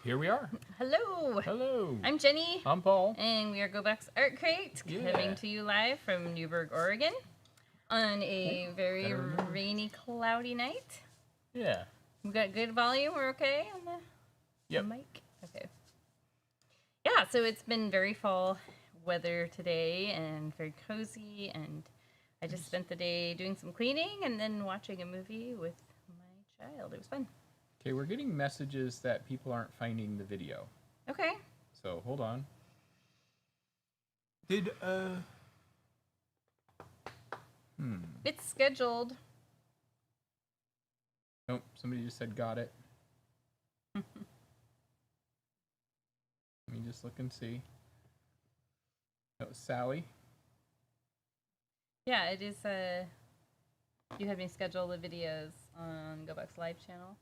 Here we are. Hello. Hello. I'm Jenny. I'm Paul. And we are Gogh's Art Crate, coming to you live from Newburgh, Oregon, on a very rainy, cloudy night. Yeah. We got good volume. We're okay on the mic. Okay. Yeah, so it's been very fall weather today and very cozy, and I just spent the day doing some cleaning and then watching a movie with my child. It was fun. Okay, we're getting messages that people aren't finding the video. Okay. So, hold on. It's scheduled. Nope, somebody just said got it. Let me just look and see. That was Sally. Yeah, it is. You had me schedule the videos on Gogh's live channel.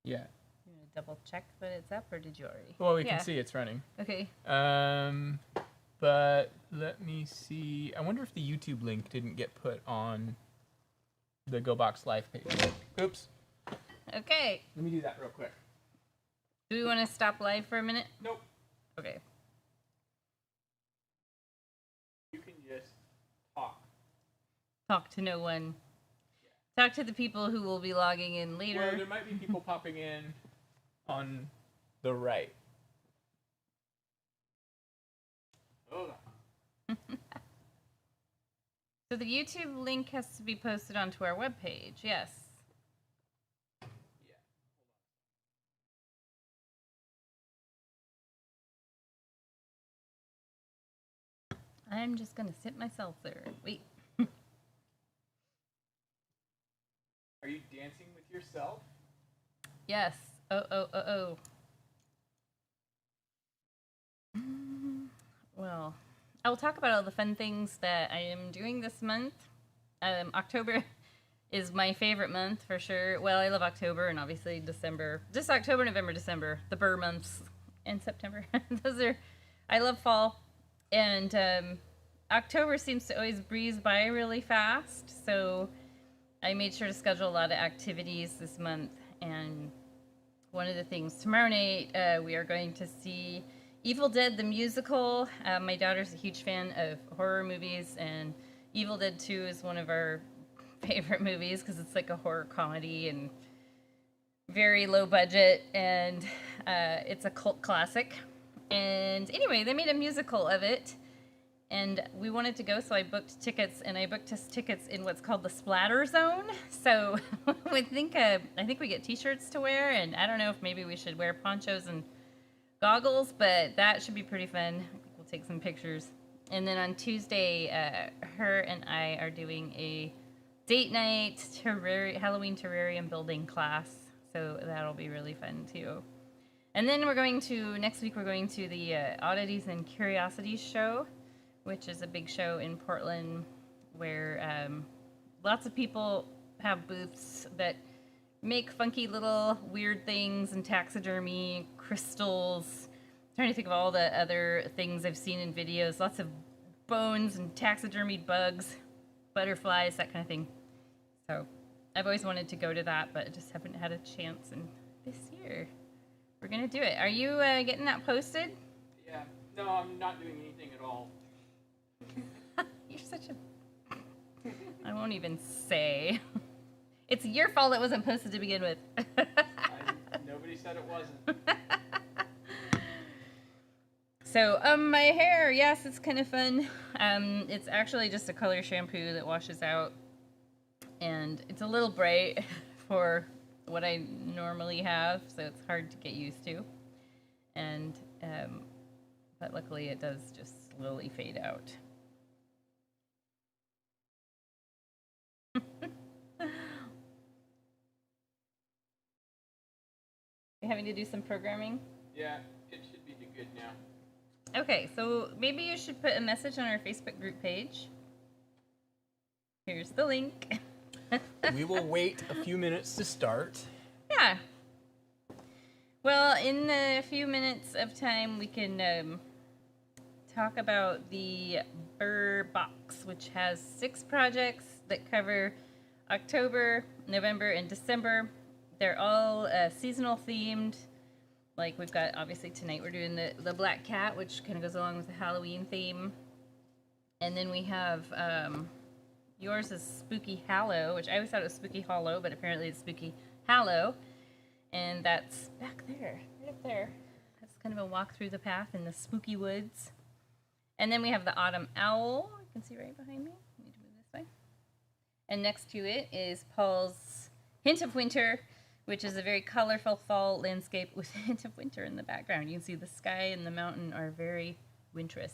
Yeah. You want to double check that it's up, or did you already? Well, we can see it's running. Okay. But let me see. I wonder if the YouTube link didn't get put on the GoBox live page. Oops. Okay. Let me do that real quick. Do we want to stop live for a minute? Nope. Okay. You can just talk. Talk to no one. Talk to the people who will be logging in later. Well, there might be people popping in on the right. Hold on. So the YouTube link has to be posted onto our webpage, yes. Yeah. I'm just going to sit myself there. Wait. Are you dancing with yourself? Yes. Oh. Well, I will talk about all the fun things that I am doing this month. October is my favorite month for sure. Well, I love October and obviously December. Just October, November, December, the Burr months, and September. I love fall. And October seems to always breeze by really fast. So I made sure to schedule a lot of activities this month. And one of the things, tomorrow night, we are going to see Evil Dead the musical. My daughter's a huge fan of horror movies, and Evil Dead 2 is one of our favorite movies because it's like a horror comedy and very low budget, and it's a cult classic. And anyway, they made a musical of it, and we wanted to go, so I booked tickets, and I booked us tickets in what's called the Splatter Zone. So I think we get T-shirts to wear, and I don't know if maybe we should wear ponchos and goggles, but that should be pretty fun. We'll take some pictures. And then on Tuesday, her and I are doing a date night Halloween terrarium building class, so that'll be really fun too. And then next week we're going to the Oddities and Curiosities show, which is a big show in Portland where lots of people have booths that make funky little weird things and taxidermy, crystals. I'm trying to think of all the other things I've seen in videos. Lots of bones and taxidermied bugs, butterflies, that kind of thing. So I've always wanted to go to that, but I just haven't had a chance. And this year, we're going to do it. Are you getting that posted? Yeah. No, I'm not doing anything at all. You're such a... I won't even say. It's your fault it wasn't posted to begin with. Nobody said it wasn't. So, my hair, yes, it's kind of fun. It's actually just a color shampoo that washes out. And it's a little bright for what I normally have, so it's hard to get used to. And, but luckily it does just slowly fade out. You're having to do some programming? Yeah, it should be good now. Okay, so maybe you should put a message on our Facebook group page. Here's the link. We will wait a few minutes to start. Yeah. Well, in a few minutes of time, we can talk about the Burr Box, which has 6 projects that cover October, November, and December. They're all seasonal themed, Like we've got, obviously tonight we're doing the black cat, which kind of goes along with the Halloween theme. And then we have, yours is Spooky Hallow, which I always thought it was Spooky Hollow, but apparently it's Spooky Hallow. And that's back there, right up there. That's kind of a walk through the path in the spooky woods. And then we have the Autumn Owl. You can see right behind me. I need to move this way. And next to it is Paul's Hint of Winter, which is a very colorful fall landscape with a hint of winter in the background. You can see the sky and the mountain are very wintrous.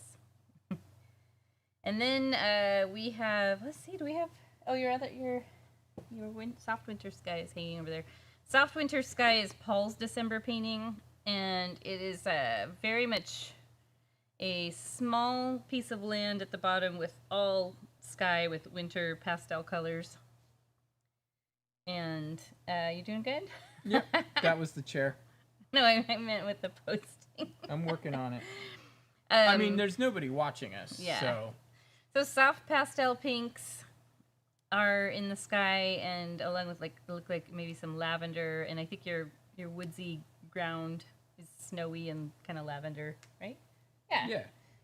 And then we have, let's see, do we have, oh, your Soft Winter Sky is hanging over there. Soft Winter Sky is Paul's December painting, and it is very much a small piece of land at the bottom with all sky with winter pastel colors. And you doing good? Yep, that was the chair. No, I meant with the posting. I'm working on it. I mean, there's nobody watching us, yeah. So soft pastel pinks are in the sky, and along with look like maybe some lavender, and I think your woodsy ground is snowy and kind of lavender, right? Yeah. Yeah.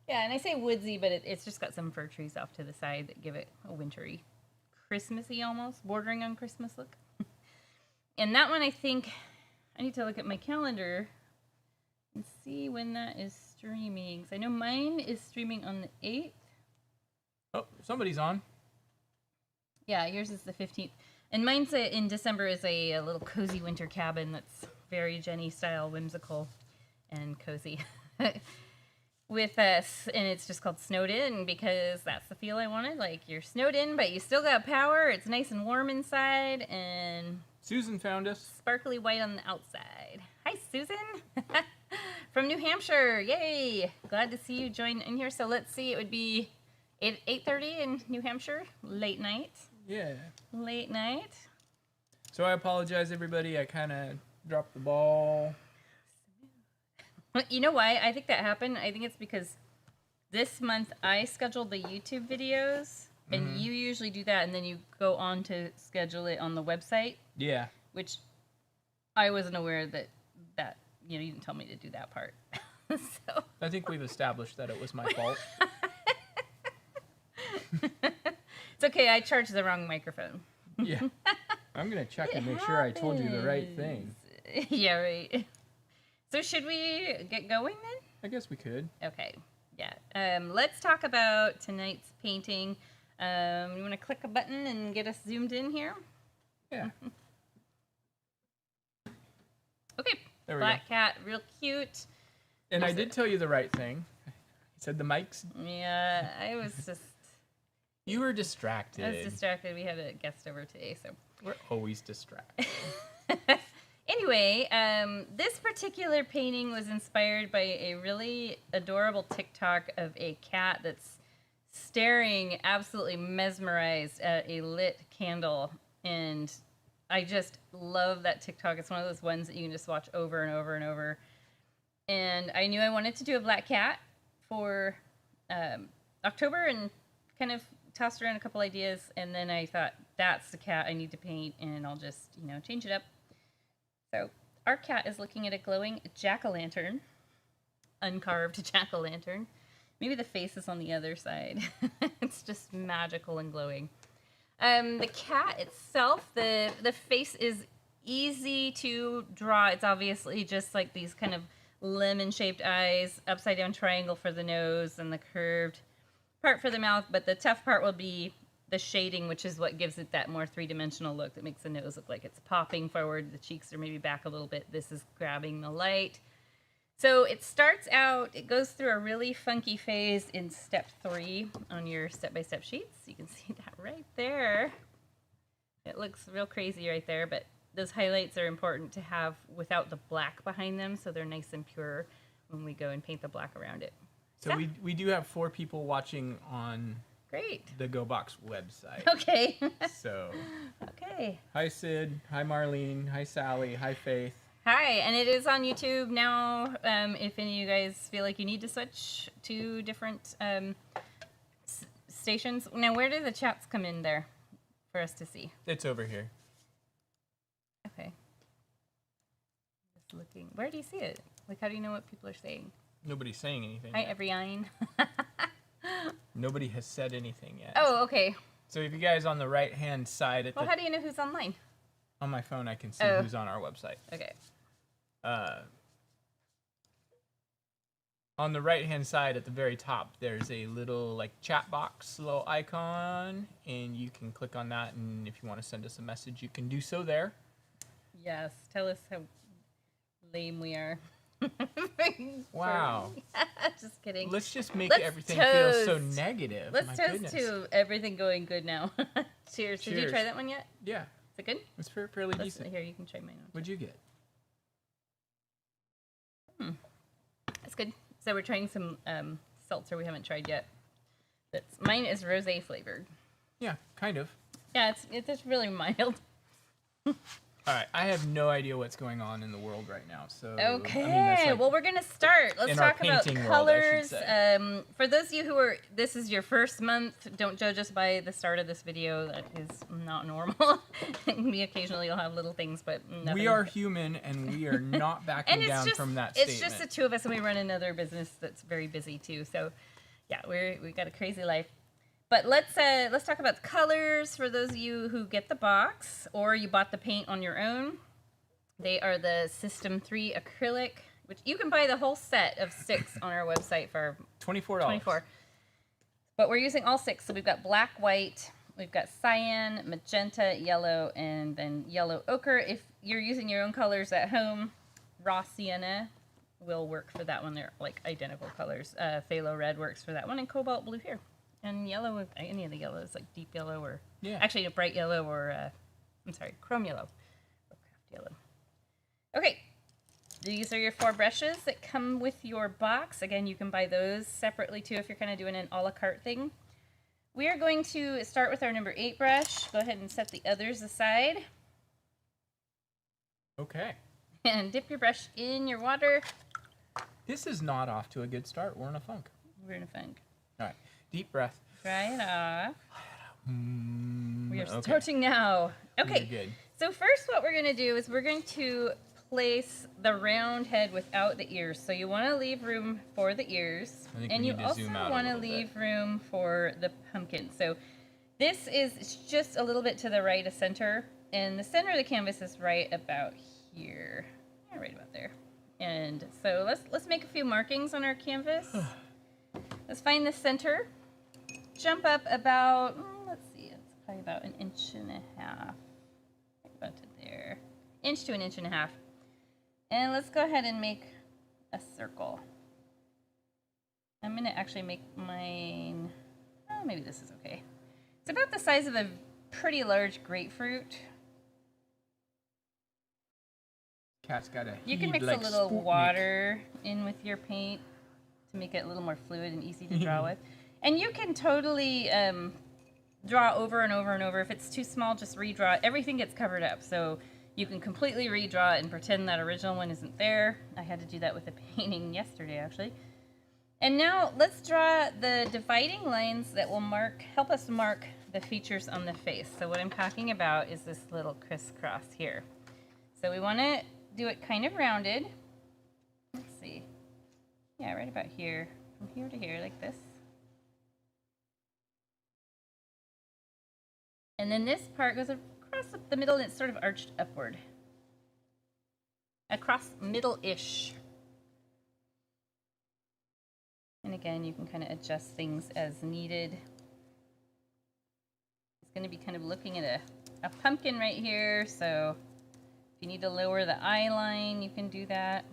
Yeah, and I say woodsy, but it's just got some fir trees off to the side that give it a wintry, Christmassy almost, bordering on Christmas look. And that one, I think, I need to look at my calendar and see when that is streaming. So I know mine is streaming on the 8th. Oh, somebody's on. Yeah, yours is the 15th. And mine's in December is a little cozy winter cabin that's very Jenny style, whimsical and cozy. With us, and it's just called Snowed In because that's the feel I wanted. Like you're snowed in, but you still got power. It's nice and warm inside, and Susan found us. Sparkly white on the outside. Hi, Susan. From New Hampshire. Yay. Glad to see you join in here. So let's see. It would be 8:30 in New Hampshire. Late night. Yeah. Late night. So I apologize, everybody. I kind of dropped the ball. You know why I think that happened? I think it's because this month I scheduled the YouTube videos, and you usually do that, and then you go on to schedule it on the website. Yeah. Which I wasn't aware that you didn't tell me to do that part. So I think we've established that it was my fault. It's okay. I charged the wrong microphone. Yeah. I'm going to check and make sure I told you the right thing. Yeah, right. So should we get going then? I guess we could. Okay. Yeah. Let's talk about tonight's painting. You want to click a button and get us zoomed in here? Yeah. Okay. There we Black cat, real cute. And I did tell you the right thing. He said the mics. Yeah, I was just... You were distracted. I was distracted. We had a guest over today, so... We're always distracted. Anyway, this particular painting was inspired by a really adorable TikTok of a cat that's staring, absolutely mesmerized at a lit candle. And I just love that TikTok. It's one of those ones that you can just watch over and over and over. And I knew I wanted to do a black cat for October and kind of tossed around a couple ideas. And then I thought, that's the cat I need to paint, and I'll just, change it up. So our cat is looking at a glowing jack-o'-lantern, uncarved jack-o'-lantern. Maybe the face is on the other side. It's just magical and glowing. The cat itself, the face is easy to draw. It's obviously just like these kind of lemon-shaped eyes, upside-down triangle for the nose, and the curved part for the mouth. But the tough part will be the shading, which is what gives it that more three-dimensional look that makes the nose look like it's popping forward. The cheeks are maybe back a little bit. This is grabbing the light. So it starts out, it goes through a really funky phase in step 3 on your step-by-step sheets. You can see that right there. It looks real crazy right there, but those highlights are important to have without the black behind them, so they're nice and pure when we go and paint the black around it. So we do have 4 people watching on... Great. The Gogh website. Okay. So. Okay. Hi, Sid. Hi, Marlene. Hi, Sally. Hi, Faith. Hi, and it is on YouTube now. If any of you guys feel like you need to switch to different stations. Now, where do the chats come in there for us to see? It's over here. Okay. looking. Where do you see it? Like, how do you know what people are saying? Nobody's saying anything Hi, yet. everyone. Nobody has said anything yet. Oh, okay. So if you guys on the right-hand side Well, how do you know who's online? on my phone, I can see who's on our website. Okay. On the right-hand side at the very top, there's a little like chat box, little icon, and you can click on that. And if you want to send us a message, you can do so there. Yes. Tell us how lame we are. Wow. Just kidding. Let's just make Let's everything feel so toast. negative. Let's My toast goodness. to everything going good now. Cheers. Did you Cheers. try that one yet? Yeah, Is it good? it's fairly Let's, decent. here, you can try mine. What'd you get? That's good. So we're trying some seltzer we haven't tried yet. Mine is rosé flavored. Yeah, kind of. Yeah, it's just really mild. All right, I have no idea what's going on in the world right now. So Okay, I mean, that's like well, we're gonna start. Let's in our talk about painting world, I should colors. say. For those of you who this is your first month, don't judge us by the start of this video. That is not normal. We occasionally will have little things, but nothing. we are human, and we are not backing and it's down just, from that it's statement. just the two of us, and we run another business that's very busy too. So, yeah, we got a crazy life. But let's talk about the colors for those of you who get the box or you bought the paint on your own. They are the System 3 acrylic, which you can buy the whole set of 6 on our website for $24. $24. But we're using all 6. So we've got black, white, we've got cyan, magenta, yellow, and then yellow ochre. If you're using your own colors at home, raw sienna will work for that one. They're like identical colors. Phthalo red works for that one, and cobalt blue here. And yellow, any of the yellows, like deep yellow or actually a bright yellow or chrome yellow or craft yellow. Okay, these are your 4 brushes that come with your box. Again, you can buy those separately too if you're kind of doing an a la carte thing. We are going to start with our number 8 brush. Go ahead and set the others aside. Okay. And dip your brush in your water. This is not off to a good start. We're in a funk. We're in a funk. All right. Deep breath. Dry it off. We are Okay. starting now. Okay. You're good. So first what we're going to do is we're going to place the round head without the ears. So you want to leave room for the ears. I think And we you need to also zoom out a want to little bit. leave room for the pumpkin. So this is just a little bit to the right of center. And the center of the canvas is right about here. Yeah, right about there. And so let's make a few markings on our canvas. Let's find the center. Jump up about, let's see, it's probably about 1.5 inches. Right about to there. 1 to 1.5 inches. And let's go ahead and make a circle. I'm going to actually make mine, maybe this is okay. It's about the size of a pretty large grapefruit. Cat's got a You can heed mix like a little Sputnik. water in with your paint to make it a little more fluid and easy to draw with. And you can totally draw over and over and over. If it's too small, just redraw it. Everything gets covered up, so you can completely redraw it and pretend that original one isn't there. I had to do that with a painting yesterday, actually. And now let's draw the dividing lines that will help us mark the features on the face. So what I'm talking about is this little crisscross here. So we want to do it kind of rounded. Let's see. Yeah, right about here. From here to here, like this. And then this part goes across the middle and it's sort of arched upward. Across middle-ish. And again, you can kind of adjust things as needed. It's going to be kind of looking at a pumpkin right here, so if you need to lower the eye line, you can do that.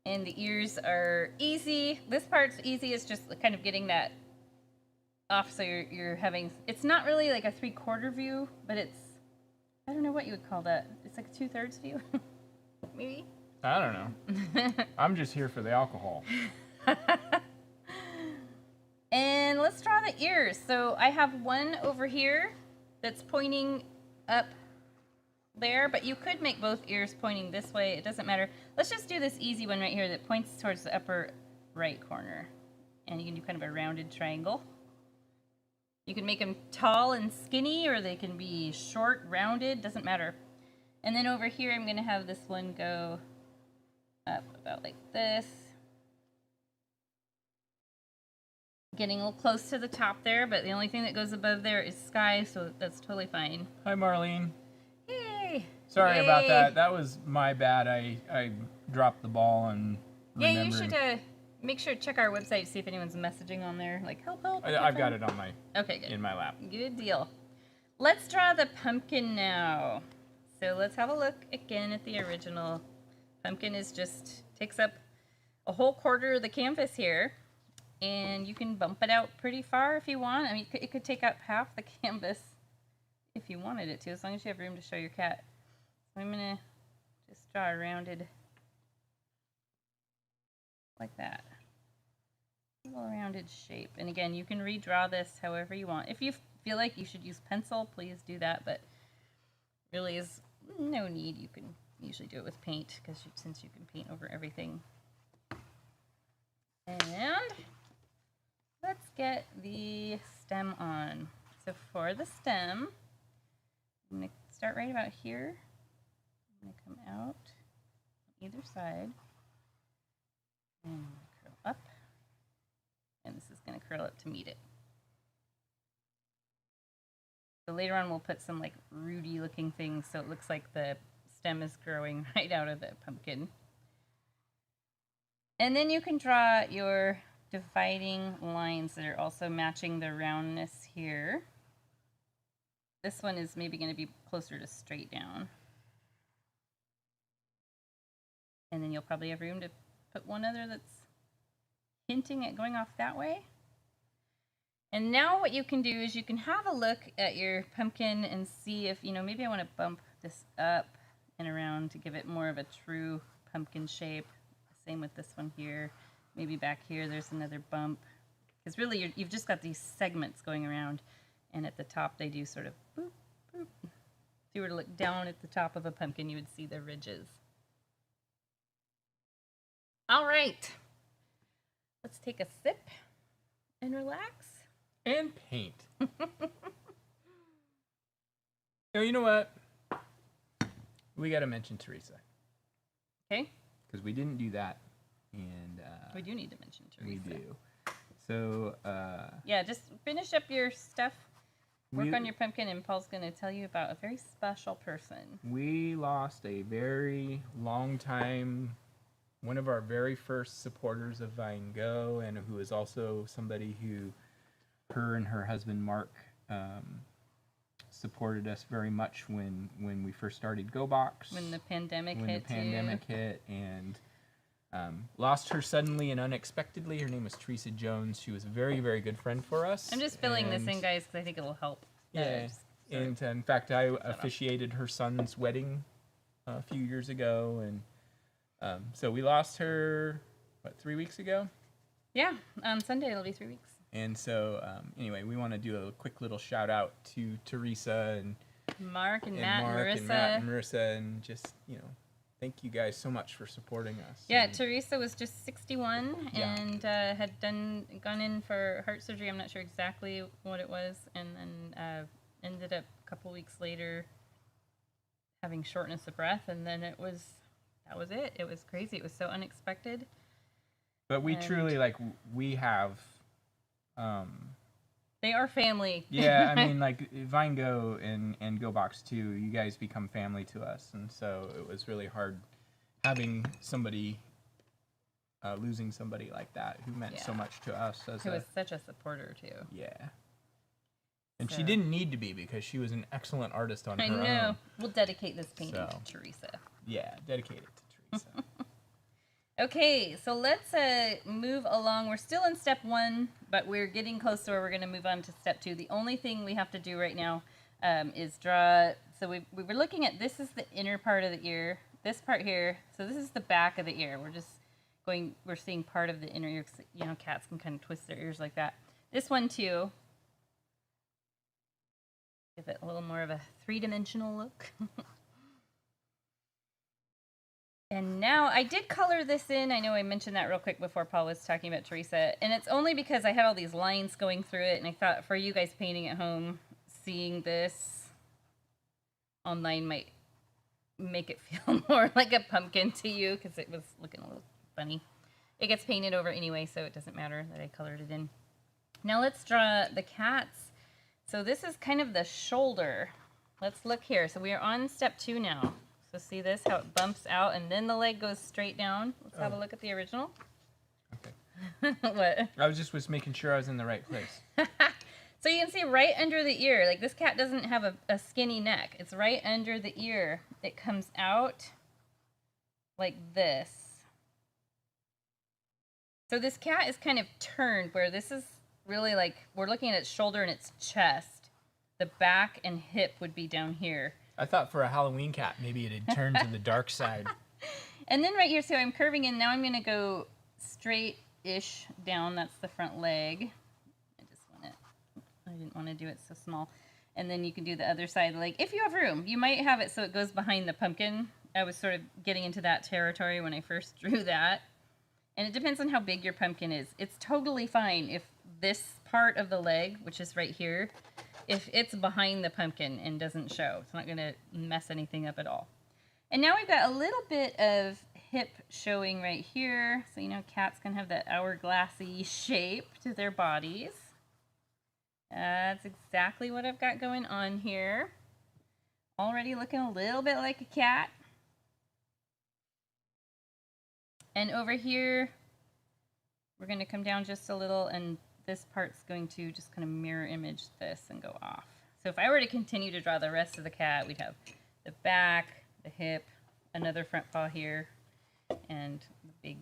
And the ears are easy. This part's easy. It's just kind of getting that off, so you're having, it's not really like a 3/4 view, but it's, I don't know what you would call that. It's like a 2/3 view, maybe. I don't know. I'm just here for the alcohol. And let's draw the ears. So I have one over here that's pointing up there, but you could make both ears pointing this way. It doesn't matter. Let's just do this easy one right here that points towards the upper right corner. And you can do kind of a rounded triangle. You can make them tall and skinny, or they can be short, rounded, doesn't matter. And then over here, I'm going to have this one go up about like this. Getting a little close to the top there, but the only thing that goes above there is sky, so that's totally fine. Hi, Marlene. Yay! Sorry Yay. about that. That was my bad. I dropped the ball and Yeah, you should make sure to check our website, see if anyone's messaging on there. Like, help. I've got it on my good. in my lap. Good deal. Let's draw the pumpkin now. So let's have a look again at the original. Pumpkin takes up a whole quarter of the canvas here. And you can bump it out pretty far if you want. I mean, it could take up half the canvas if you wanted it to, as long as you have room to show your cat. So I'm going to just draw a rounded, like that. A little rounded shape. And again, you can redraw this however you want. If you feel like you should use pencil, please do that. But really is no need. You can usually do it with paint, since you can paint over everything. And let's get the stem on. So for the stem, I'm going to start right about here. I'm going to come out on either side. And curl up. And this is going to curl up to meet it. So later on we'll put some like rooty looking things so it looks like the stem is growing right out of the pumpkin. And then you can draw your dividing lines that are also matching the roundness here. This one is maybe going to be closer to straight down. And then you'll probably have room to put one other that's hinting at going off that way. And now what you can do is you can have a look at your pumpkin and see if, maybe I want to bump this up and around to give it more of a true pumpkin shape. Same with this one here. Maybe back here there's another bump. Because really you've just got these segments going around, and at the top they do sort of boop, boop. If you were to look down at the top of a pumpkin, you would see the ridges. All right. Let's take a sip and relax. And paint. You know what? We got to mention Teresa. Okay. Because we didn't do that. And we do need to mention Teresa. We do. So yeah, just finish up your stuff. Work on your pumpkin, and Paul's going to tell you about a very special person. We lost a very long time, one of our very first supporters of Gogh, and who is also somebody who, her and her husband Mark, supported us very much when we first started Gogh. When the pandemic hit, and lost her suddenly and unexpectedly. Her name was Teresa Jones. She was a very, very good friend for us. I'm just filling this in, guys, because I think it'll help. Yeah, and in fact, I officiated her son's wedding a few years ago, and so we lost her, 3 weeks ago? Yeah, on Sunday it'll be 3 weeks. And so, anyway, we want to do a quick little shout out to Teresa and Matt and Marissa, and just, thank you guys so much for supporting us. Yeah, Teresa was just 61 and had gone in for heart surgery. I'm not sure exactly what it was, and then ended up a couple weeks later having shortness of breath, and then that was it. It was crazy. It was so unexpected. But we truly, we have... they are family. Yeah, I mean, Gogh and Gogh too, you guys become family to us, and so it was really hard having somebody, losing somebody like that who meant so much to us. Who was such a supporter too. Yeah. And she didn't need to be, because she was an excellent artist on her own. I know. We'll dedicate this painting to Teresa. Yeah, dedicate it to Teresa. Okay, so let's move along. We're still in step 1, but we're getting close to where we're going to move on to step 2. The only thing we have to do right now is draw. So we were looking at, this is the inner part of the ear. This part here, so this is the back of the ear. We're seeing part of the inner ear. Cats can kind of twist their ears like that. This one too. Give it a little more of a 3-dimensional look. And now, I did color this in. I know I mentioned that real quick before Paul was talking about Teresa. And it's only because I had all these lines going through it. And I thought for you guys painting at home, seeing this online might make it feel more like a pumpkin to you because it was looking a little funny. It gets painted over anyway, so it doesn't matter that I colored it in. Now let's draw the cats. So this is kind of the shoulder. Let's look here. So we are on step 2 now. So see this, how it bumps out and then the leg goes straight down. Let's have a look at the original. Okay. What? I was making sure I was in the right place. So you can see right under the ear, like this cat doesn't have a skinny neck. It's right under the ear. It comes out like this. So this cat is kind of turned where this is really like, we're looking at its shoulder and its chest. The back and hip would be down here. I thought for a Halloween cat, maybe it had turned to the dark side. And then right here, so I'm curving in. Now I'm going to go straight-ish down. That's the front leg. I didn't want to do it so small. And then you can do the other side of the leg. If you have room, you might have it so it goes behind the pumpkin. I was sort of getting into that territory when I first drew that. And it depends on how big your pumpkin is. It's totally fine if this part of the leg, which is right here, if it's behind the pumpkin and doesn't show. It's not going to mess anything up at all. And now we've got a little bit of hip showing right here. So, you know, cats can have that hourglassy shape to their bodies. That's exactly what I've got going on here. Already looking a little bit like a cat. And over here, we're going to come down just a little, and this part's going to just kind of mirror image this and go off. So if I were to continue to draw the rest of the cat, we'd have the back, the hip, another front paw here, and the big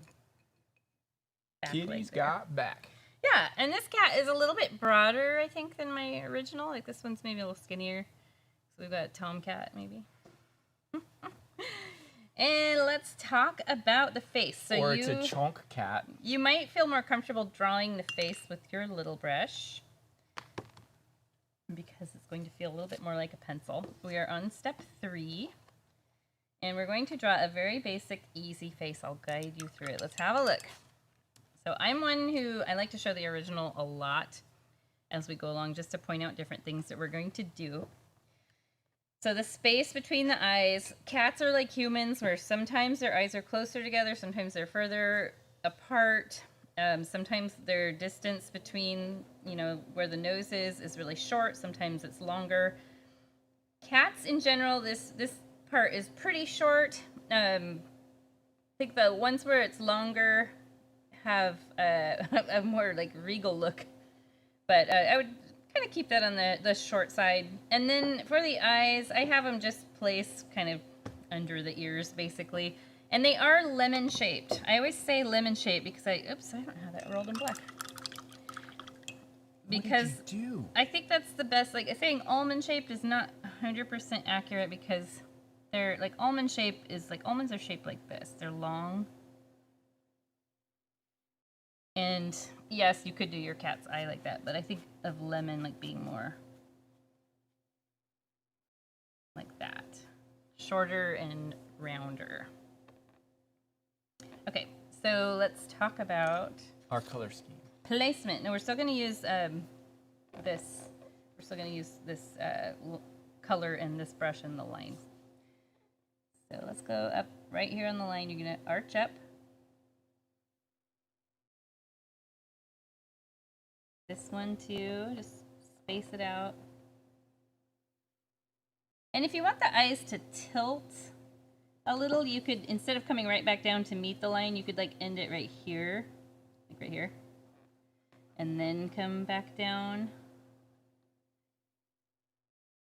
back leg Kitty's there. got back. Yeah, and this cat is a little bit broader, I think, than my original. Like this one's maybe a little skinnier. So we've got a tomcat, maybe. And let's talk about the face. So or it's a chunk cat. You might feel more comfortable drawing the face with your little brush because it's going to feel a little bit more like a pencil. We are on step 3. And we're going to draw a very basic, easy face. I'll guide you through it. Let's have a look. So I'm one who, I like to show the original a lot as we go along just to point out different things that we're going to do. So the space between the eyes, cats are like humans where sometimes their eyes are closer together, sometimes they're further apart. Sometimes their distance between, you know, where the nose is really short, sometimes it's longer. Cats in general, this part is pretty short. I think the ones where it's longer have a more like regal look, but I would kind of keep that on the short side. And then for the eyes, I have them just placed kind of under the ears basically, and they are lemon shaped. I always say lemon shaped because I don't have that rolled in black. Because what did you do? I think that's the best. Like saying almond shaped is not 100% accurate because they're like almond shape is like almonds are shaped like this. They're long. And yes, you could do your cat's eye like that, but I think of lemon like being more like that. Shorter and rounder. Okay, so let's talk about Our color scheme. placement. Now we're still going to use this. We're still going to use this color and this brush and the line. So let's go up right here on the line. You're going to arch up. This one too, just space it out. And if you want the eyes to tilt a little, you could, instead of coming right back down to meet the line, you could like end it right here, like right here, and then come back down.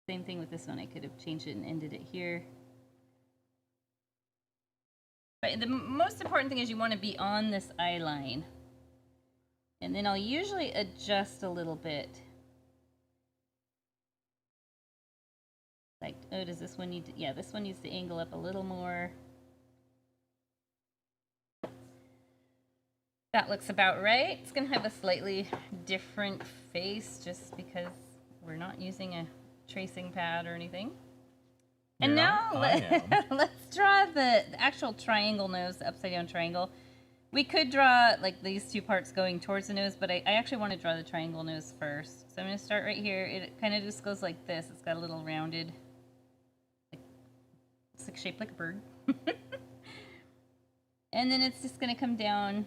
Same thing with this one. I could have changed it and ended it here. But the most important thing is you want to be on this eye line. And then I'll usually adjust a little bit. Like, oh, does this one need to, yeah, this one needs to angle up a little more. That looks about right. It's going to have a slightly different face just because we're not using a tracing pad or anything. And Yeah, now let's draw the actual triangle nose, the upside down triangle. We could draw like these two parts going towards the nose, but I actually want to draw the triangle nose first. So I'm going to start right here. It kind of just goes like this. It's got a little rounded like It's like shaped like a bird. And then it's just going to come down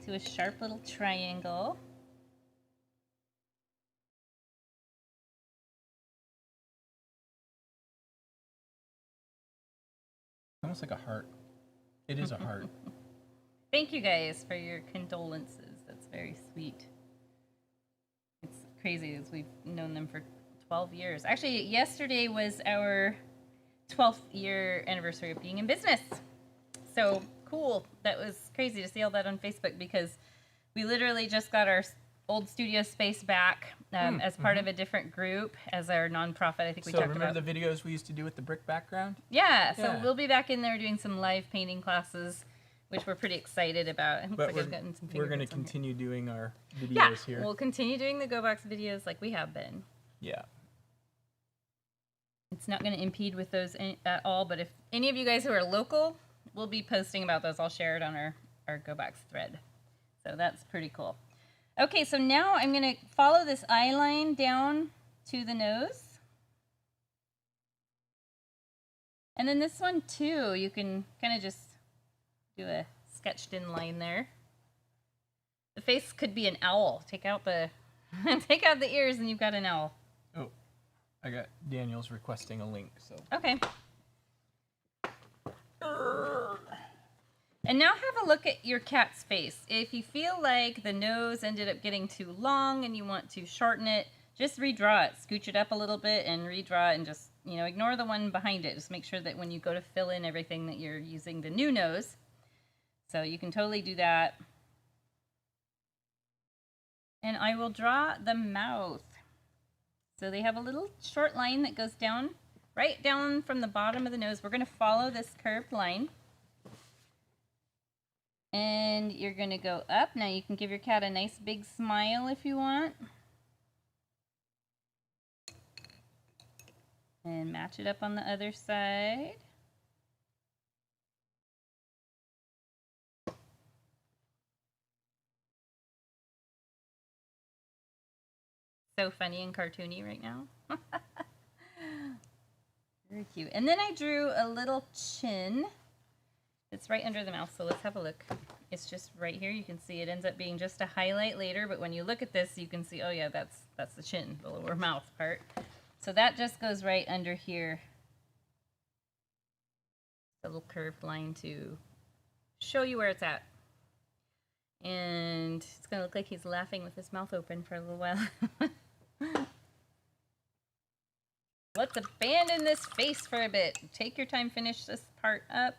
to a sharp little triangle. Almost like a heart. It is a heart. Thank you guys for your condolences. That's very sweet. It's crazy as we've known them for 12 years. Actually, yesterday was our 12th year anniversary of being in business. So cool. That was crazy to see all that on Facebook because we literally just got our old studio space back as part of a different group as our nonprofit. I think we talked about. So remember the videos we used to do with the brick background? Yeah. So we'll be back in there doing some live painting classes, which we're pretty excited about. It looks like I've gotten some. We're going to continue doing our videos here. We'll continue doing the Gogh videos like we have been. Yeah. It's not going to impede with those at all, but if any of you guys who are local, we'll be posting about those. I'll share it on our Gogh thread. So that's pretty cool. Okay, so now I'm going to follow this eye line down to the nose. And then this one too, you can kind of just do a sketched in line there. The face could be an owl. Take out the take out the ears and you've got an owl. Oh, I got Daniel's requesting a link, so. Okay. And now have a look at your cat's face. If you feel like the nose ended up getting too long and you want to shorten it, just redraw it. Scooch it up a little bit and redraw it and just, ignore the one behind it. Just make sure that when you go to fill in everything that you're using the new nose. So you can totally do that. And I will draw the mouth. So they have a little short line that goes down, right down from the bottom of the nose. We're going to follow this curved line. And you're going to go up. Now you can give your cat a nice big smile if you want. And match it up on the other side. So funny and cartoony right now. Very cute. And then I drew a little chin. It's right under the mouth, so let's have a look. It's just right here. You can see it ends up being just a highlight later, but when you look at this, you can see, oh yeah, that's the chin, the lower mouth part. So that just goes right under here. A little curved line to show you where it's at. And it's going to look like he's laughing with his mouth open for a little while. Let's abandon this face for a bit. Take your time, finish this part up.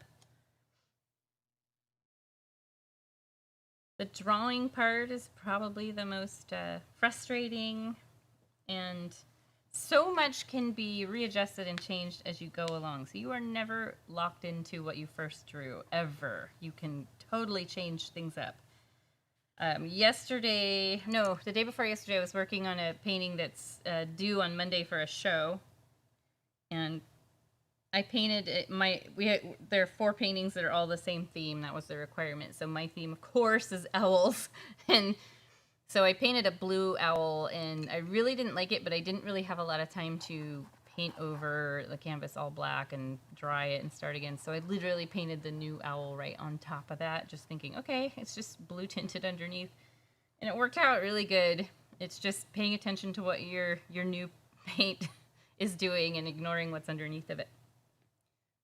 The drawing part is probably the most frustrating, and so much can be readjusted and changed as you go along. So you are never locked into what you first drew, ever. You can totally change things up. The day before yesterday, I was working on a painting that's due on Monday for a show, and I painted it. There are 4 paintings that are all the same theme. That was the requirement. So my theme, of course, is owls, and so I painted a blue owl, and I really didn't like it, but I didn't really have a lot of time to paint over the canvas all black and dry it and start again. So I literally painted the new owl right on top of that, just thinking, okay, it's just blue tinted underneath, and it worked out really good. It's just paying attention to what your new paint is doing and ignoring what's underneath of it.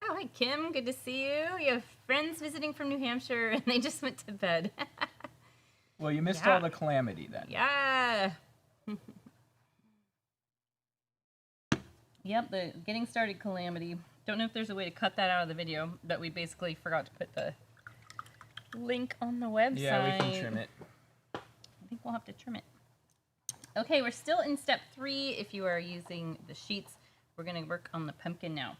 Oh, hi, Kim. Good to see you. You have friends visiting from New Hampshire, and they just went to bed. Well, you missed all the calamity then. Yeah. Yep, the getting started calamity. Don't know if there's a way to cut that out of the video, but we basically forgot to put the link on the website. Yeah, we can trim it. I think we'll have to trim it. Okay, we're still in step 3 if you are using the sheets. We're going to work on the pumpkin now.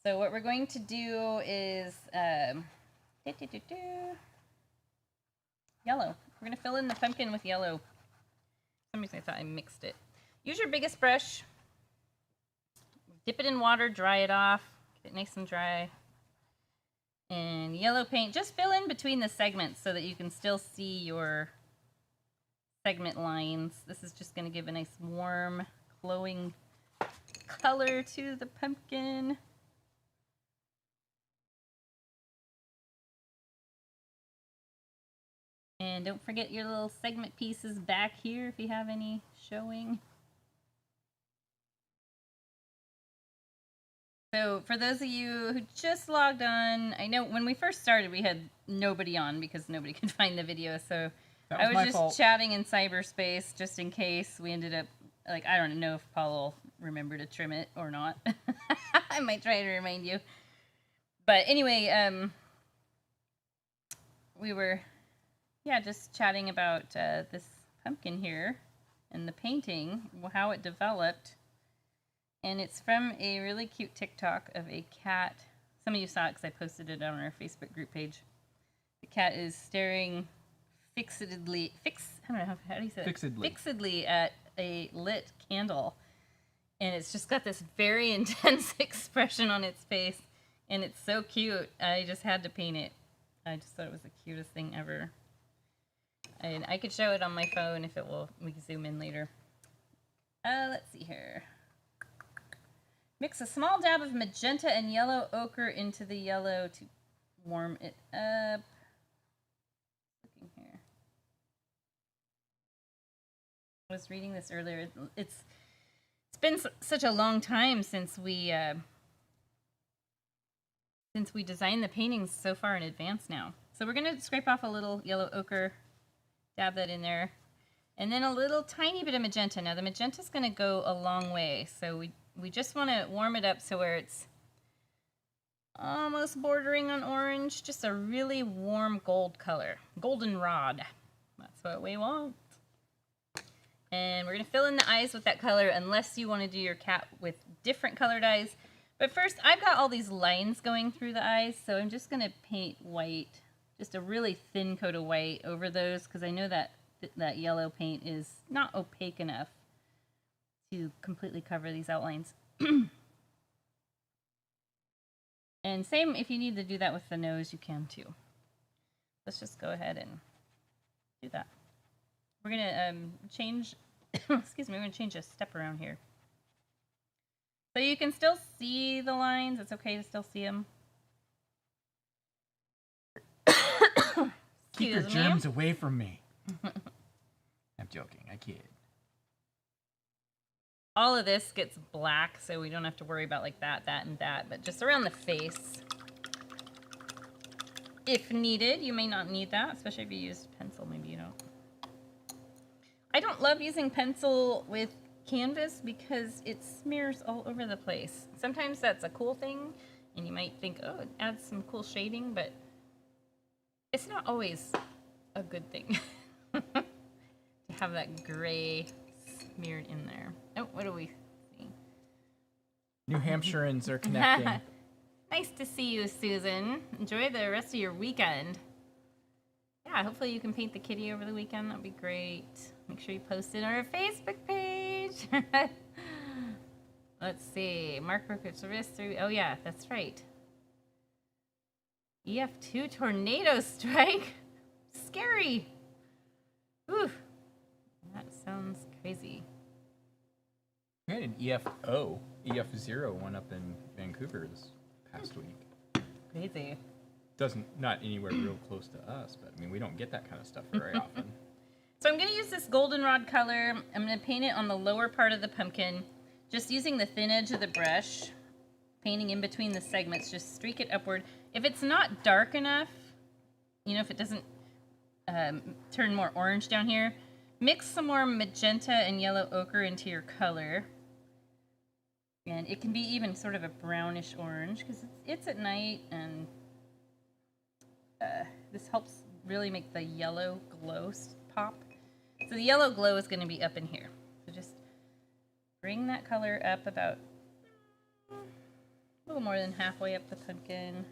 So what we're going to do is yellow. We're going to fill in the pumpkin with yellow. For some reason I thought I mixed it. Use your biggest brush. Dip it in water, dry it off. Get it nice and dry. And yellow paint. Just fill in between the segments so that you can still see your segment lines. This is just going to give a nice warm, glowing color to the pumpkin. And don't forget your little segment pieces back here if you have any showing. So for those of you who just logged on, I know when we first started we had nobody on because nobody could find the video. So I was just fault. chatting in cyberspace just in case. We ended up, like, I don't know if Paul will remember to trim it or not. I might try to remind you. But anyway, we were, just chatting about this pumpkin here and the painting, how it developed. And it's from a really cute TikTok of a cat. Some of you saw it because I posted it on our Facebook group page. The cat is staring fixedly at a lit candle. And it's just got this very intense expression on its face. And it's so cute. I just had to paint it. I just thought it was the cutest thing ever. And I could show it on my phone if it will. We can zoom in later. Let's see here. Mix a small dab of magenta and yellow ochre into the yellow to warm it up. Looking here. I was reading this earlier. It's been such a long time since we designed the paintings so far in advance now. So we're gonna scrape off a little yellow ochre, dab that in there, and then a little tiny bit of magenta. Now the magenta's gonna go a long way, so we just want to warm it up so where it's almost bordering on orange, just a really warm gold color, goldenrod. That's what we want. And we're gonna fill in the eyes with that color, unless you want to do your cat with different colored eyes. But first, I've got all these lines going through the eyes, so I'm just gonna paint white, just a really thin coat of white over those, because I know that that yellow paint is not opaque enough to completely cover these outlines. And same, if you need to do that with the nose, you can too. Let's just go ahead and do that. We're gonna change, excuse me, we're gonna change a step around here. So you can still see the lines, it's okay to still see them. Keep your germs away from me. I'm joking, I kid. All of this gets black, so we don't have to worry about like that, and that, but just around the face. If needed, you may not need that, especially if you use pencil, maybe you don't. I don't love using pencil with canvas because it smears all over the place. Sometimes that's a cool thing, and you might think, oh, it adds some cool shading, but it's not always a good thing to have that gray smeared in there. Oh, what do we see? New Hampshireans are connecting. Nice to see you, Susan. Enjoy the rest of your weekend. Yeah, hopefully you can paint the kitty over the weekend. That'd be great. Make sure you post it on our Facebook page. Let's see. Mark broke its wrist through. Oh, yeah, that's right. EF2 tornado strike. Scary. Ooh. That sounds crazy. We had an EF0. EF0 went up in Vancouver this past week. Crazy. Not anywhere real close to us, but I mean, we don't get that kind of stuff very often. So I'm going to use this goldenrod color. I'm going to paint it on the lower part of the pumpkin, just using the thin edge of the brush, painting in between the segments, just streak it upward. If it's not dark enough, you know, if it doesn't turn more orange down here, mix some more magenta and yellow ochre into your color. And it can be even sort of a brownish orange because it's at night, and this helps really make the yellow glow pop. So the yellow glow is going to be up in here. So just bring that color up about a little more than halfway up the pumpkin.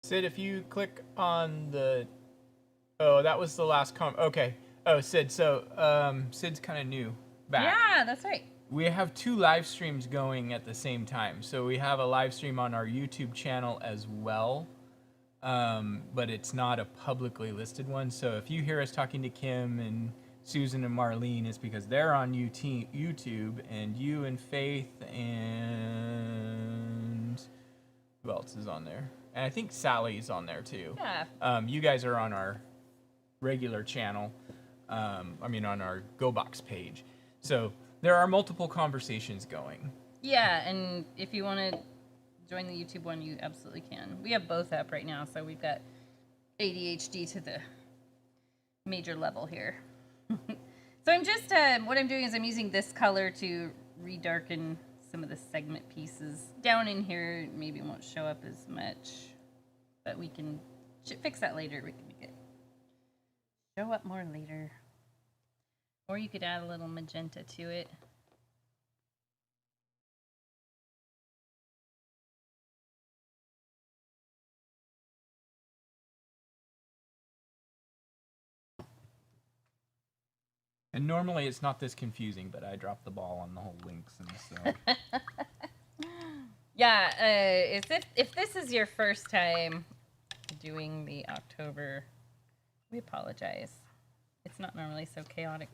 Sid, if you click on the... Oh, that was the last comment. Okay. Oh, Sid, so Sid's kind of new back. Yeah, that's right. We have 2 live streams going at the same time. So we have a live stream on our YouTube channel as well, but it's not a publicly listed one. So if you hear us talking to Kim and Susan and Marlene, it's because they're on YouTube, and you and Faith and... Who else is on there? And I think Sally's on there too. Yeah. You guys are on our regular channel. On our GoBox page. So there are multiple conversations going. Yeah, and if you want to join the YouTube one, you absolutely can. We have both up right now, so we've got ADHD to the major level here. So I'm just, what I'm doing is I'm using this color to redarken some of the segment pieces. Down in here, maybe it won't show up as much, but we can fix that later. We can make it show up more later. Or you could add a little magenta to it. And normally it's not this confusing, but I dropped the ball on the whole links and so. Yeah, if this is your first time doing the October, we apologize. It's not normally so chaotic.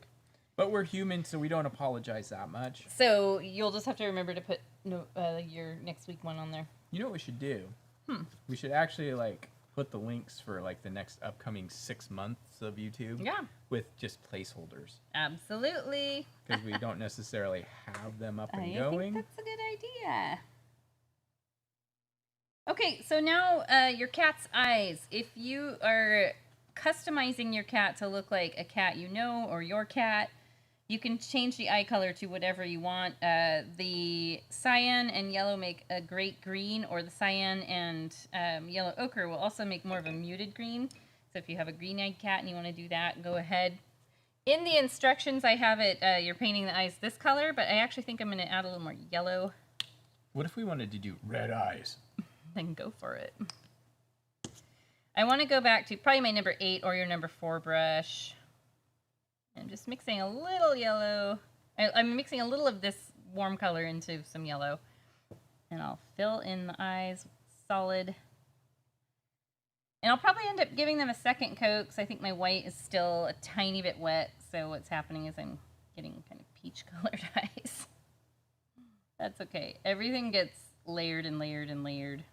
But we're human, so we don't apologize that much. So you'll just have to remember to put your next week one on there. You know what we should do? We should actually put the links for the next upcoming 6 months of YouTube. Yeah. With just placeholders. Absolutely. Because we don't necessarily have them up and I going. think that's a good idea. Okay, so now your cat's eyes. If you are customizing your cat to look like a cat you know or your cat, you can change the eye color to whatever you want. The cyan and yellow make a great green, or the cyan and yellow ochre will also make more of a muted green. So if you have a green-eyed cat and you want to do that, go ahead. In the instructions, I have it, you're painting the eyes this color, but I actually think I'm going to add a little more yellow. What if we wanted to do red eyes? Then go for it. I want to go back to probably my number 8 or your number 4 brush. I'm just mixing a little yellow. I'm mixing a little of this warm color into some yellow. And I'll fill in the eyes solid. And I'll probably end up giving them a second coat because I think my white is still a tiny bit wet. So what's happening is I'm getting kind of peach colored eyes. That's okay. Everything gets layered and layered and layered.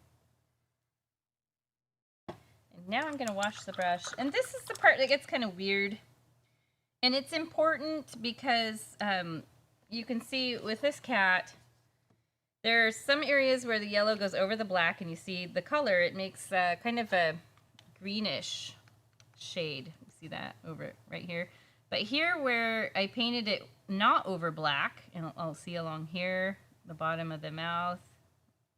And now I'm going to wash the brush. And this is the part that gets kind of weird. And it's important because you can see with this cat, there are some areas where the yellow goes over the black, and you see the color, it makes kind of a greenish shade. You see that over right here. But here where I painted it not over black, and I'll see along here, the bottom of the mouth,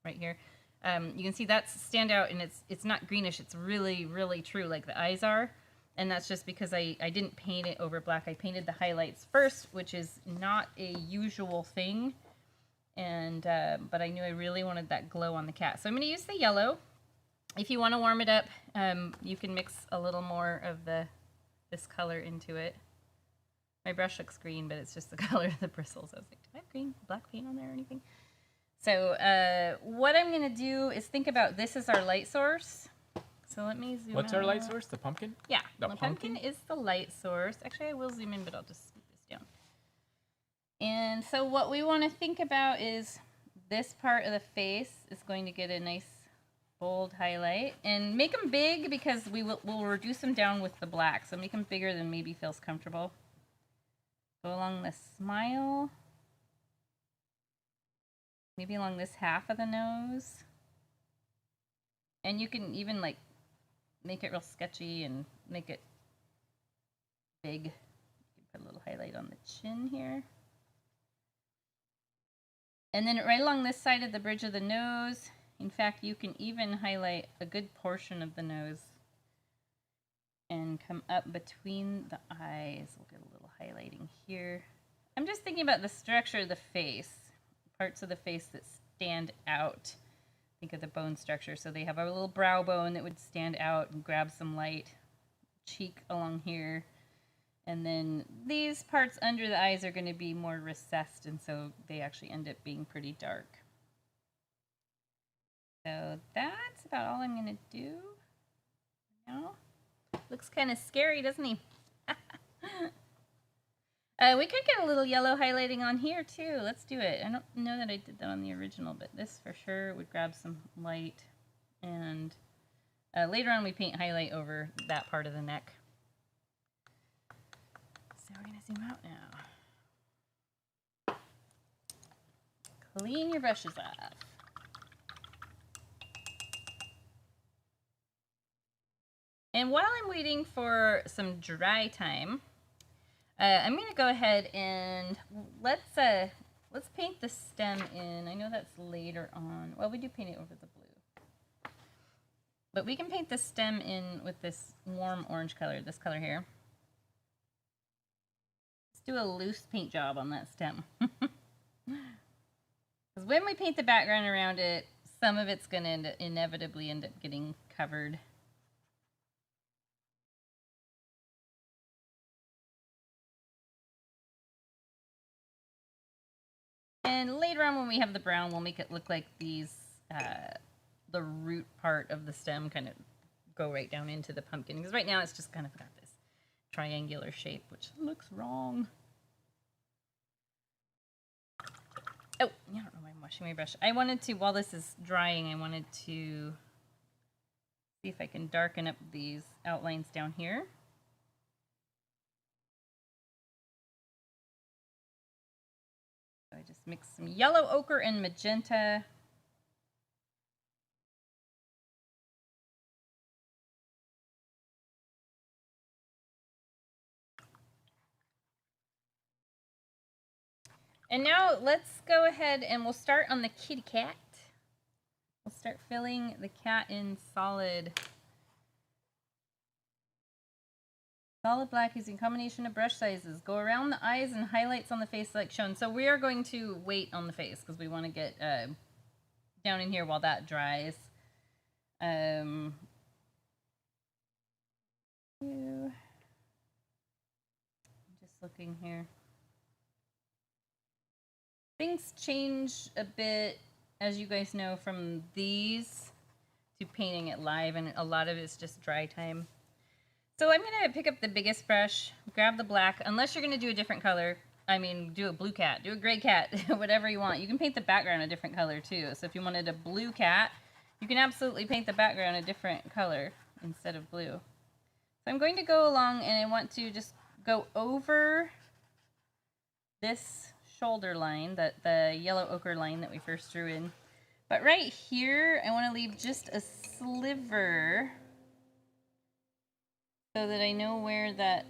right here, you can see that's stand out, and it's not greenish. It's really, really true like the eyes are. And that's just because I didn't paint it over black. I painted the highlights first, which is not a usual thing. And but I knew I really wanted that glow on the cat. So I'm going to use the yellow. If you want to warm it up, you can mix a little more of this color into it. My brush looks green, but it's just the color of the bristles. I was like, do I have green black paint on there or anything? So what I'm going to do is think about this as our light source. So let me zoom What's out. our light source? The pumpkin? Yeah, The the pumpkin is the light source. Actually, I will zoom in, but I'll just scoot this down. And so what we want to think about is this part of the face is going to get a nice bold highlight. And make them big because we'll reduce them down with the black. So make them bigger than maybe feels comfortable. Go along the smile. Maybe along this half of the nose. And you can even make it real sketchy and make it big. You can put a little highlight on the chin here. And then right along this side of the bridge of the nose, in fact, you can even highlight a good portion of the nose and come up between the eyes. We'll get a little highlighting here. I'm just thinking about the structure of the face, parts of the face that stand out. Think of the bone structure. So they have a little brow bone that would stand out and grab some light. Cheek along here. And then these parts under the eyes are going to be more recessed, and so they actually end up being pretty dark. So that's about all I'm going to do now. Looks kind of scary, doesn't he? We could get a little yellow highlighting on here too. Let's do it. I don't know that I did that on the original, but this for sure would grab some light And later on we paint highlight over that part of the neck. So we're going to zoom out now. Clean your brushes off. And while I'm waiting for some dry time, I'm going to go ahead and let's paint the stem in. I know that's later on. Well, we do paint it over the blue. But we can paint the stem in with this warm orange color, this color here. Let's do a loose paint job on that stem. Because when we paint the background around it, some of it's going to inevitably end up getting covered. And later on when we have the brown, we'll make it look like these, the root part of the stem kind of go right down into the pumpkin. Because right now it's just kind of got this triangular shape, which looks wrong. Oh, I don't know why I'm washing my brush. I wanted to, while this is drying, I wanted to see if I can darken up these outlines down here. So I just mix some yellow ochre and magenta. And now let's go ahead and we'll start on the kitty cat. We'll start filling the cat in solid black using a combination of brush sizes. Go around the eyes and highlights on the face like shown. So we are going to wait on the face because we want to get down in here while that dries. Just looking here. Things change a bit, as you guys know, from these to painting it live, and a lot of it's just dry time. So I'm going to pick up the biggest brush, grab the black, unless you're going to do a different color. I mean, do a blue cat, do a gray cat, whatever you want. You can paint the background a different color too. So if you wanted a blue cat, you can absolutely paint the background a different color instead of blue. So I'm going to go along and I want to just go over this shoulder line, the yellow ochre line that we first drew in. But right here, I want to leave just a sliver so that I know where that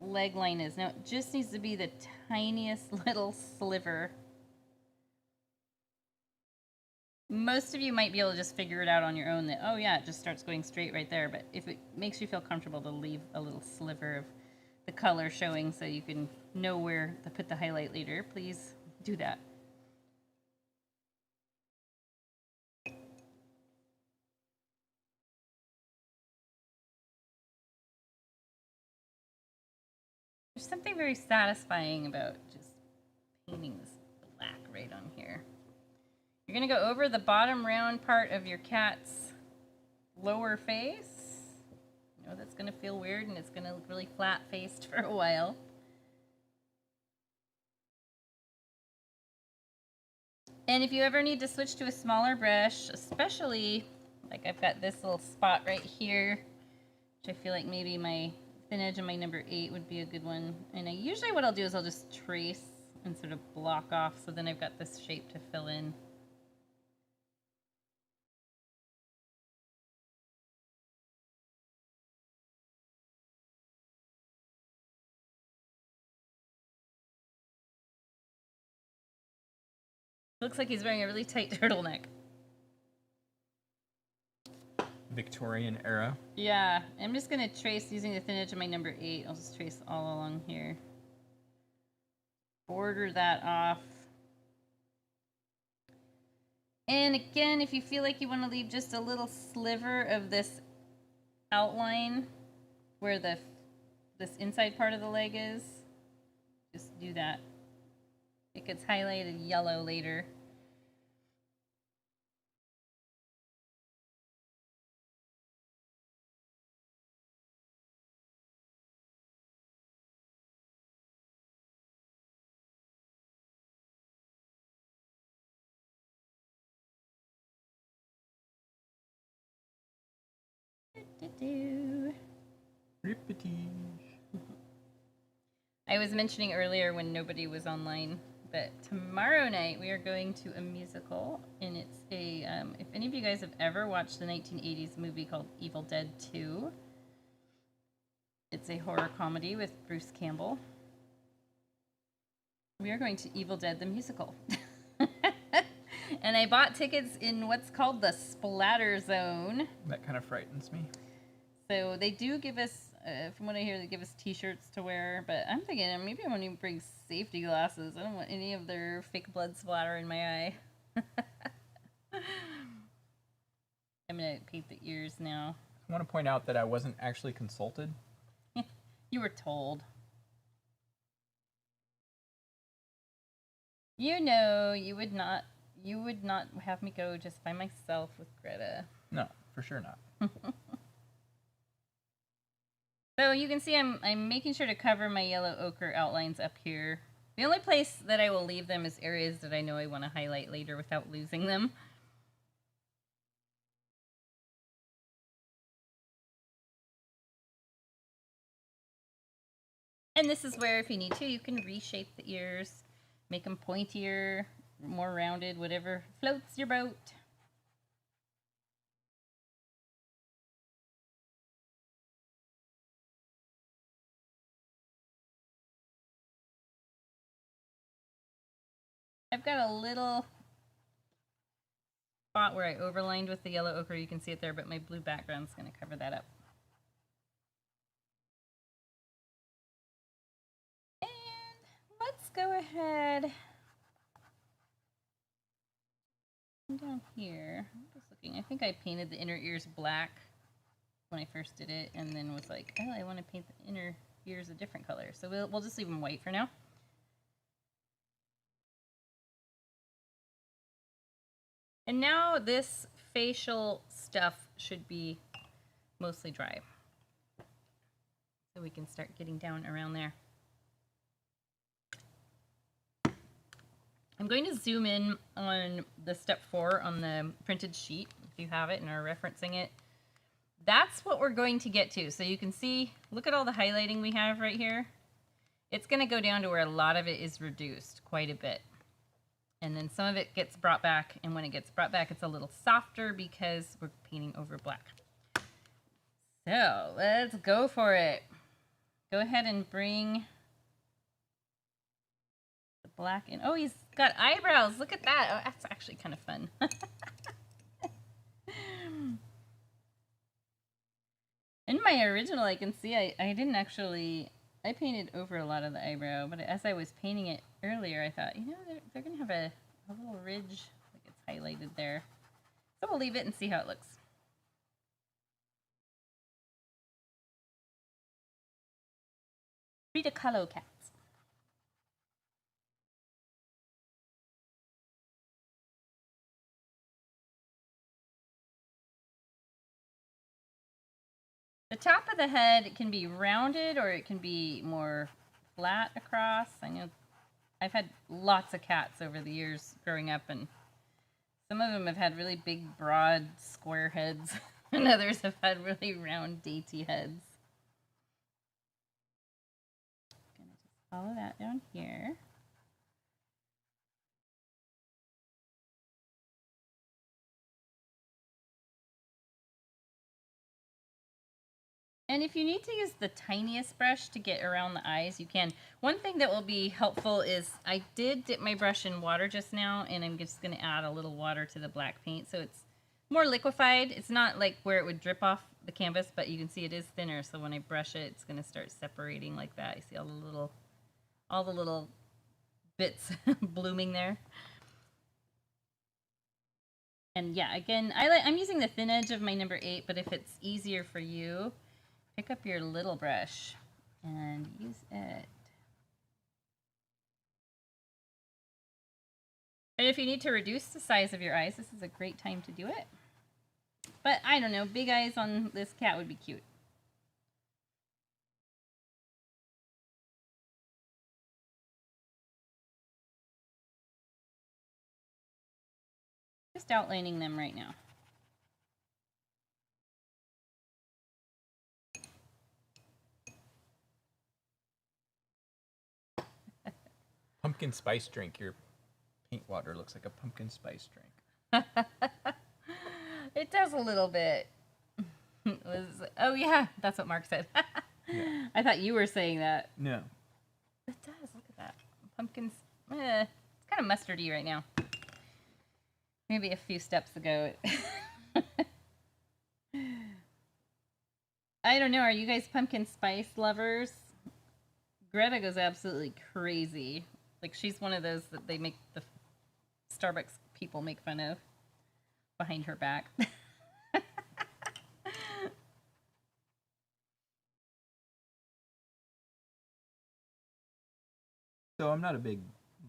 leg line is. Now, it just needs to be the tiniest little sliver. Most of you might be able to just figure it out on your own that, oh yeah, it just starts going straight right there. But if it makes you feel comfortable to leave a little sliver of the color showing so you can know where to put the highlight later, please do that. There's something very satisfying about just painting this black right on here. You're going to go over the bottom round part of your cat's lower face. You know that's going to feel weird and it's going to look really flat-faced for a while. And if you ever need to switch to a smaller brush, especially like I've got this little spot right here, which I feel like maybe my thin edge of my number 8 would be a good one. And usually what I'll do is I'll just trace and sort of block off, so then I've got this shape to fill in. Looks like he's wearing a really tight turtleneck. Victorian era. Yeah, I'm just gonna trace using the thin edge of my number 8. I'll just trace all along here. Border that off. And again, if you feel like you want to leave just a little sliver of this outline where this inside part of the leg is, just do that. It gets highlighted yellow later. do. Rippity. I was mentioning earlier when nobody was online that tomorrow night we are going to a musical, and it's a, if any of you guys have ever watched the 1980s movie called Evil Dead 2, it's a horror comedy with Bruce Campbell. We are going to Evil Dead the musical. And I bought tickets in what's called the Splatter Zone. That kind of frightens me. So they do give us, from what I hear, they give us t-shirts to wear, but I'm thinking maybe I won't even bring safety glasses. I don't want any of their fake blood splatter in my eye. I'm going to paint the ears now. I want to point out that I wasn't actually consulted. You were told. You know, you would not have me go just by myself with Greta. No, for sure not. So you can see I'm making sure to cover my yellow ochre outlines up here. The only place that I will leave them is areas that I know I want to highlight later without losing them. And this is where, if you need to, you can reshape the ears, make them pointier, more rounded, whatever floats your boat. I've got a little spot where I overlined with the yellow ochre. You can see it there, but my blue background's going to cover that up. And let's go ahead down here. I'm just looking. I think I painted the inner ears black when I first did it, and then was like, oh, I want to paint the inner ears a different color. So we'll just leave them white for now. And now this facial stuff should be mostly dry. So we can start getting down around there. I'm going to zoom in on the step 4 on the printed sheet, if you have it and are referencing it. That's what we're going to get to. So you can see, look at all the highlighting we have right here. It's going to go down to where a lot of it is reduced quite a bit. And then some of it gets brought back, and when it gets brought back, it's a little softer because we're painting over black. So let's go for it. Go ahead and bring the black in. Oh, he's got eyebrows. Look at that. Oh, that's actually kind of fun. In my original, I can see I didn't actually, I painted over a lot of the eyebrow, but as I was painting it earlier, I thought, you know, they're going to have a little ridge that gets highlighted there. So we'll leave it and see how it looks. Frida Kahlo cats. The top of the head can be rounded or it can be more flat across. I know I've had lots of cats over the years growing up, and some of them have had really big, broad, square heads, and others have had really round, dainty heads. I'm gonna just follow that down here. And if you need to use the tiniest brush to get around the eyes, you can. One thing that will be helpful is I did dip my brush in water just now, and I'm just going to add a little water to the black paint so it's more liquefied. It's not like where it would drip off the canvas, but you can see it is thinner, so when I brush it, it's going to start separating like that. You see all the little bits blooming there. And yeah, again, I'm using the thin edge of my number 8, but if it's easier for you, pick up your little brush and use it. And if you need to reduce the size of your eyes, this is a great time to do it. But I don't know, big eyes on this cat would be cute. Just outlining them right now. Pumpkin spice drink. Your paint water looks like a pumpkin spice drink. It does a little bit. Oh yeah, that's what Mark said. Yeah. I thought you were saying that. No. It does. Look at that. Pumpkins. It's kind of mustardy right now. Maybe a few steps ago. I don't know. Are you guys pumpkin spice lovers? Greta goes absolutely crazy. Like, she's one of those that they make the Starbucks people make fun of behind her back. So I'm not a big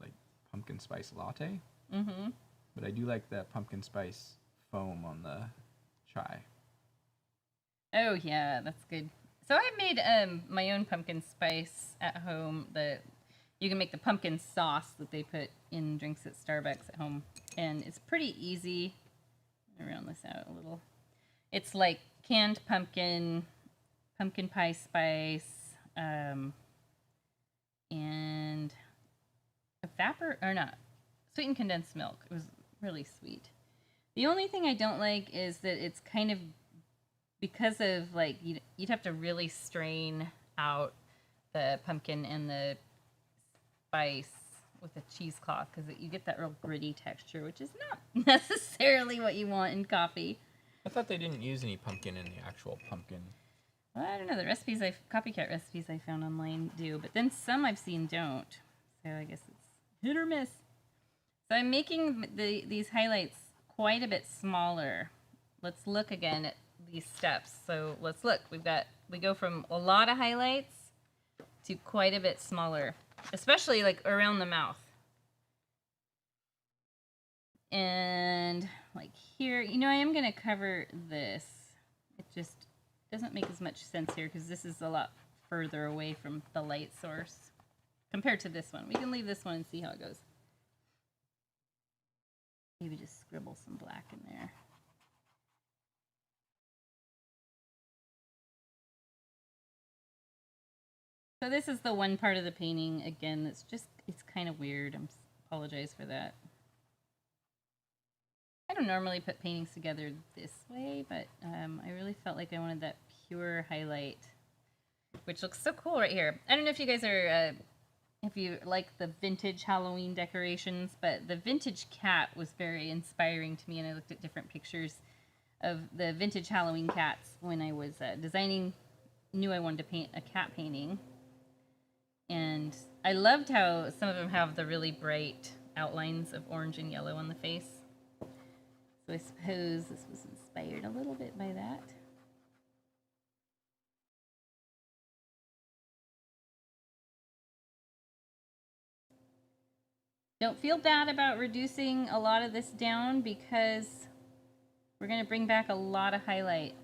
like pumpkin spice latte, Mm-hmm. but I do like the pumpkin spice foam on the chai. Oh yeah, that's good. So I made my own pumpkin spice at home. You can make the pumpkin sauce that they put in drinks at Starbucks at home, and it's pretty easy. Let me round this out a little. It's like canned pumpkin pie spice, and sweetened condensed milk. It was really sweet. The only thing I don't like is that it's kind of, because of like you'd have to really strain out the pumpkin and the spice with a cheesecloth because you get that real gritty texture, which is not necessarily what you want in coffee. I thought they didn't use any pumpkin in the actual pumpkin. Well, I don't know. The copycat recipes I found online do, but then some I've seen don't. So I guess it's hit or miss. So I'm making these highlights quite a bit smaller. Let's look again at these steps. So let's look. We go from a lot of highlights to quite a bit smaller, especially like around the mouth. And like here, I am going to cover this. It just doesn't make as much sense here because this is a lot further away from the light source compared to this one. We can leave this one and see how it goes. Maybe just scribble some black in there. So this is the one part of the painting, again, it's kind of weird. I apologize for that. I don't normally put paintings together this way, but I really felt like I wanted that pure highlight, which looks so cool right here. I don't know if you guys are, if you like the vintage Halloween decorations, but the vintage cat was very inspiring to me, and I looked at different pictures of the vintage Halloween cats when I was designing, knew I wanted to paint a cat painting. And I loved how some of them have the really bright outlines of orange and yellow on the face. So I suppose this was inspired a little bit by that. Don't feel bad about reducing a lot of this down because we're going to bring back a lot of highlight.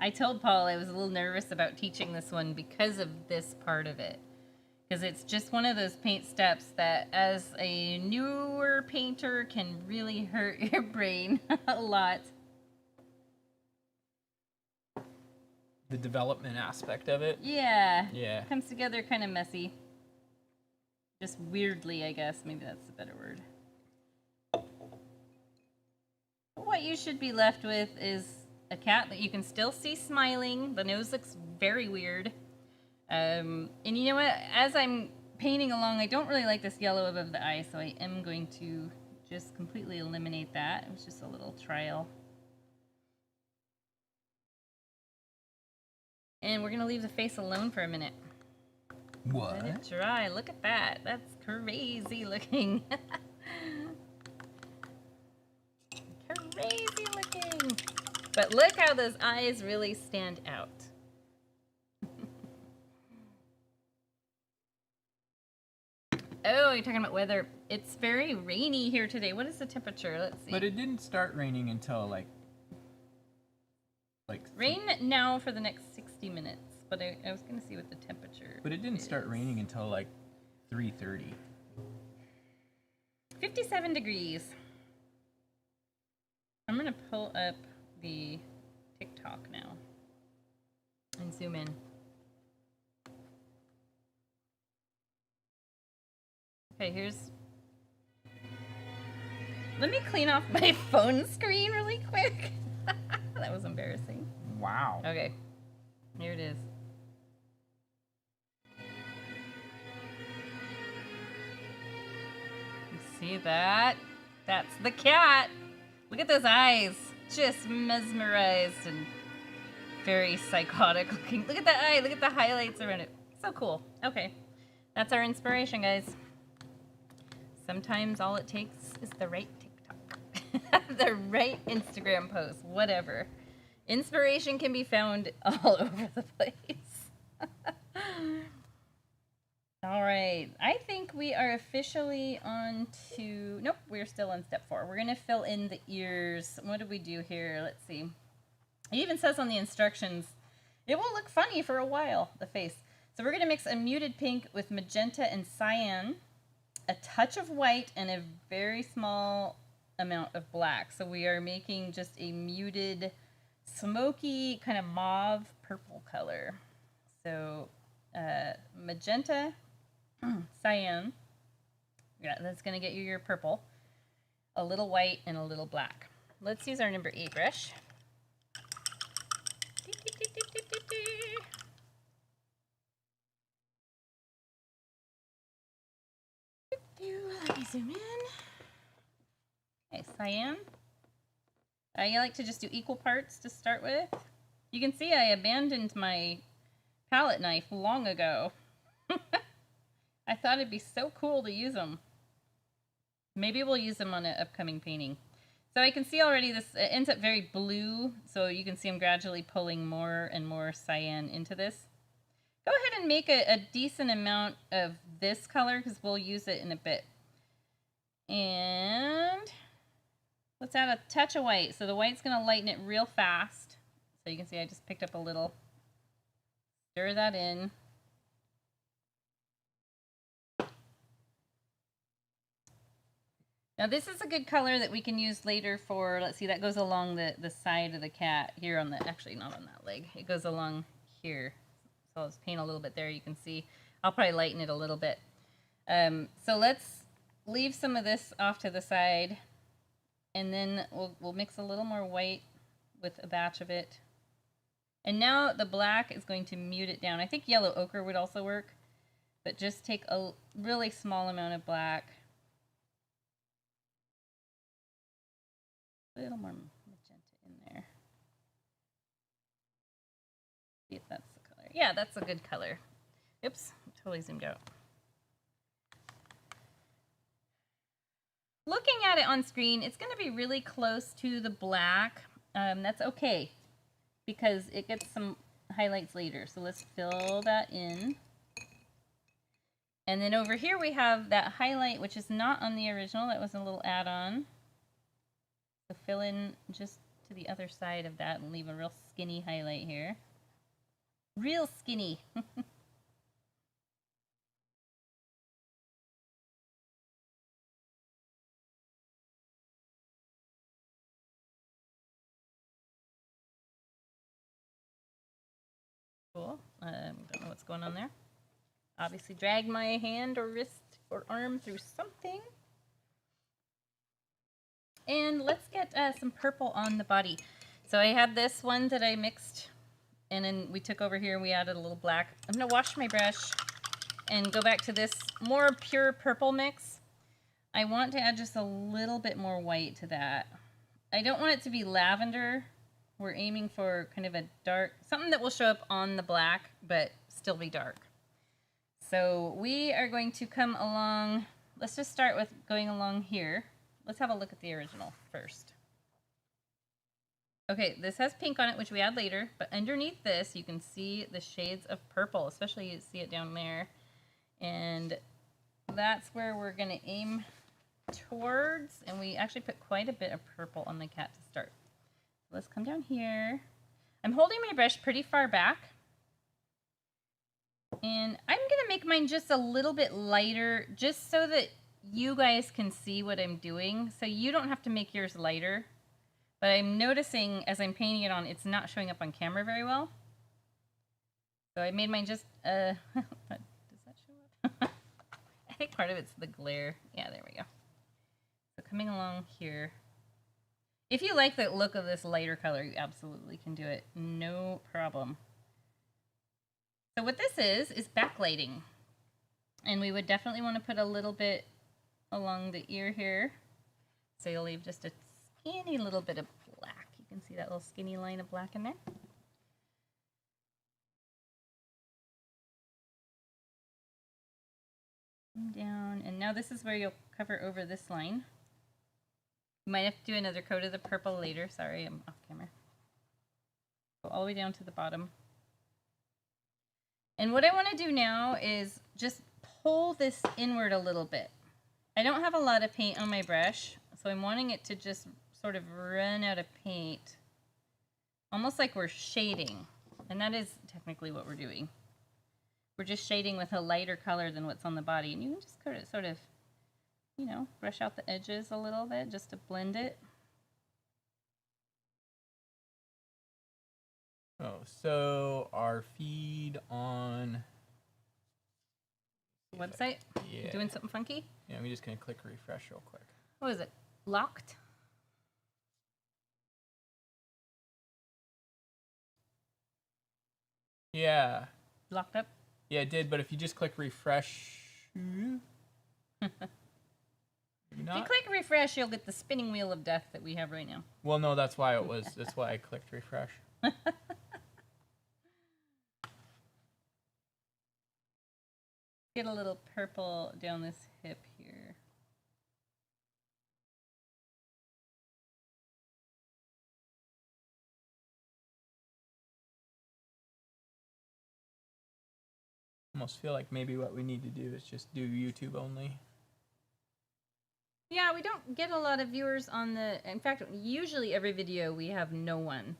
I told Paul I was a little nervous about teaching this one because of this part of it. Because it's just one of those paint steps that, as a newer painter, can really hurt your brain a lot. The development aspect of it? Yeah. Yeah. Comes together kind of messy. Just weirdly, I guess. Maybe that's a better word. What you should be left with is a cat that you can still see smiling. The nose looks very weird. And you know what? As I'm painting along, I don't really like this yellow above the eye, so I am going to just completely eliminate that. It was just a little trial. And we're going to leave the face alone for a minute. What? Let it dry. Look at that. That's crazy looking. Crazy looking. But look how those eyes really stand out. Oh, Oh, you're talking about weather. It's very rainy here today. What is the temperature? Let's see. But it didn't start raining until like rain now for the next 60 minutes. But I was going to see what the temperature But it didn't start raining until like 3:30. 57 degrees. I'm going to pull up the TikTok now and zoom in. Okay, here's... Let me clean off my phone screen really quick. That was embarrassing. Wow. Okay, here it is. You see that? That's the cat. Look at those eyes. Just mesmerized and very psychotic looking. Look at that eye. Look at the highlights around it. So cool. Okay, that's our inspiration, guys. Sometimes all it takes is the right TikTok, the right Instagram post, whatever. Inspiration can be found all over the place. All right, I think we are officially on to, nope, we're still on step 4. We're gonna fill in the ears. What do we do here? Let's see. It even says on the instructions, it will look funny for a while, the face. So we're gonna mix a muted pink with magenta and cyan, a touch of white, and a very small amount of black. So we are making just a muted, smoky, kind of mauve purple color. So magenta, cyan, yeah, that's going to get you your purple, a little white, and a little black. Let's use our number 8 brush. Let me zoom in. Okay, cyan. I like to just do equal parts to start with. You can see I abandoned my palette knife long ago. I thought it'd be so cool to use them. Maybe we'll use them on an upcoming painting. So I can see already this ends up very blue, so you can see I'm gradually pulling more and more cyan into this. Go ahead and make a decent amount of this color because we'll use it in a bit. And let's add a touch of white. So the white's going to lighten it real fast. So you can see I just picked up a little. Stir that in. Now this is a good color that we can use later for, let's see, that goes along the side of the cat here on the, actually not on that leg. It goes along here. So I'll just paint a little bit there, you can see. I'll probably lighten it a little bit. So let's leave some of this off to the side, and then we'll mix a little more white with a batch of it. And now the black is going to mute it down. I think yellow ochre would also work, but just take a really small amount of black. A little more magenta in there. See if that's the color. Yeah, that's a good color. Oops, totally zoomed out. Looking at it on screen, it's going to be really close to the black. That's okay because it gets some highlights later. So let's fill that in. And then over here we have that highlight, which is not on the original. That was a little add-on. So fill in just to the other side of that and leave a real skinny highlight here. Real skinny. Cool. Don't know what's going on there. Obviously drag my hand or wrist or arm through something. And let's get some purple on the body. So I had this one that I mixed, and then we took over here and we added a little black. I'm going to wash my brush and go back to this more pure purple mix. I want to add just a little bit more white to that. I don't want it to be lavender. We're aiming for kind of a dark, something that will show up on the black, but still be dark. So we are going to come along, let's just start with going along here. Let's have a look at the original first. Okay, this has pink on it, which we add later, but underneath this, you can see the shades of purple, especially you see it down there. And that's where we're gonna aim towards, and we actually put quite a bit of purple on the cat to start. Let's come down here. I'm holding my brush pretty far back, and I'm gonna make mine just a little bit lighter, just so that you guys can see what I'm doing. So you don't have to make yours lighter, but I'm noticing as I'm painting it on, it's not showing up on camera very well. So I made mine just, does that show up? I think part of it's the glare. Yeah, there we go. So coming along here. If you like the look of this lighter color, you absolutely can do it. No problem. So what this is backlighting. And we would definitely want to put a little bit along the ear here. So you'll leave just a skinny little bit of black. You can see that little skinny line of black in there. Down, and now this is where you'll cover over this line. You might have to do another coat of the purple later. Sorry, I'm off camera. Go all the way down to the bottom. And what I want to do now is just pull this inward a little bit. I don't have a lot of paint on my brush, so I'm wanting it to just sort of run out of paint. Almost like we're shading. And that is technically what we're doing. We're just shading with a lighter color than what's on the body. And you can just sort of, you know, brush out the edges a little bit just to blend it. Oh, so our feed on the website? Yeah. Doing something funky? Yeah, I'm just going to click refresh real quick. What is it? Locked? Yeah. Locked up? Yeah, it did, but if you just click refresh... If you click refresh, you'll get the spinning wheel of death that we have right now. Well, no, that's why it was. That's why I clicked refresh. Get a little purple down this hip here. Almost feel like maybe what we need to do is just do YouTube only. Yeah, we don't get a lot of viewers on the... In fact, usually every video we have no one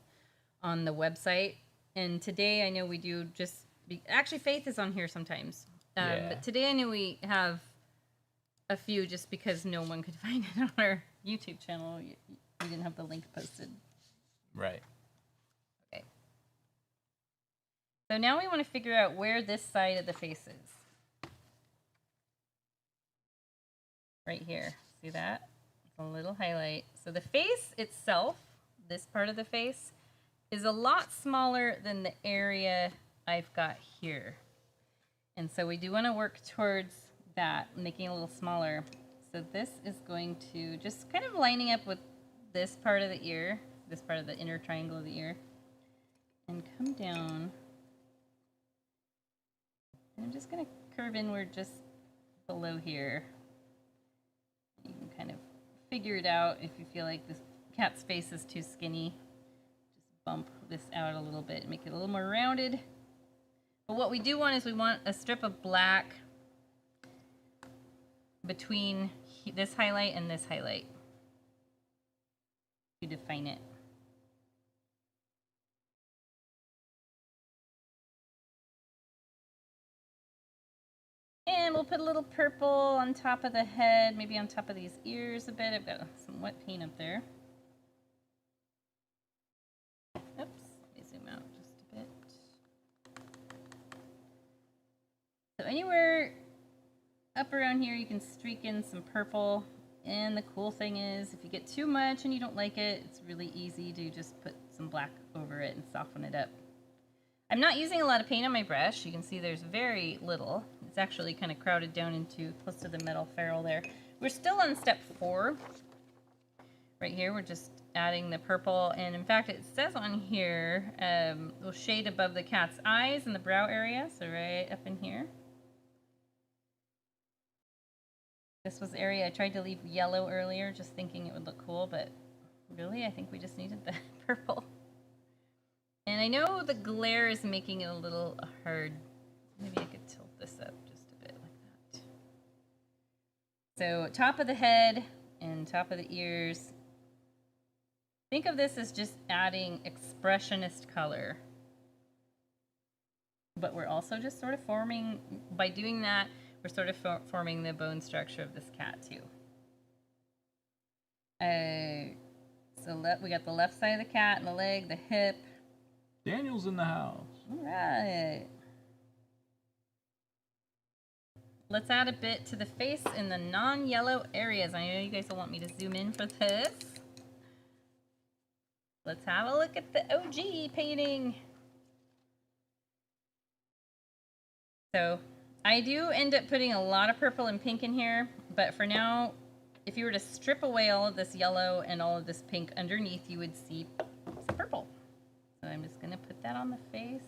on the website. And today I know we do just... Actually, Faith is on here sometimes. Yeah. But today I know we have a few just because no one could find it on our YouTube channel. We didn't have the link posted. Right. Okay. So now we want to figure out where this side of the face is. Right here. See that? It's a little highlight. So the face itself, this part of the face, is a lot smaller than the area I've got here. And so we do want to work towards that, making it a little smaller. So this is going to just kind of lining up with this part of the ear, this part of the inner triangle of the ear, and come down. And I'm just going to curve inward just below here. You can kind of figure it out if you feel like this cat's face is too skinny. Just bump this out a little bit and make it a little more rounded. But what we do want is we want a strip of black between this highlight and this highlight to define it. And we'll put a little purple on top of the head, maybe on top of these ears a bit. I've got some wet paint up there. Oops, let me zoom out just a bit. So anywhere up around here, you can streak in some purple. And the cool thing is, if you get too much and you don't like it, it's really easy to just put some black over it and soften it up. I'm not using a lot of paint on my brush. You can see there's very little. It's actually kind of crowded down into close to the metal ferrule there. We're still on step 4. Right here, we're just adding the purple. And in fact, it says on here, we'll shade above the cat's eyes and the brow area. So right up in here. This was the area I tried to leave yellow earlier, just thinking it would look cool, but really, I think we just needed the purple. And I know the glare is making it a little hard. Maybe I could tilt this up just a bit like that. So top of the head and top of the ears. Think of this as just adding expressionist color. But we're also just sort of forming, by doing that, we're sort of forming the bone structure of this cat too. So we got the left side of the cat and the leg, the hip. Daniel's in the house. All right. Let's add a bit to the face in the non-yellow areas. I know you guys will want me to zoom in for this. Let's have a look at the OG painting. So I do end up putting a lot of purple and pink in here, but for now, if you were to strip away all of this yellow and all of this pink underneath, you would see some purple. So I'm just gonna put that on the face.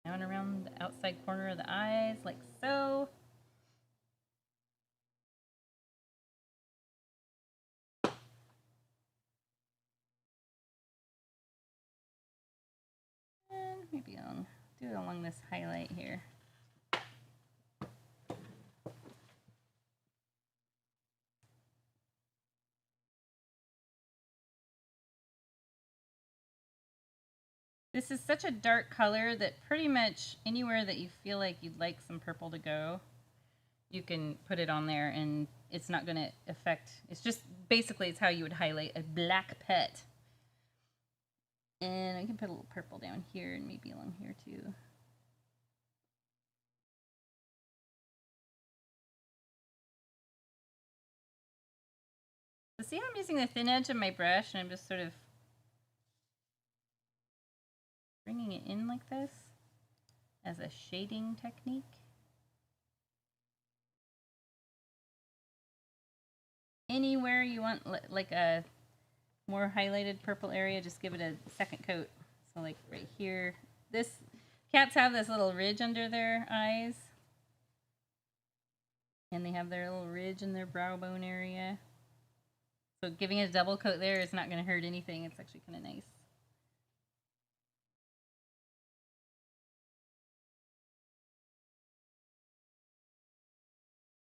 Down around the outside corner of the eyes, like so. And maybe I'll do it along this highlight here. This is such a dark color that pretty much anywhere that you feel like you'd like some purple to go, you can put it on there and it's not going to affect, it's just basically it's how you would highlight a black pet. And I can put a little purple down here and maybe along here too. So see how I'm using the thin edge of my brush and I'm just sort of bringing it in like this as a shading technique. Anywhere you want like a more highlighted purple area, just give it a second coat. So like right here, this cats have this little ridge under their eyes. And they have their little ridge in their brow bone area. So giving it a double coat there is not going to hurt anything. It's actually kind of nice.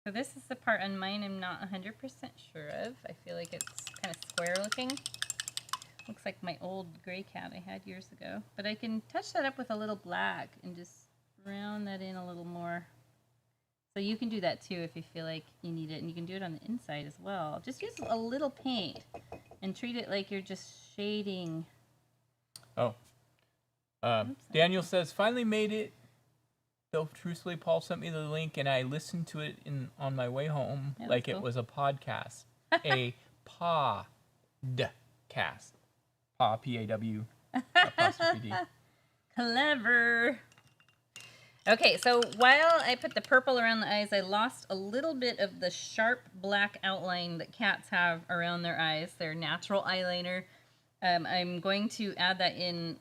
So this is the part on mine I'm not 100% sure of. I feel like it's kind of square looking. Looks like my old gray cat I had years ago. But I can touch that up with a little black and just round that in a little more. So you can do that too if you feel like you need it. And you can do it on the inside as well. Just use a little paint and treat it like you're just shading. Oh. Daniel says, finally made it. Though truthfully, Paul sent me the link and I listened to it on my way home like cool. It was a podcast. A podcast. Paw, P-A-W, apostrophe D. Clever. Okay, so while I put the purple around the eyes, I lost a little bit of the sharp black outline that cats have around their eyes, their natural eyeliner. I'm going to add that in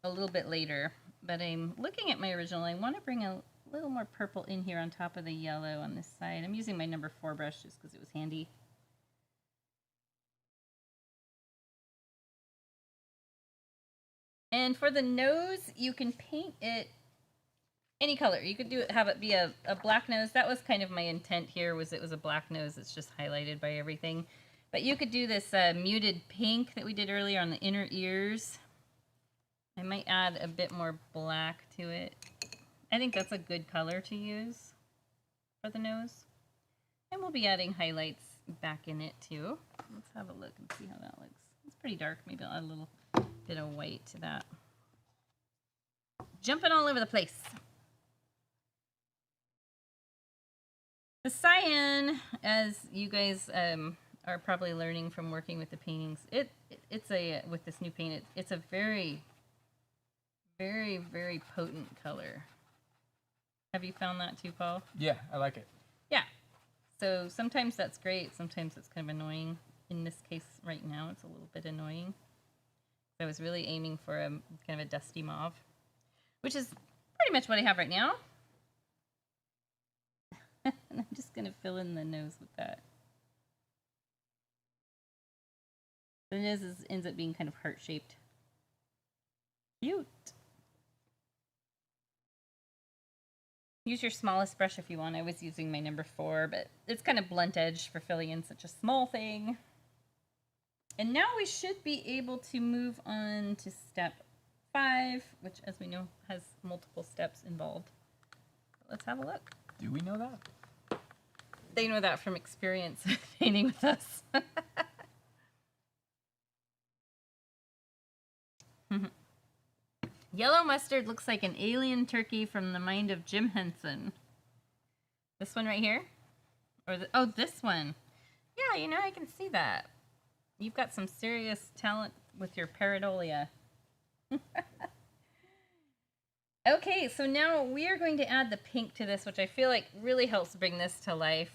a little bit later. But I'm looking at my original. I want to bring a little more purple in here on top of the yellow on this side. I'm using my number 4 brush just because it was handy. And for the nose, you can paint it any color. You could have it be a black nose. That was kind of my intent here, was it was a black nose. It's just highlighted by everything. But you could do this muted pink that we did earlier on the inner ears. I might add a bit more black to it. I think that's a good color to use for the nose. And we'll be adding highlights back in it too. Let's have a look and see how that looks. It's pretty dark. Maybe I'll add a little bit of white to that. Jumping all over the place. The cyan, as you guys are probably learning from working with the paintings, it's with this new paint, it's a very, very, very potent color. Have you found that too, Paul? Yeah, I like it. Yeah. So sometimes that's great. Sometimes it's kind of annoying. In this case right now, it's a little bit annoying. So I was really aiming for a kind of a dusty mauve, which is pretty much what I have right now. And I'm just going to fill in the nose with that. The nose ends up being kind of heart-shaped. Cute. Use your smallest brush if you want. I was using my number 4, but it's kind of blunt edge for filling in such a small thing. And now we should be able to move on to step 5, which, as we know, has multiple steps involved. Let's have a look. Do we know that? They know that from experience painting with us. Yellow mustard looks like an alien turkey from the mind of Jim Henson. This one right here? Or oh, this one. Yeah, you know, I can see that. You've got some serious talent with your pareidolia. Okay, so now we are going to add the pink to this, which I feel like really helps bring this to life.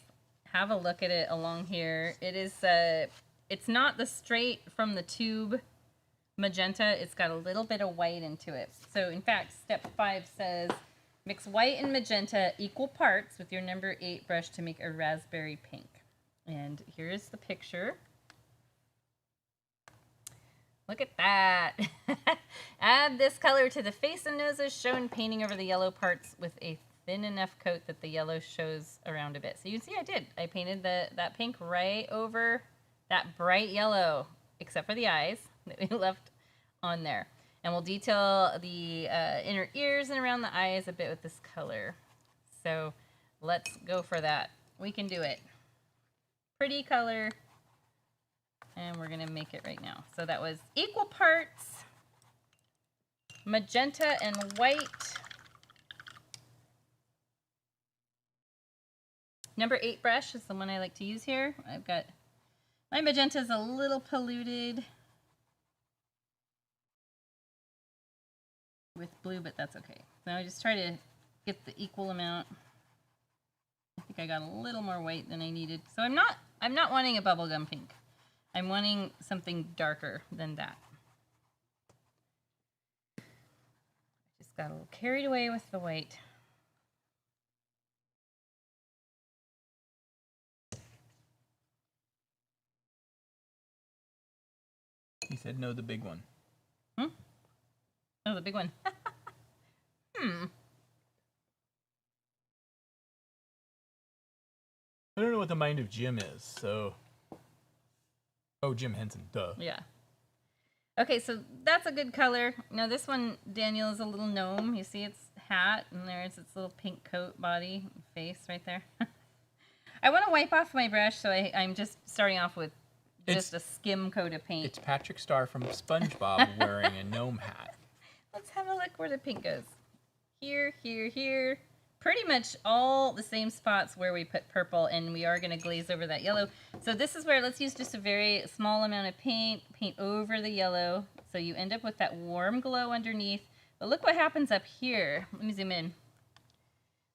Have a look at it along here. It is, it's not the straight from the tube magenta. It's got a little bit of white into it. So in fact, step 5 says, mix white and magenta equal parts with your number 8 brush to make a raspberry pink. And here's the picture. Look at that. Add this color to the face and noses shown, painting over the yellow parts with a thin enough coat that the yellow shows around a bit. So you can see I did. I painted that pink right over that bright yellow, except for the eyes that we left on there. And we'll detail the inner ears and around the eyes a bit with this color. So let's go for that. We can do it. Pretty color. And we're going to make it right now. So that was equal parts magenta and white. Number 8 brush is the one I like to use here. I've got, my magenta is a little polluted with blue, but that's okay. So I just try to get the equal amount. I think I got a little more white than I needed. So I'm not wanting a bubblegum pink. I'm wanting something darker than that. Just got a little carried away with the white. He said no, the big one. Hmm? Oh, the big one. I don't know what the mind of Jim is, so... Oh, Jim Henson, duh. Yeah. Okay, so that's a good color. Now this one, Daniel, is a little gnome. You see its hat, and there's its little pink coat, body, face right there. I want to wipe off my brush, so I'm just starting off with just a skim coat of paint. It's Patrick Star from SpongeBob wearing a gnome hat. Let's have a look where the pink goes. Here, here, here. Pretty much all the same spots where we put purple, and we are going to glaze over that yellow. So this is where let's use just a very small amount of paint over the yellow, so you end up with that warm glow underneath. But look what happens up here. Let me zoom in.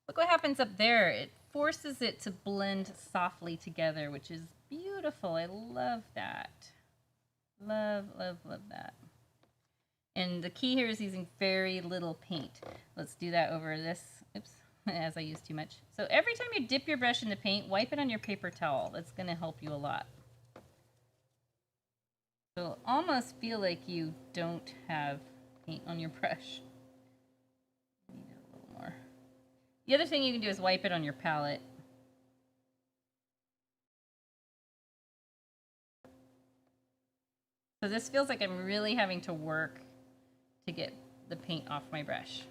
Look what happens up there. It forces it to blend softly together, which is beautiful. I love that. Love, love, love that. And the key here is using very little paint. Let's do that over this. Oops. As I use too much. So every time you dip your brush in the paint, wipe it on your paper towel. That's going to help you a lot. So it'll almost feel like you don't have paint on your brush. Need it a little more. The other thing you can do is wipe it on your palette. So this feels like I'm really having to work to get the paint off my brush.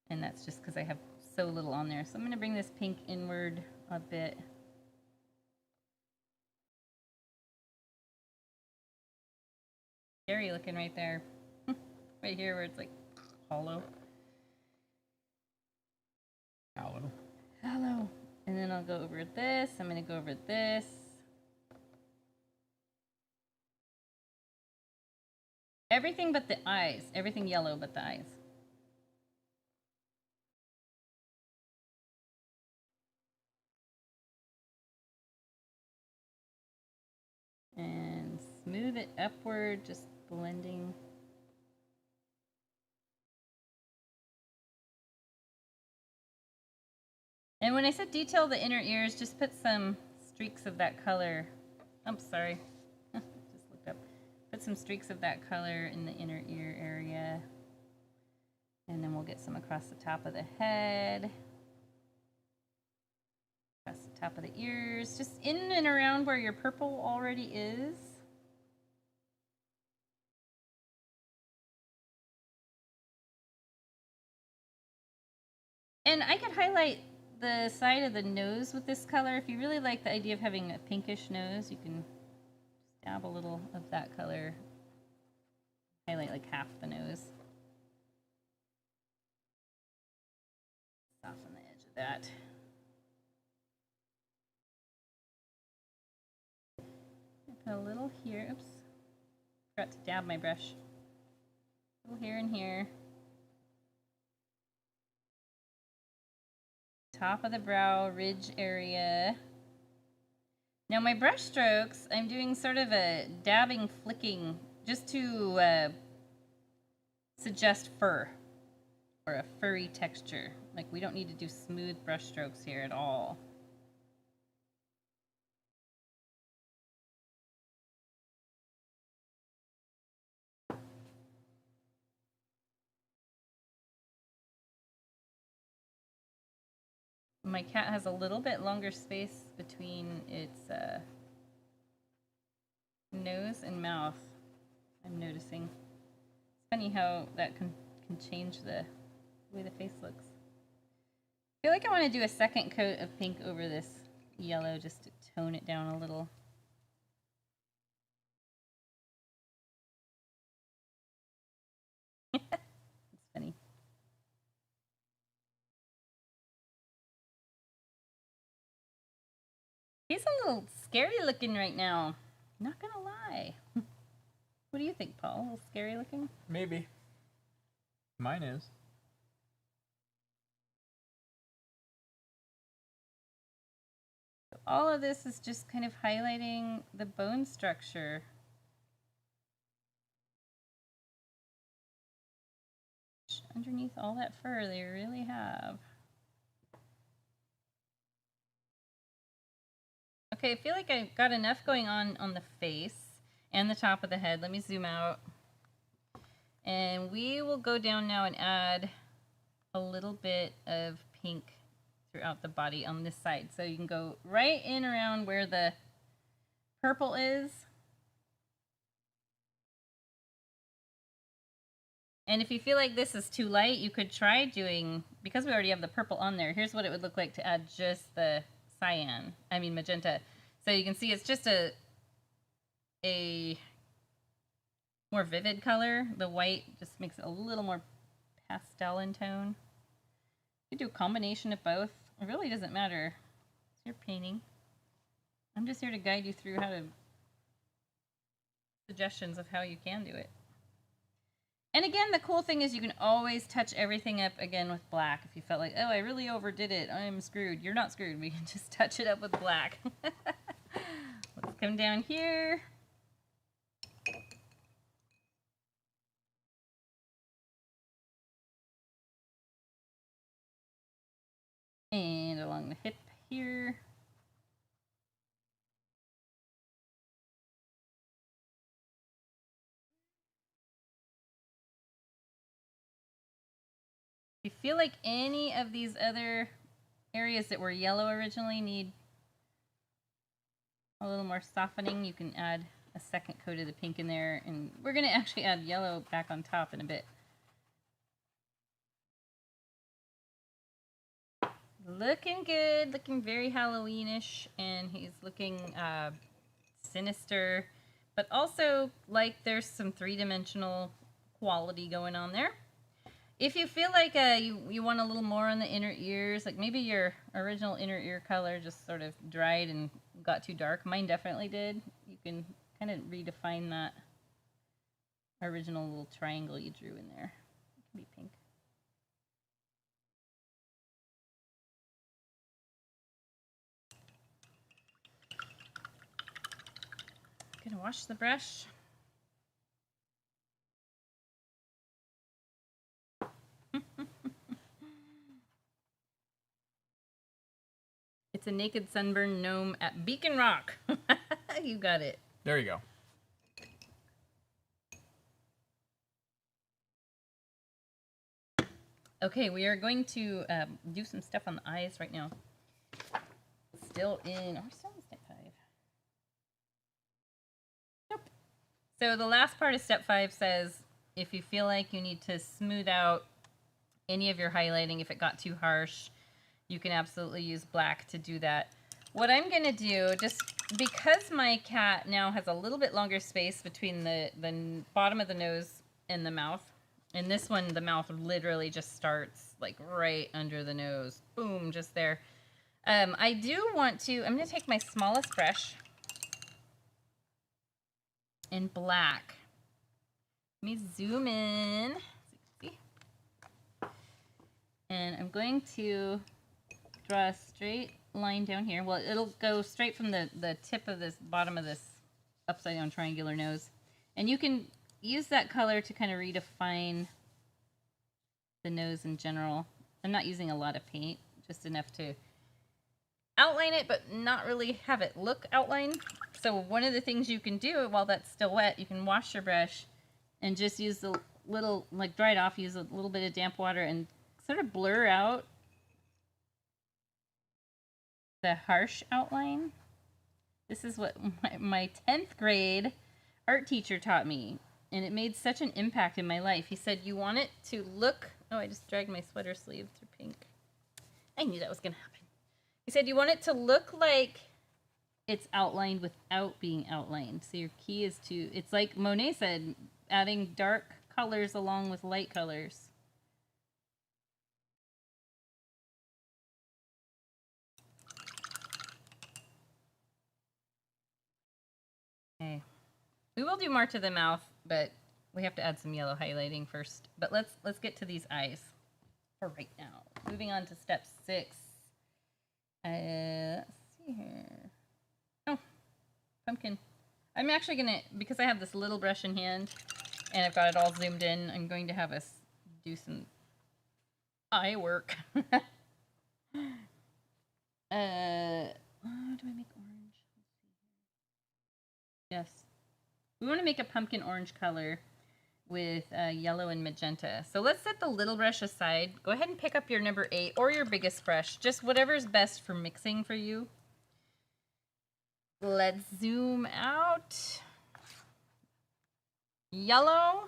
And that's just because I have so little on there. So I'm going to bring this pink inward a bit. Scary looking right there. Right here where it's like hollow. Hollow. Hollow. And then I'll go over this. I'm going to go over this. Everything but the eyes. Everything yellow but the eyes. And smooth it upward, just blending. And when I said detail the inner ears, just put some streaks of that color. I'm sorry. Just looked up. Put some streaks of that color in the inner ear area. And then we'll get some across the top of the head. Across the top of the ears. Just in and around where your purple already is. And I could highlight the side of the nose with this color. If you really like the idea of having a pinkish nose, you can dab a little of that color. Highlight like half the nose. Soften the edge of that. Put a little here. Oops. Forgot to dab my brush. A little here and here. Top of the brow, ridge area. Now my brush strokes, I'm doing sort of a dabbing, flicking, just to suggest fur, or a furry texture. Like, we don't need to do smooth brush strokes here at all. My cat has a little bit longer space between its nose and mouth, I'm noticing. It's funny how that can change the way the face looks. I feel like I want to do a second coat of pink over this yellow just to tone it down a little. It's funny. He's a little scary looking right now. Not gonna lie. What do you think, Paul? A little scary looking? Maybe. Mine is. All of this is just kind of highlighting the bone structure. Underneath all that fur, they really have. Okay, I feel like I've got enough going on the face and the top of the head. Let me zoom out. And we will go down now and add a little bit of pink throughout the body on this side. So you can go right in around where the purple is. And if you feel like this is too light, you could try doing, because we already have the purple on there, here's what it would look like to add just the magenta. So you can see it's just a more vivid color. The white just makes it a little more pastel in tone. You could do a combination of both. It really doesn't matter. It's your painting. I'm just here to guide you through suggestions of how you can do it. And again, the cool thing is you can always touch everything up again with black. If you felt like, oh, I really overdid it, I'm screwed. You're not screwed. We can just touch it up with black. Let's come down here. And along the hip here. If you feel like any of these other areas that were yellow originally need a little more softening, you can add a second coat of the pink in there. And we're going to actually add yellow back on top in a bit. Looking good, looking very Halloweenish, and he's looking sinister, but also like there's some three-dimensional quality going on there. If you feel like you want a little more on the inner ears, like maybe your original inner ear color just sort of dried and got too dark, mine definitely did, you can kind of redefine that original little triangle you drew in there. It can be pink. Gonna wash the brush. It's a naked sunburned gnome at Beacon Rock. You got it. There you go. Okay, we are going to do some stuff on the eyes right now. We're still in step 5. Nope. So the last part of step 5 says if you feel like you need to smooth out any of your highlighting, if it got too harsh, you can absolutely use black to do that. What I'm going to do, just because my cat now has a little bit longer space between the bottom of the nose and the mouth, and this one, the mouth literally just starts like right under the nose. Boom, just there. I do want to, I'm going to take my smallest brush in black. Let me zoom in. See? And I'm going to draw a straight line down here. Well, it'll go straight from the tip of this bottom of this upside down triangular nose. And you can use that color to kind of redefine the nose in general. I'm not using a lot of paint, just enough to outline it, but not really have it look outlined. So one of the things you can do while that's still wet, you can wash your brush and just use the little, like dry it off, use a little bit of damp water and sort of blur out the harsh outline. This is what my 10th grade art teacher taught me, and it made such an impact in my life. He said, you want it to look, oh, I just dragged my sweater sleeve through pink. I knew that was going to happen. He said, you want it to look like it's outlined without being outlined. So your key is to, it's like Monet said, adding dark colors along with light colors. Okay. We will do more to the mouth, but we have to add some yellow highlighting first. But let's get to these eyes for right now. Moving on to step 6. Let's see here. Oh, pumpkin. I'm actually gonna, because I have this little brush in hand and I've got it all zoomed in, I'm going to have us do some eye work. Do I make orange? Yes. We want to make a pumpkin orange color with yellow and magenta. So let's set the little brush aside. Go ahead and pick up your number 8 or your biggest brush, just whatever's best for mixing for you. Let's zoom out. Yellow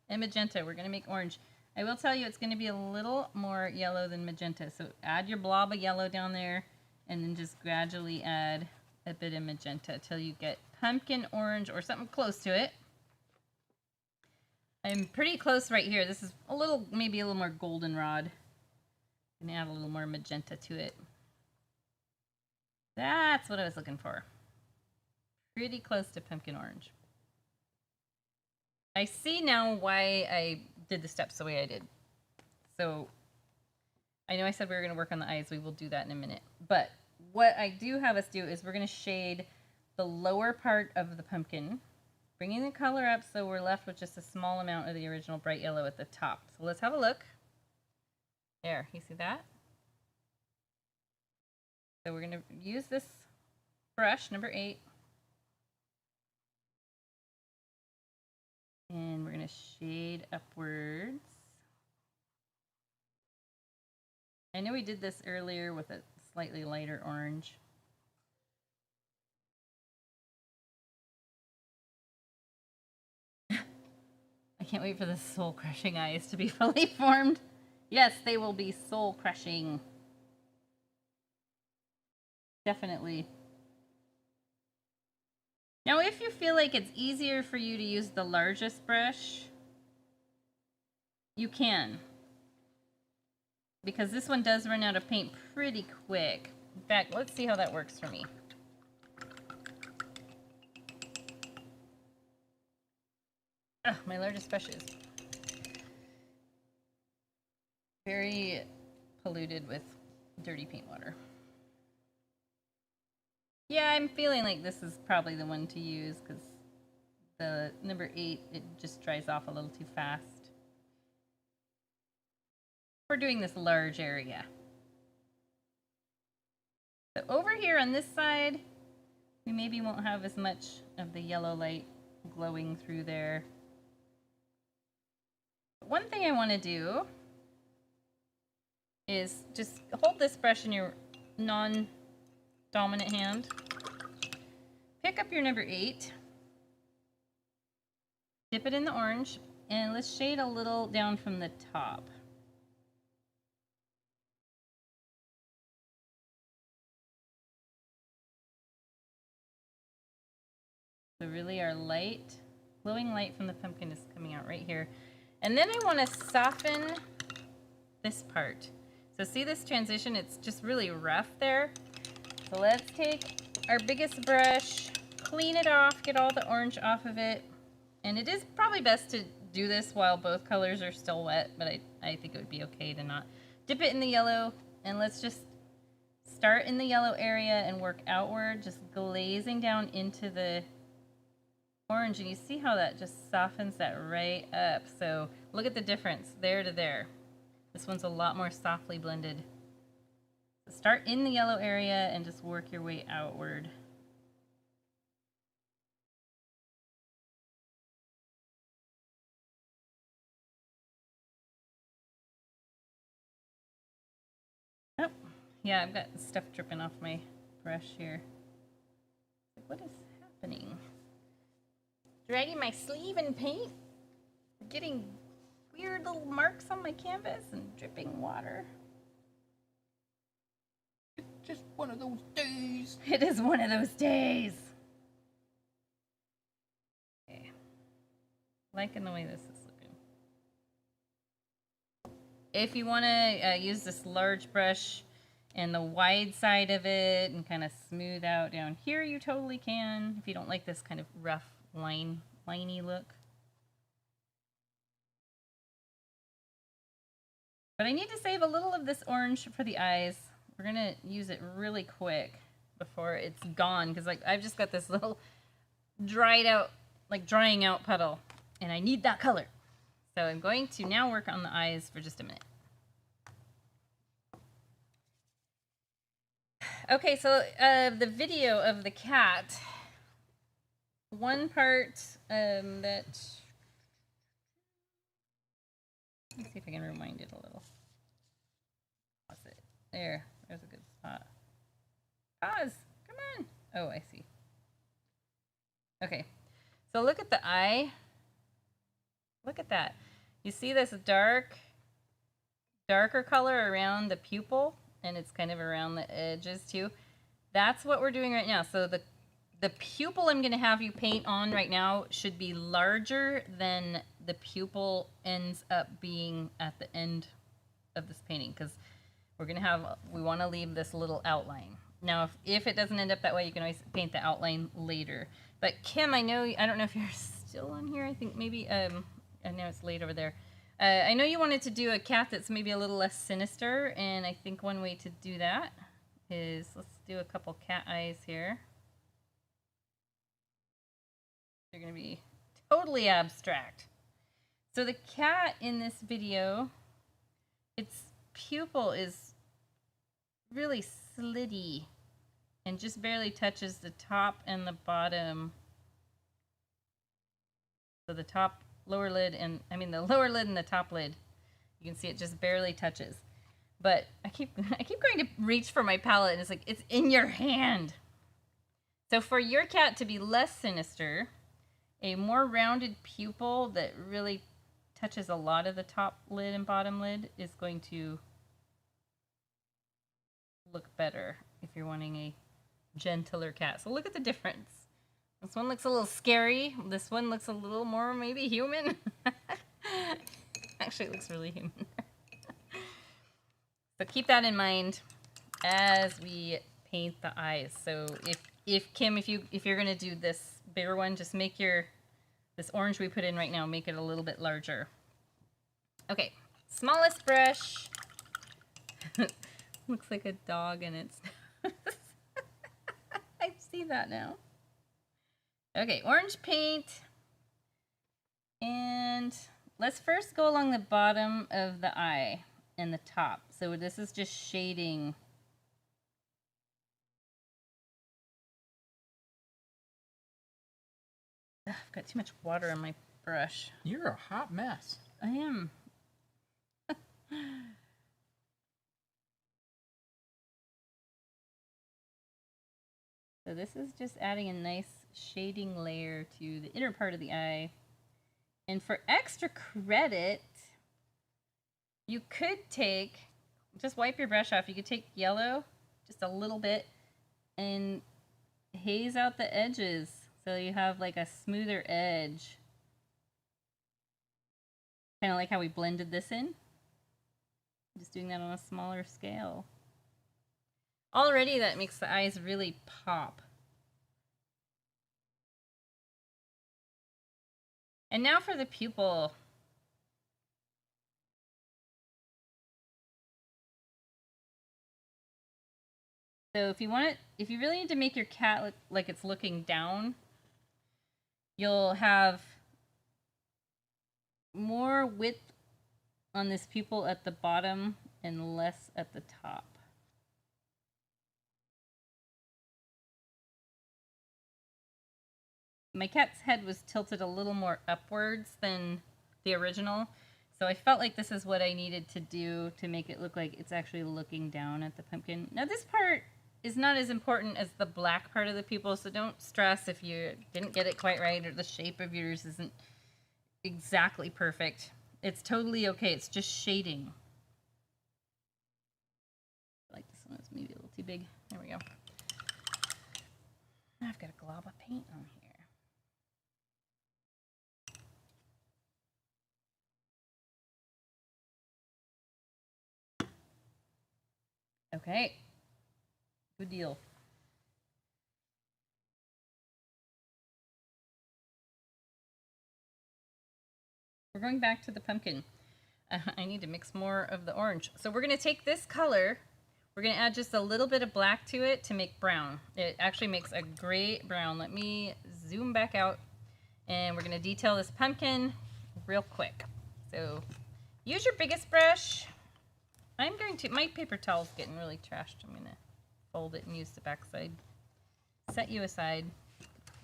and magenta. We're going to make orange. I will tell you it's going to be a little more yellow than magenta. So add your blob of yellow down there and then just gradually add a bit of magenta till you get pumpkin orange or something close to it. I'm pretty close right here. This is a little, maybe a little more goldenrod. I'm going to add a little more magenta to it. That's what I was looking for. Pretty close to pumpkin orange. I see now why I did the steps the way I did. So I know I said we were going to work on the eyes. We will do that in a minute. But what I do have us do is we're going to shade the lower part of the pumpkin, bringing the color up so we're left with just a small amount of the original bright yellow at the top. So let's have a look. There, you see that? So we're going to use this brush, number 8. And we're going to shade upwards. I know we did this earlier with a slightly lighter orange. I can't wait for the soul-crushing eyes to be fully formed. Yes, they will be soul-crushing. Definitely. Now, if you feel like it's easier for you to use the largest brush, you can. Because this one does run out of paint pretty quick. In fact, let's see how that works for me. Ugh, my largest brush is very polluted with dirty paint water. Yeah, I'm feeling like this is probably the one to use because the number 8, it just dries off a little too fast. We're doing this large area. So over here on this side, we maybe won't have as much of the yellow light glowing through there. But one thing I want to do is just hold this brush in your non-dominant hand. Pick up your number 8. Dip it in the orange, and let's shade a little down from the top. So really our light, glowing light from the pumpkin is coming out right here. And then I want to soften this part. So see this transition? It's just really rough there. So let's take our biggest brush, clean it off, get all the orange off of it. And it is probably best to do this while both colors are still wet, but I think it would be okay to not. Dip it in the yellow, and let's just start in the yellow area and work outward, just glazing down into the orange. And you see how that just softens that right up. So look at the difference there to there. This one's a lot more softly blended. So start in the yellow area and just work your way outward. Oh, yeah, I've got stuff dripping off my brush here. What is happening? Dragging my sleeve in paint, getting weird little marks on my canvas and dripping water. It's just one of those days. It is one of those days. Okay. Liking the way this is looking. If you want to use this large brush and the wide side of it and kind of smooth out down here, you totally can. If you don't like this kind of rough liney look. But I need to save a little of this orange for the eyes. We're gonna use it really quick before it's gone, because like I've just got this little dried out, like drying out puddle, and I need that color. So I'm going to now work on the eyes for just a minute. Okay, so the video of the cat, one part that, let me see if I can rewind it a little. Pause it. There's a good spot. Pause, come on. Oh, I see. Okay, so look at the eye. Look at that. You see this darker color around the pupil, and it's kind of around the edges too. That's what we're doing right now. So the pupil I'm going to have you paint on right now should be larger than the pupil ends up being at the end of this painting, because we want to leave this little outline. Now, if it doesn't end up that way, you can always paint the outline later. But Kim, I don't know if you're still on here. I think maybe, I know it's late over there. I know you wanted to do a cat that's maybe a little less sinister, and I think one way to do that is, let's do a couple cat eyes here. They're going to be totally abstract. So the cat in this video, its pupil is really slitty and just barely touches the top and the bottom. So the top, lower lid, and the lower lid and the top lid, you can see it just barely touches. But I keep going to reach for my palette, and it's like, it's in your hand. So for your cat to be less sinister, a more rounded pupil that really touches a lot of the top lid and bottom lid is going to look better if you're wanting a gentler cat. So look at the difference. This one looks a little scary. This one looks a little more maybe human. Actually, it looks really human. So keep that in mind as we paint the eyes. So if Kim, if you're gonna do this bigger one, just make this orange we put in right now, make it a little bit larger. Okay, smallest brush. Looks like a dog, and it's I see that now. Okay, orange paint. And let's first go along the bottom of the eye and the top. So this is just shading. Ugh, I've got too much water on my brush. You're a hot mess. I am. So this is just adding a nice shading layer to the inner part of the eye. And for extra credit, you could take, just wipe your brush off. You could take yellow, just a little bit, and haze out the edges so you have like a smoother edge. Kind of like how we blended this in. Just doing that on a smaller scale. Already that makes the eyes really pop. And now for the pupil. So if you want it, if you really need to make your cat look like it's looking down, you'll have more width on this pupil at the bottom and less at the top. My cat's head was tilted a little more upwards than the original, so I felt like this is what I needed to do to make it look like it's actually looking down at the pumpkin. Now this part is not as important as the black part of the pupil, so don't stress if you didn't get it quite right or the shape of yours isn't exactly perfect. It's totally okay. It's just shading. I like this one. It's maybe a little too big. There we go. I've got a glob of paint on here. Okay. Good deal. We're going back to the pumpkin. I need to mix more of the orange. So we're going to take this color, we're going to add just a little bit of black to it to make brown. It actually makes a great brown. Let me zoom back out, and we're going to detail this pumpkin real quick. So use your biggest brush. I'm going to, my paper towel's getting really trashed. I'm going to fold it and use the back side. Set you aside.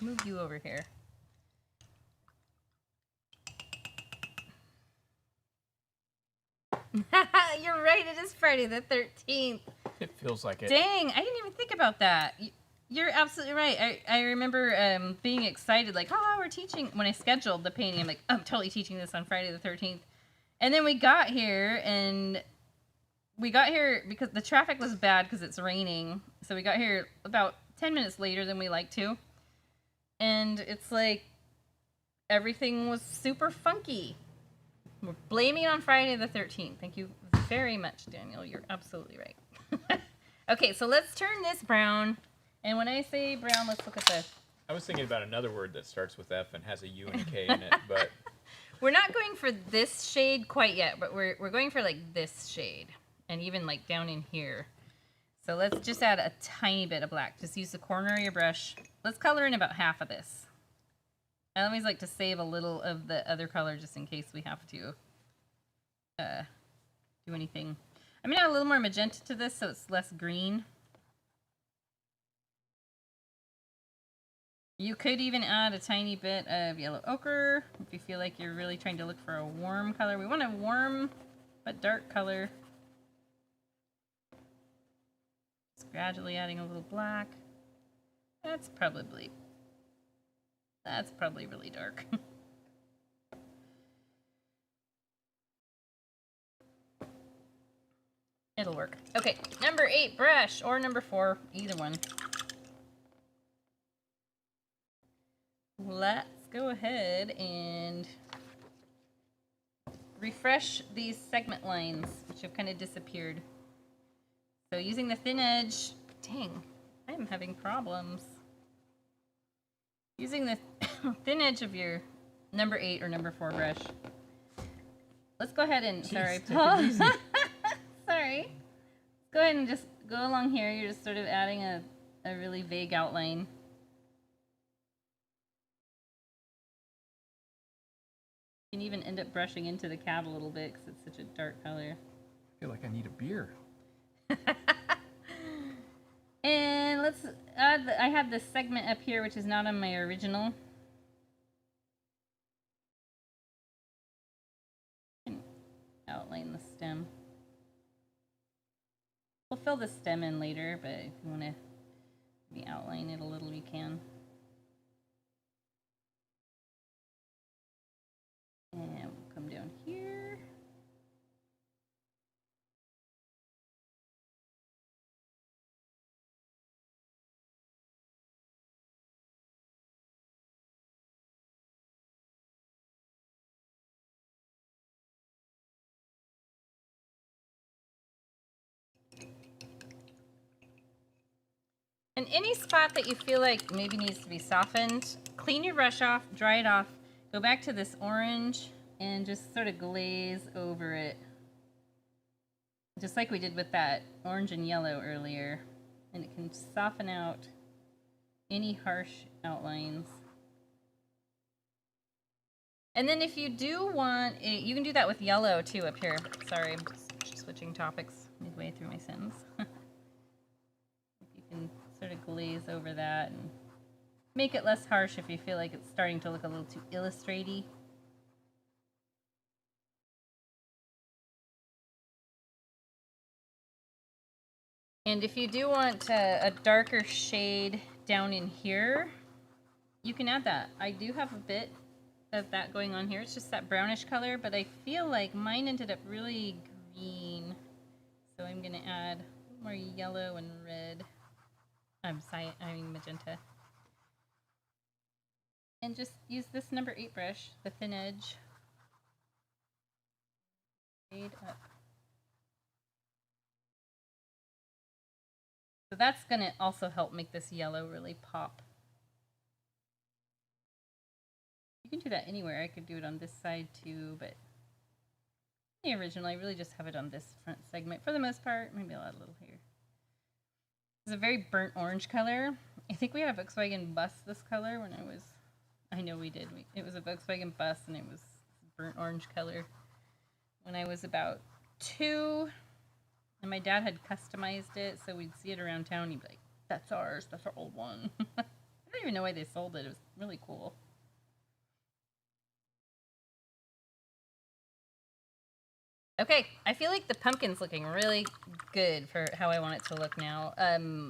Move you over here. You're right, it is Friday the 13th. It feels like it. Dang, I didn't even think about that. You're absolutely right. I remember being excited, like, oh, we're teaching. When I scheduled the painting, I'm like, I'm totally teaching this on Friday the 13th. And then we got here, and we got here because the traffic was bad because it's raining. So we got here about 10 minutes later than we like to. And it's like everything was super funky. We're blaming on Friday the 13th. Thank you very much, Daniel. You're absolutely right. Okay, so let's turn this brown. And when I say brown, let's look at the... I was thinking about another word that starts with F and has a U and a K in it, but... We're not going for this shade quite yet, but we're going for like this shade. And even like down in here. So let's just add a tiny bit of black. Just use the corner of your brush. Let's color in about half of this. I always like to save a little of the other color just in case we have to do anything. I'm going to add a little more magenta to this so it's less green. You could even add a tiny bit of yellow ochre if you feel like you're really trying to look for a warm color. We want a warm but dark color. Just gradually adding a little black. That's probably really dark. It'll work. Okay, number 8 brush, or number 4, either one. Let's go ahead and refresh these segment lines, which have kind of disappeared. So using the thin edge, dang, I'm having problems. Using the thin edge of your number 8 or number 4 brush. Let's go ahead and, sorry, Paul. Sorry. Go ahead and just go along here. You're just sort of adding a really vague outline. You can even end up brushing into the cab a little bit because it's such a dark color. I feel like I need a beer. And let's add, I have this segment up here which is not on my original. And outline the stem. We'll fill the stem in later, but if you want to maybe outline outline it a little, you can. And we'll come down here. And any spot that you feel like maybe needs to be softened, clean your brush off, dry it off, go back to this orange, and just sort of glaze over it. Just like we did with that orange and yellow earlier. And it can soften out any harsh outlines. And then if you do want, you can do that with yellow too up here. Sorry, I'm just switching topics midway through my sentence. You can sort of glaze over that and make it less harsh if you feel like it's starting to look a little too illustrate-y. And if you do want a darker shade down in here, you can add that. I do have a bit of that going on here. It's just that brownish color, but I feel like mine ended up really green. So I'm gonna add more yellow and red. I mean magenta. And just use this number 8 brush, the thin edge. Fade up. So that's gonna also help make this yellow really pop. You can do that anywhere. I could do it on this side too, but the original, I really just have it on this front segment for the most part. Maybe I'll add a little here. It's a very burnt orange color. I think we had a Volkswagen bus this color when I know we did. It was a Volkswagen bus and it was burnt orange color when I was about 2. And my dad had customized it, so we'd see it around town. He'd be like, "That's ours. That's our old one." I don't even know why they sold it. It was really cool. Okay, I feel like the pumpkin's looking really good for how I want it to look now.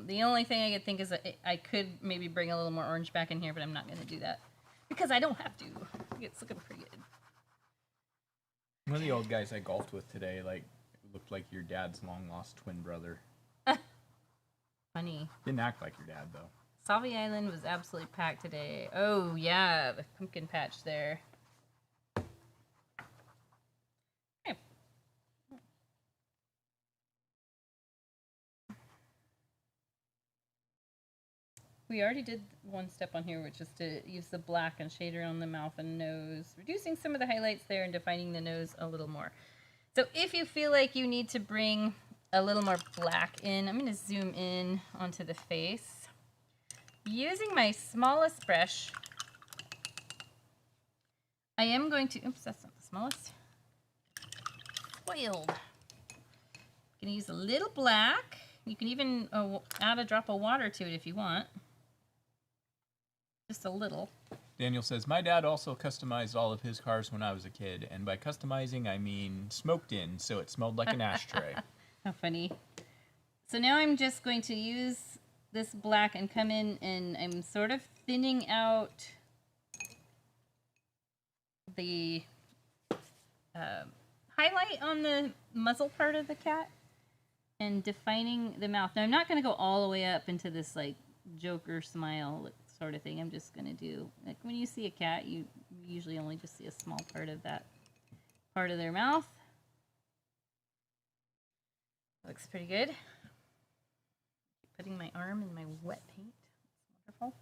The only thing I could think is that I could maybe bring a little more orange back in here, but I'm not going to do that because I don't have to. It's looking pretty good. One of the old guys I golfed with today, looked like your dad's long-lost twin brother. Funny. Didn't act like your dad, though. Salvi Island was absolutely packed today. Oh, yeah, the pumpkin patch there. Okay. We already did one step on here, which is to use the black and shade around the mouth and nose, reducing some of the highlights there and defining the nose a little more. So if you feel like you need to bring a little more black in, I'm going to zoom in onto the face. Using my smallest brush, I am going to, oops, that's not the smallest, foiled. I'm going to use a little black. You can even add a drop of water to it if you want. Just a little. Daniel says, my dad also customized all of his cars when I was a kid. And by customizing, I mean smoked in, so it smelled like an ashtray. How funny. So now I'm just going to use this black and come in and I'm sort of thinning out the highlight on the muzzle part of the cat and defining the mouth. Now I'm not going to go all the way up into this like Joker smile sort of thing. I'm just going to do, like when you see a cat, you usually only just see a small part of that part of their mouth. Looks pretty good. Putting my arm in my wet paint. That's wonderful.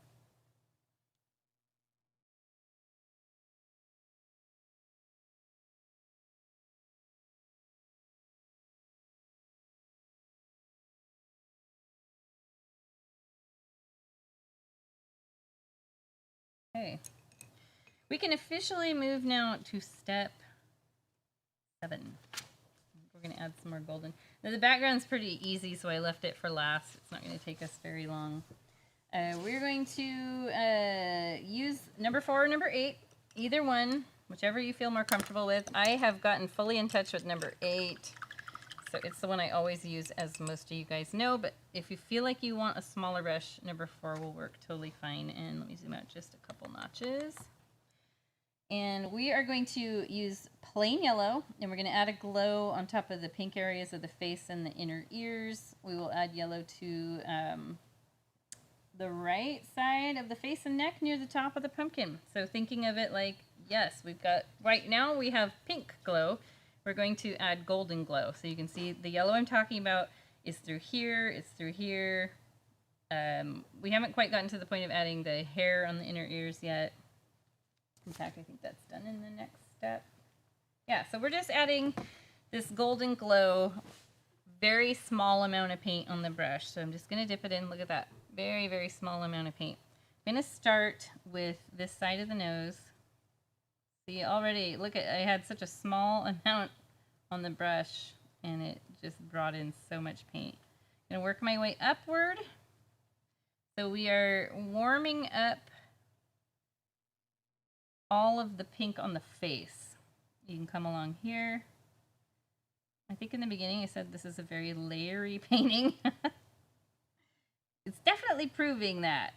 Okay. We can officially move now to step 7. We're going to add some more golden. Now the background's pretty easy, so I left it for last. It's not going to take us very long. We're going to use number 4 or number 8, either one, whichever you feel more comfortable with. I have gotten fully in touch with number 8, So it's the one I always use, as most of you guys know. But if you feel like you want a smaller brush, number 4 will work totally fine. And let me zoom out just a couple notches. And we are going to use plain yellow, and we're going to add a glow on top of the pink areas of the face and the inner ears. We will add yellow to the right side of the face and neck near the top of the pumpkin. So thinking of it like, yes, we've got, right now we have pink glow. We're going to add golden glow. So you can see the yellow I'm talking about is through here, it's through here. We haven't quite gotten to the point of adding the hair on the inner ears yet. In fact, I think that's done in the next step. Yeah, so we're just adding this golden glow, very small amount of paint on the brush. So I'm just going to dip it in. Look at that. Very, very small amount of paint. I'm going to start with this side of the nose. See, already, look at, I had such a small amount on the brush, and it just brought in so much paint. I'm going to work my way upward. So we are warming up all of the pink on the face. You can come along here. I think in the beginning I said this is a very layery painting. It's definitely proving that.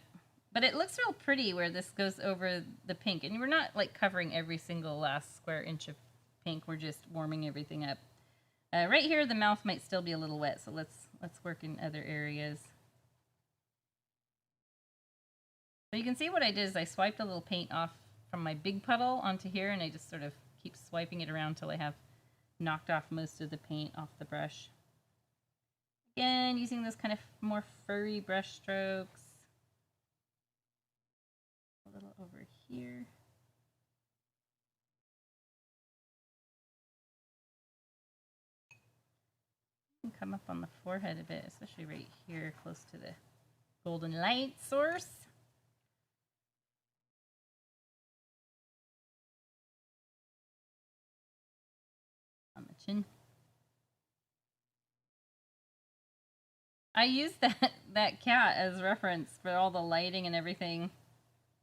But it looks real pretty where this goes over the pink. And we're not like covering every single last square inch of pink. We're just warming everything up. Right here the mouth might still be a little wet, so let's work in other areas. So you can see what I did is I swiped a little paint off from my big puddle onto here, and I just sort of keep swiping it around till I have knocked off most of the paint off the brush. Again, using those kind of more furry brush strokes. A little over here. And come up on the forehead a bit, especially right here close to the golden light source. On the chin. I used that cat as reference for all the lighting and everything.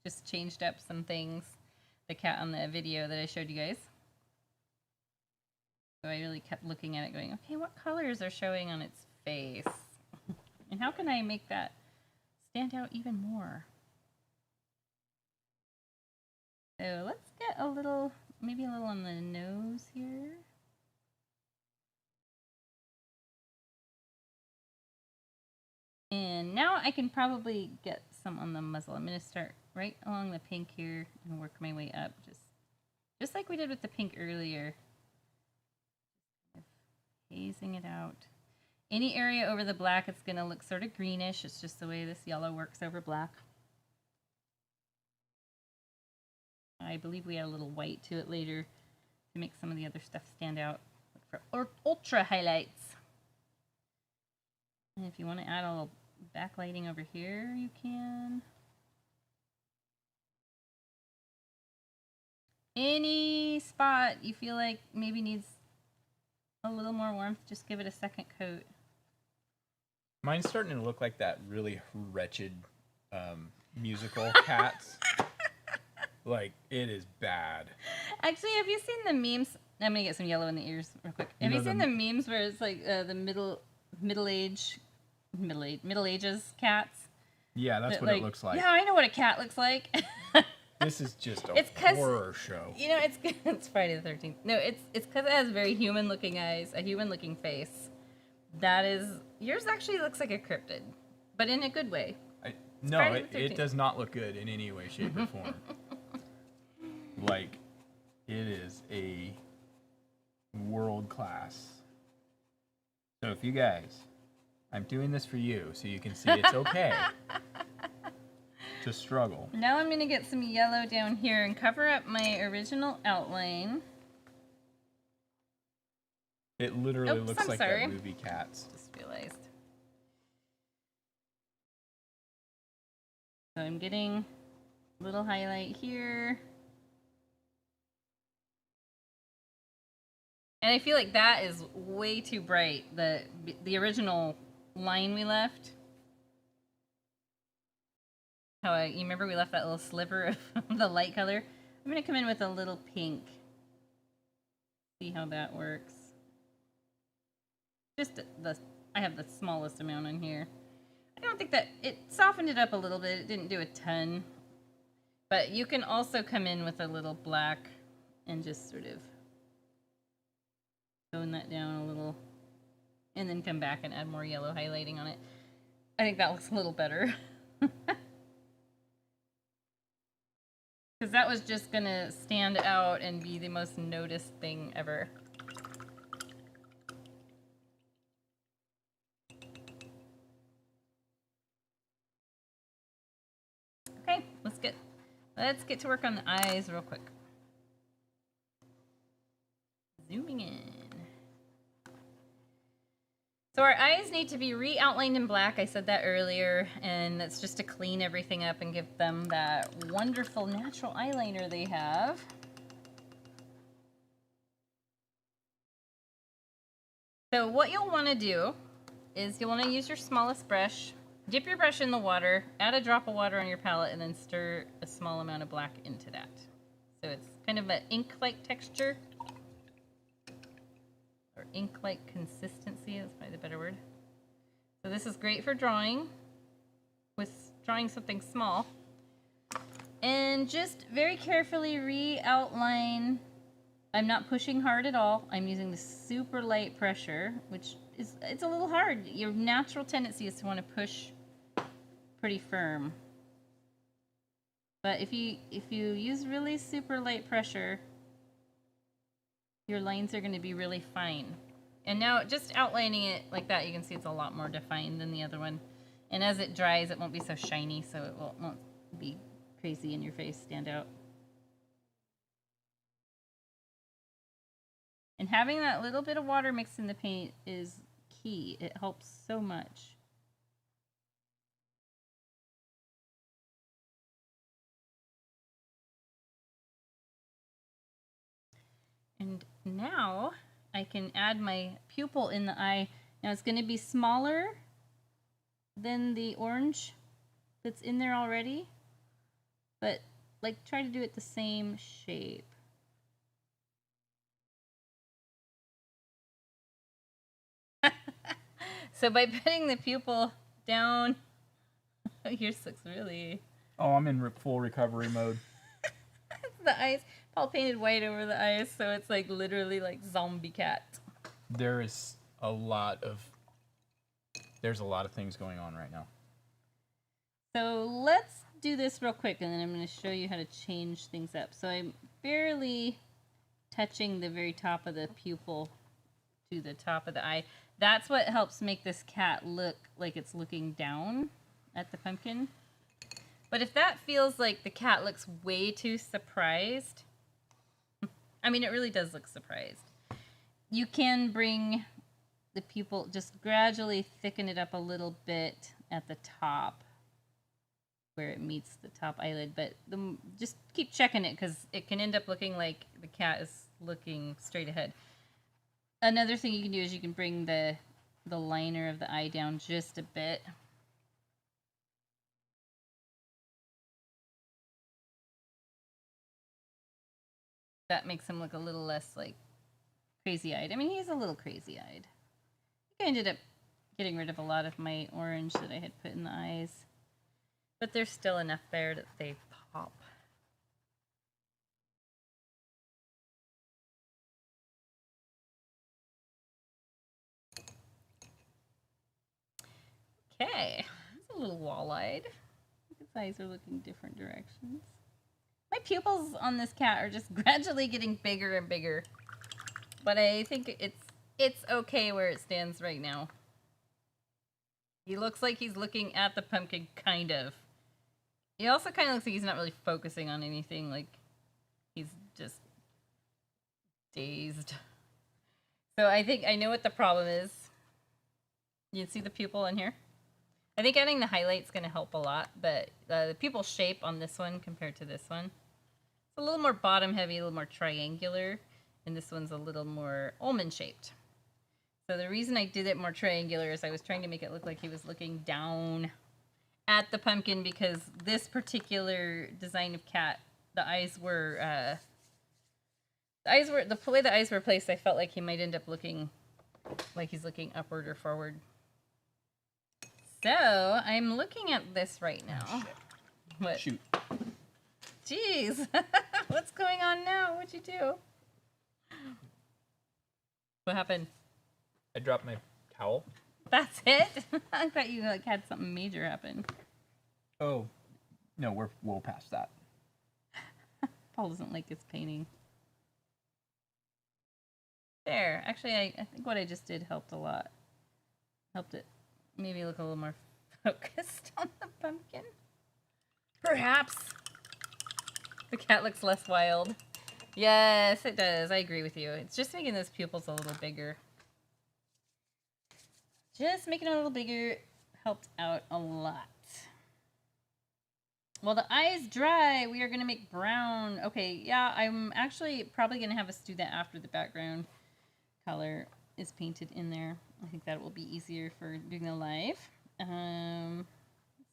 Just changed up some things. The cat on the video that I showed you guys. So I really kept looking at it going, okay, what colors are showing on its face? And how can I make that stand out even more? So let's get a little, maybe a little on the nose here. And now I can probably get some on the muzzle. I'm going to start right along the pink here and work my way up, just like we did with the pink earlier. Hazing it out. Any area over the black, it's going to look sort of greenish. It's just the way this yellow works over black. I believe we add a little white to it later to make some of the other stuff stand out. Look for ultra highlights. And if you want to add a little backlighting over here, you can. Any spot you feel like maybe needs a little more warmth, just give it a second coat. Mine's starting to look like that really wretched musical Cats. Like, it is bad. Actually, have you seen the memes? I'm going to get some yellow in the ears real quick. Have you seen the memes where it's like the Middle Ages cats? Yeah, that's what it looks like. Yeah, I know what a cat looks like. This is just a horror show. You know, it's Friday the 13th. No, it's because it has very human-looking eyes, a human-looking face. That is, yours actually looks like a cryptid, but in a good way. No, it does not look good in any way, shape, or form. Like, it is a world class. So if you guys, I'm doing this for you so you can see it's okay to struggle. Now I'm going to get some yellow down here and cover up my original outline. It literally looks like that movie Cats. Just realized. So I'm getting a little highlight here. And I feel like that is way too bright. The original line we left. You remember we left that little sliver of the light color? I'm going to come in with a little pink. See how that works. Just I have the smallest amount in here. I don't think that it softened it up a little bit. It didn't do a ton. But you can also come in with a little black and just sort of tone that down a little. And then come back and add more yellow highlighting on it. I think that looks a little better. Because that was just going to stand out and be the most noticed thing ever. Okay, let's get to work on the eyes real quick. Zooming in. So our eyes need to be re-outlined in black. I said that earlier, and that's just to clean everything up and give them that wonderful natural eyeliner they have. So what you'll want to do is you'll want to use your smallest brush, dip your brush in the water, add a drop of water on your palette, and then stir a small amount of black into that. So it's kind of an ink-like texture. Or ink-like consistency is probably the better word. So this is great for drawing something small. And just very carefully re-outline. I'm not pushing hard at all. I'm using the super light pressure, which it's a little hard. Your natural tendency is to want to push pretty firm. But if you use really super light pressure, your lines are going to be really fine. And now just outlining it like that, you can see it's a lot more defined than the other one. And as it dries, it won't be so shiny, so it won't be crazy in your face, stand out. And having that little bit of water mixed in the paint is key. It helps so much. And now I can add my pupil in the eye. Now it's going to be smaller than the orange that's in there already, but like try to do it the same shape. So by putting the pupil down, yours looks really... Oh, I'm in full recovery mode. The eyes, Paul painted white over the eyes, so it's like literally like zombie cat. There's a lot of things going on right now. So let's do this real quick, and then I'm going to show you how to change things up. So I'm barely touching the very top of the pupil to the top of the eye. That's what helps make this cat look like it's looking down at the pumpkin. But if that feels like the cat looks way too surprised, I mean, it really does look surprised. You can bring the pupil, just gradually thicken it up a little bit at the top where it meets the top eyelid, but just keep checking it because it can end up looking like the cat is looking straight ahead. Another thing you can do is you can bring the liner of the eye down just a bit. That makes him look a little less like crazy-eyed. I mean, he's a little crazy-eyed. I ended up getting rid of a lot of my orange that I had put in the eyes, but there's still enough there that they pop. Okay, he's a little wall-eyed. His eyes are looking different directions. My pupils on this cat are just gradually getting bigger and bigger, but I think it's okay where it stands right now. He looks like he's looking at the pumpkin, kind of. He also kind of looks like he's not really focusing on anything, like he's just dazed. So I think I know what the problem is. You see the pupil in here? I think adding the highlight's going to help a lot, but the pupil shape on this one compared to this one, it's a little more bottom heavy, a little more triangular, and this one's a little more almond shaped. So the reason I did it more triangular is I was trying to make it look like he was looking down at the pumpkin, because this particular design of cat, the way the eyes were placed, I felt like he might end up looking like he's looking upward or forward. So I'm looking at this right now. Oh, shit. What? Shoot. Jeez, what's going on now? What'd you do? What happened? I dropped my towel. That's it? I thought you like had something major happen. Oh, no, we're well past that. Paul doesn't like his painting. There. Actually, I think what I just did helped a lot. Helped it maybe look a little more focused on the pumpkin. Perhaps. The cat looks less wild. Yes, it does. I agree with you. It's just making those pupils a little bigger. Just making it a little bigger helped out a lot. While the eyes dry, we are going to make brown. Okay, yeah, I'm actually probably going to have us do that after the background color is painted in there. I think that will be easier for doing the live. Let's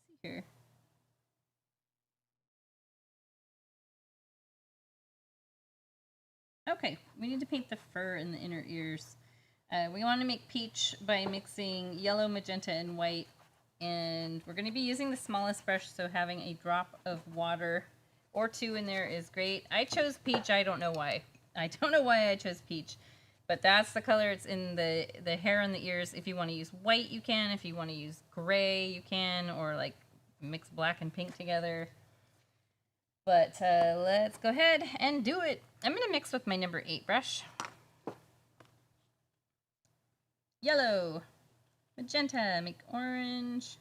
see here. Okay, we need to paint the fur and the inner ears. We want to make peach by mixing yellow, magenta, and white. And we're going to be using the smallest brush, so having a drop of water or two in there is great. I chose peach. I don't know why. I don't know why I chose peach. But that's the color. It's in the hair and the ears. If you want to use white, you can. If you want to use gray, you can. Or like mix black and pink together. But let's go ahead and do it. I'm going to mix with my number 8 brush. Yellow, magenta, make orange.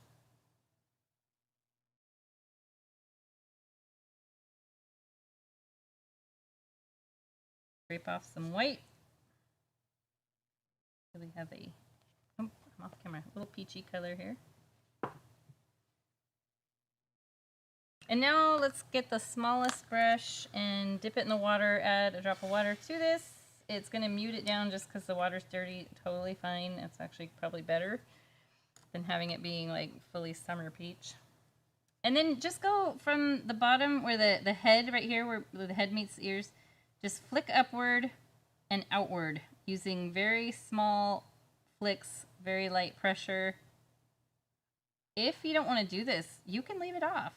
Scrape off some white. So we have a, oh, I'm off camera, little peachy color here. And now let's get the smallest brush and dip it in the water, add a drop of water to this. It's going to mute it down just because the water's dirty. Totally fine. It's actually probably better than having it being like fully summer peach. And then just go from the bottom where the head right here, where the head meets the ears, just flick upward and outward using very small flicks, very light pressure. If you don't want to do this, you can leave it off.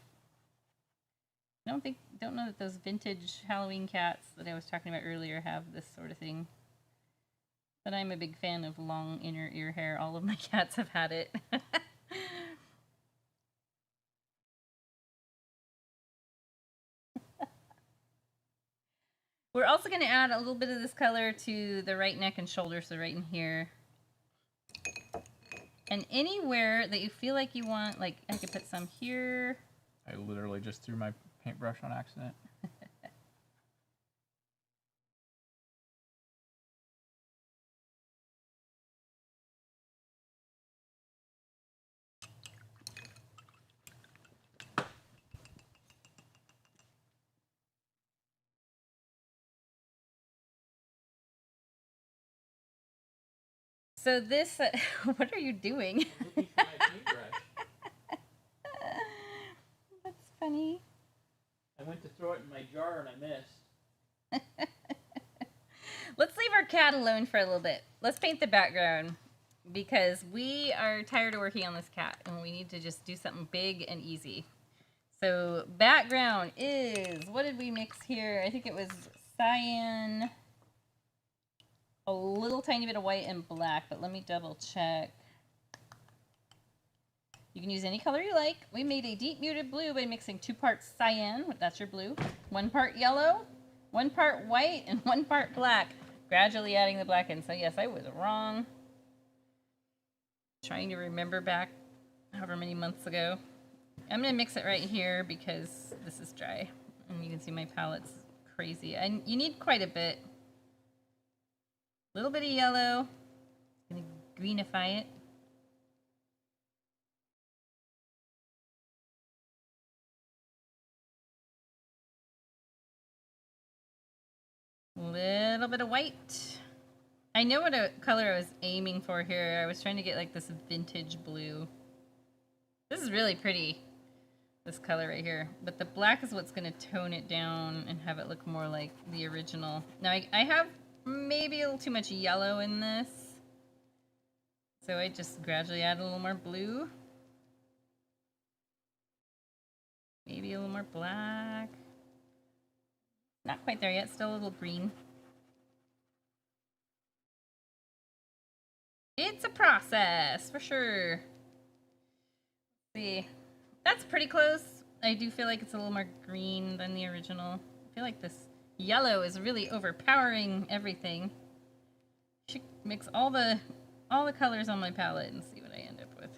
Don't know that those vintage Halloween cats that I was talking about earlier have this sort of thing. But I'm a big fan of long inner ear hair. All of my cats have had it. We're also going to add a little bit of this color to the right neck and shoulder, so right in here. And anywhere that you feel like you want, like I could put some here. I literally just threw my paintbrush on accident. So this, what are you doing? Looking for my paintbrush. That's funny. I went to throw it in my jar and I missed. Let's leave our cat alone for a little bit. Let's paint the background because we are tired of working on this cat and we need to just do something big and easy. So background is, what did we mix here? I think it was cyan, a little tiny bit of white and black, but let me double check. You can use any color you like. We made a deep muted blue by mixing 2 parts cyan, that's your blue, 1 part yellow, 1 part white, and 1 part black, gradually adding the black in. So yes, I was wrong. Trying to remember back however many months ago. I'm going to mix it right here because this is dry. And you can see my palette's crazy. And you need quite a bit. A little bit of yellow. Going to greenify it. A little bit of white. I know what color I was aiming for here. I was trying to get like this vintage blue. This is really pretty, this color right here. But the black is what's going to tone it down and have it look more like the original. Now I have maybe a little too much yellow in this. So I just gradually add a little more blue. Maybe a little more black. Not quite there yet, still a little green. It's a process, for sure. Let's see. That's pretty close. I do feel like it's a little more green than the original. I feel like this yellow is really overpowering everything. Should mix all the colors on my palette and see what I end up with.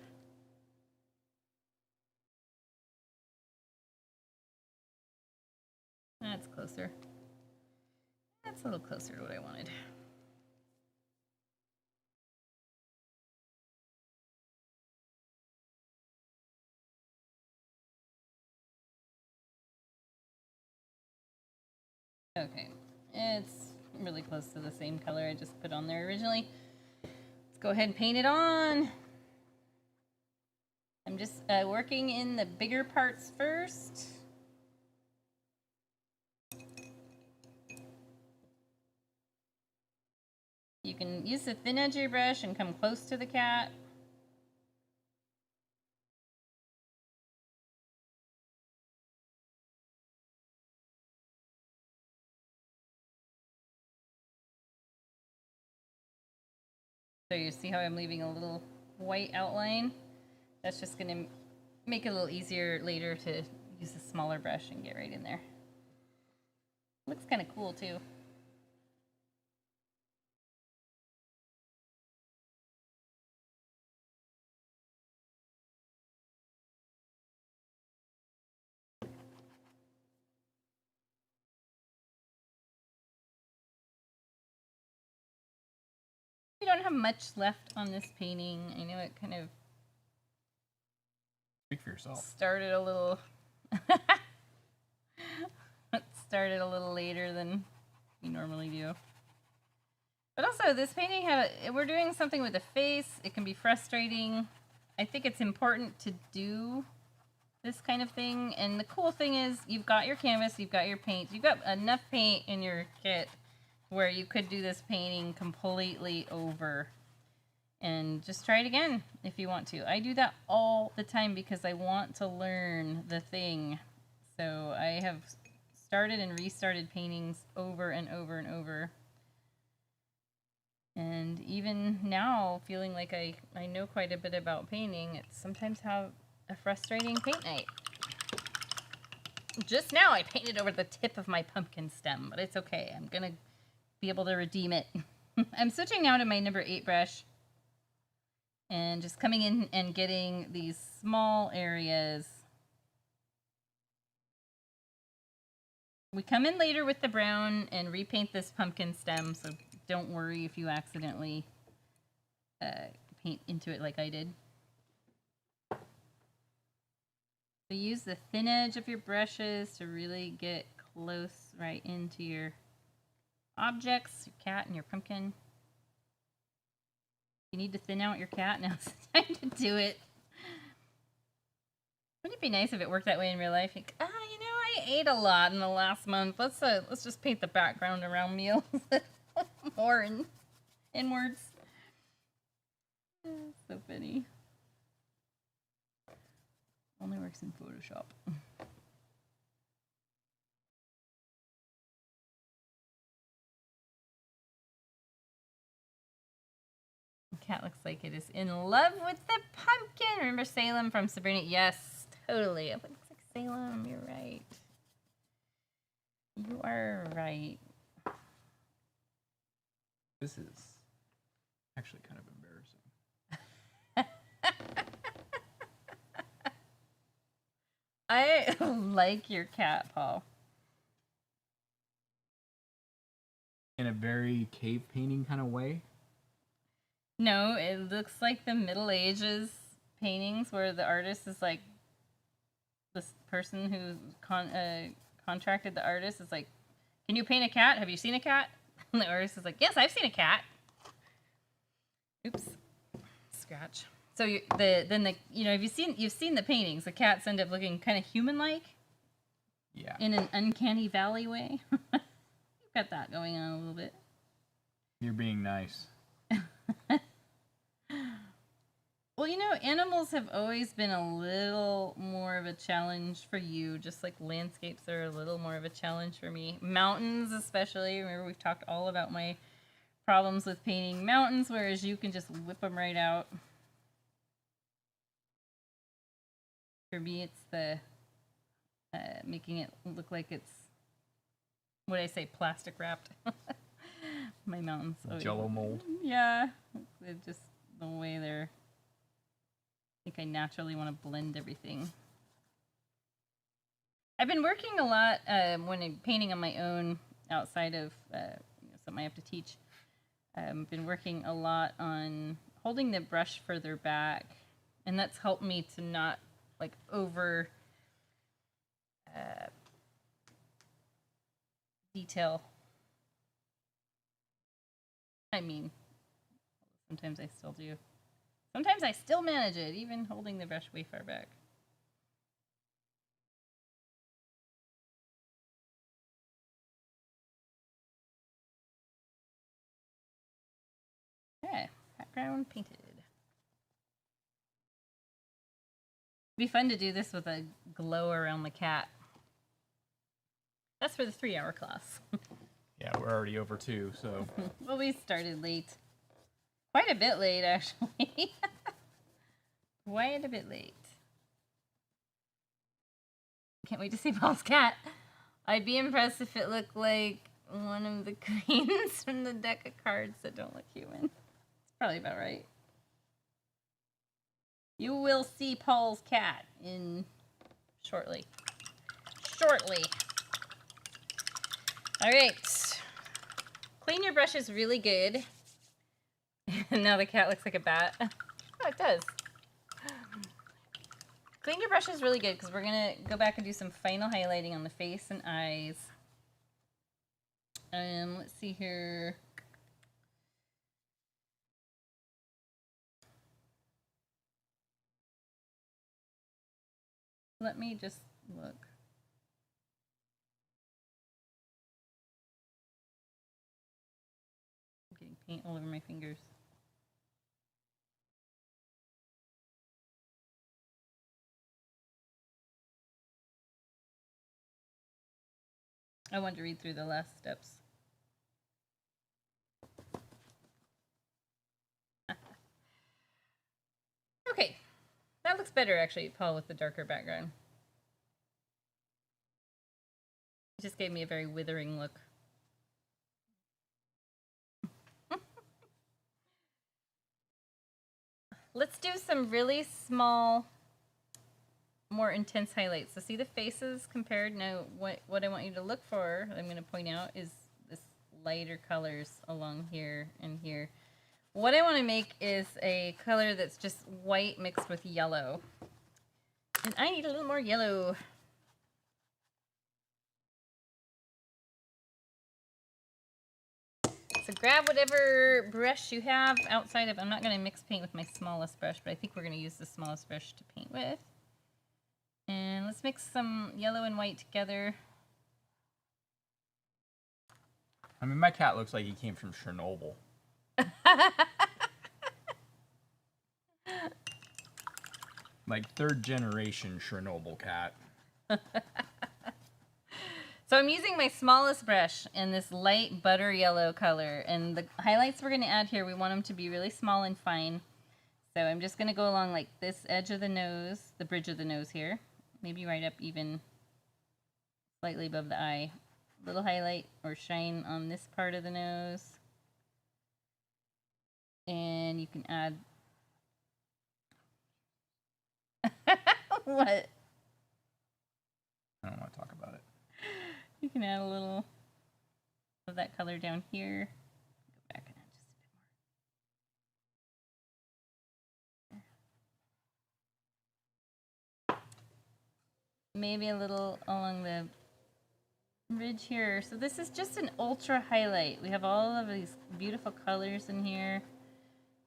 That's closer. That's a little closer to what I wanted. Okay, it's really close to the same color I just put on there originally. Let's go ahead and paint it on. I'm just working in the bigger parts first. You can use the thin edge of your brush and come close to the cat. So you see how I'm leaving a little white outline? That's just going to make it a little easier later to use a smaller brush and get right in there. Looks kind of cool too. We don't have much left on this painting. I know it kind of Speak for yourself. started a little started a little later than we normally do. But also this painting we're doing something with the face. It can be frustrating. I think it's important to do this kind of thing. And the cool thing is you've got your canvas, you've got your paint, you've got enough paint in your kit where you could do this painting completely over and just try it again if you want to. I do that all the time because I want to learn the thing. So I have started and restarted paintings over and over and over. And even now, feeling like I know quite a bit about painting, it's sometimes have a frustrating paint night. Just now I painted over the tip of my pumpkin stem, but it's okay. I'm gonna be able to redeem it. I'm switching now to my number 8 brush and just coming in and getting these small areas. We come in later with the brown and repaint this pumpkin stem, so don't worry if you accidentally paint into it like I did. So use the thin edge of your brushes to really get close right into your objects, your cat and your pumpkin. You need to thin out your cat, now's the time to do it. Wouldn't it be nice if it worked that way in real life? Like, you know, I ate a lot in the last month. Let's just paint the background around me a little more inwards. So funny. Only works in Photoshop. The cat looks like it is in love with the pumpkin. Remember Salem from Sabrina? Yes, totally. It looks like Salem. You're right. You are right. This is actually kind of embarrassing. I like your cat, Paul. In a very cave painting kind of way. No, it looks like the Middle Ages paintings where the artist is like, this person who contracted the artist is like, can you paint a cat? Have you seen a cat? And the artist is like, yes, I've seen a cat. Oops, scratch. So you've seen the paintings. The cats end up looking kind of human-like. Yeah. In an uncanny valley way. You've got that going on a little bit. You're being nice. Well, you know, animals have always been a little more of a challenge for you, just like landscapes are a little more of a challenge for me. Mountains, especially. Remember, we've talked all about my problems with painting mountains, whereas you can just whip them right out. For me, it's the making it look like it's, what I say, plastic wrapped. My mountains. Jello mold. Yeah. They're just the way they're. I think I naturally want to blend everything. I've been working a lot when I'm painting on my own outside of something I have to teach. I've been working a lot on holding the brush further back, and that's helped me to not like over detail. I mean, sometimes I still do. Sometimes I still manage it, even holding the brush way far back. Okay, background painted. It'd be fun to do this with a glow around the cat. That's for the 3-hour class. Yeah, we're already over 2, so. Well, we started late. Quite a bit late, actually. Quite a bit late. Can't wait to see Paul's cat. I'd be impressed if it looked like one of the queens from the deck of cards that don't look human. It's probably about right. You will see Paul's cat in shortly. Shortly. All right. Clean your brushes really good. And now the cat looks like a bat. Oh, it does. Clean your brushes really good because we're going to go back and do some final highlighting on the face and eyes. Let's see here. Let me just look. I'm getting paint all over my fingers. I wanted to read through the last steps. Okay, that looks better actually, Paul, with the darker background. It just gave me a very withering look. Let's do some really small, more intense highlights. So see the faces compared? Now what I want you to look for, I'm going to point out, is this lighter colors along here and here. What I want to make is a color that's just white mixed with yellow. And I need a little more yellow. So grab whatever brush you have outside of, I'm not going to mix paint with my smallest brush, but I think we're going to use the smallest brush to paint with. And let's mix some yellow and white together. I mean, my cat looks like he came from Chernobyl. Like 3rd generation Chernobyl cat. So I'm using my smallest brush in this light butter yellow color. And the highlights we're going to add here, we want them to be really small and fine. So I'm just going to go along like this edge of the nose, the bridge of the nose here. Maybe right up even slightly above the eye. Little highlight or shine on this part of the nose. And you can add... What? I don't want to talk about it. You can add a little of that color down here. Go back and add just a bit more. Maybe a little along the ridge here. So this is just an ultra highlight. We have all of these beautiful colors in here.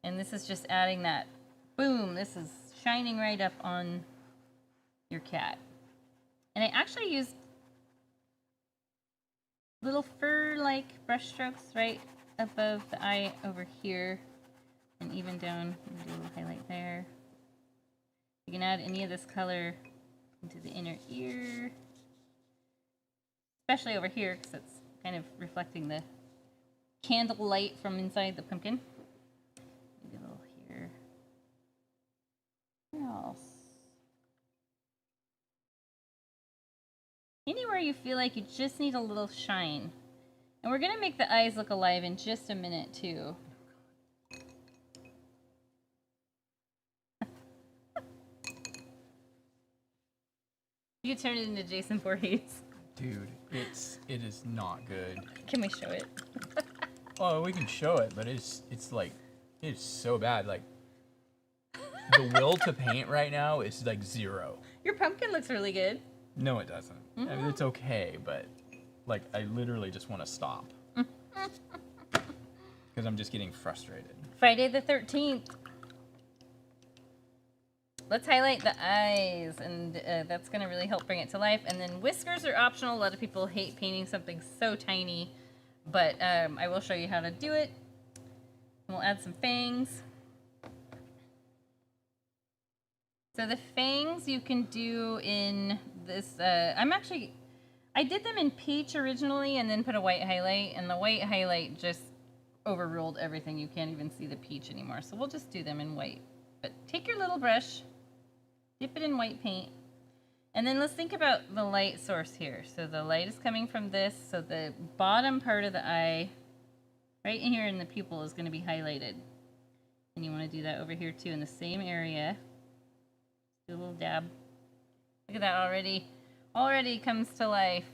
And this is just adding that, boom, this is shining right up on your cat. And I actually used little fur-like brush strokes right above the eye over here, and even down, do a little highlight there. You can add any of this color into the inner ear, especially over here because it's kind of reflecting the candle light from inside the pumpkin. Maybe a little here. Where else? Anywhere you feel like you just need a little shine. And we're going to make the eyes look alive in just a minute too. You turn it into Jason Voorhees. Dude, it is not good. Can we show it? Oh, we can show it, but it's like it's so bad. Like the will to paint right now is like 0. Your pumpkin looks really good. No, it doesn't. I mean, it's okay, but like I literally just want to stop because I'm just getting frustrated. Friday the 13th. Let's highlight the eyes, and that's going to really help bring it to life. And then whiskers are optional. A lot of people hate painting something so tiny, but I will show you how to do it. And we'll add some fangs. So the fangs you can do in this, I did them in peach originally and then put a white highlight, and the white highlight just overruled everything. You can't even see the peach anymore. So we'll just do them in white. But take your little brush, dip it in white paint, and then let's think about the light source here. So the light is coming from this, so the bottom part of the eye, right in here in the pupil, is going to be highlighted. And you want to do that over here too in the same area. Do a little dab. Look at that already. Already comes to life.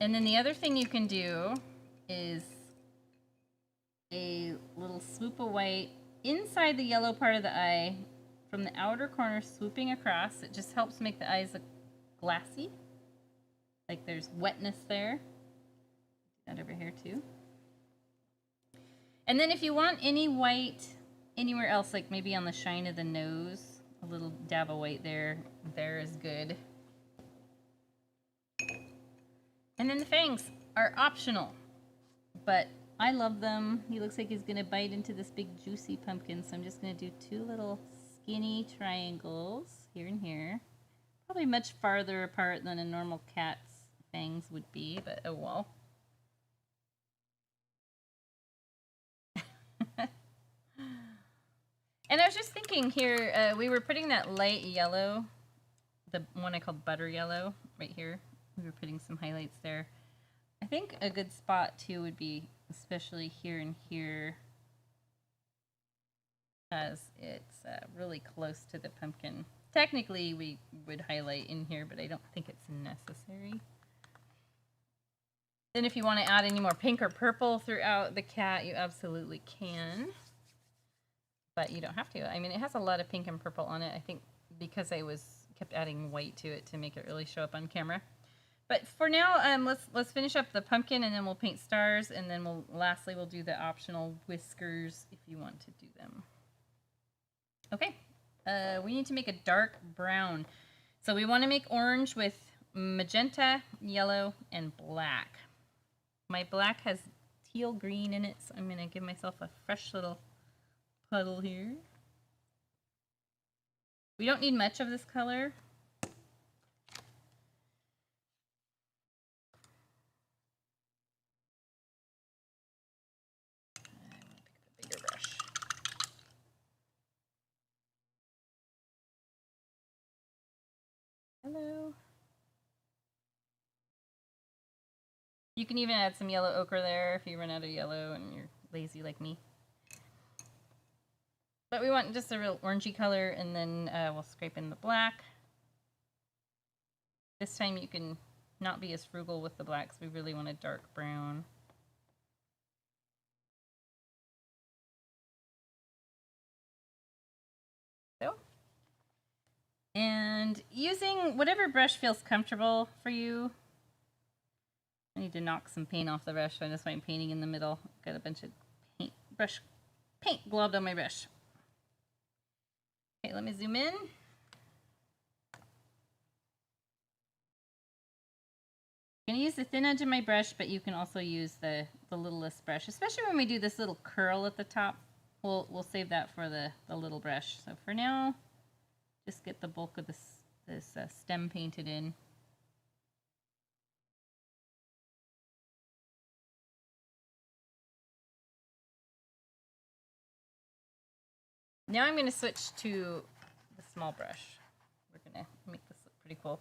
And then the other thing you can do is a little swoop of white inside the yellow part of the eye from the outer corner, swooping across. It just helps make the eyes look glassy, like there's wetness there. That over here too. And then if you want any white anywhere else, like maybe on the shine of the nose, a little dab of white there is good. And then the fangs are optional, but I love them. He looks like he's gonna bite into this big juicy pumpkin, so I'm just gonna do 2 little skinny triangles here and here. Probably much farther apart than a normal cat's fangs would be, but oh well. And I was just thinking here, we were putting that light yellow, the one I called butter yellow, right here. We were putting some highlights there. I think a good spot too would be especially here and here, as it's really close to the pumpkin. Technically we would highlight in here, but I don't think it's necessary. Then if you want to add any more pink or purple throughout the cat, you absolutely can, but you don't have to. I mean, it has a lot of pink and purple on it, I think, because I kept adding white to it to make it really show up on camera. But for now, let's finish up the pumpkin, and then we'll paint stars, and then lastly we'll do the optional whiskers if you want to do them. Okay, we need to make a dark brown. So we want to make orange with magenta, yellow, and black. My black has teal green in it, so I'm going to give myself a fresh little puddle here. We don't need much of this color. Hello. You can even add some yellow ochre there if you run out of yellow and you're lazy like me. But we want just a real orangey color, and then we'll scrape in the black. This time you can not be as frugal with the blacks. We really want a dark brown. So. And using whatever brush feels comfortable for you. I need to knock some paint off the brush, so that's why I'm painting in the middle. Got a bunch of paint globbed on my brush. Okay, let me zoom in. I'm going to use the thin edge of my brush, but you can also use the littlest brush, especially when we do this little curl at the top. we'll save that for the little brush. So for now, just get the bulk of this stem painted in. Now I'm going to switch to the small brush. We're going to make this look pretty cool.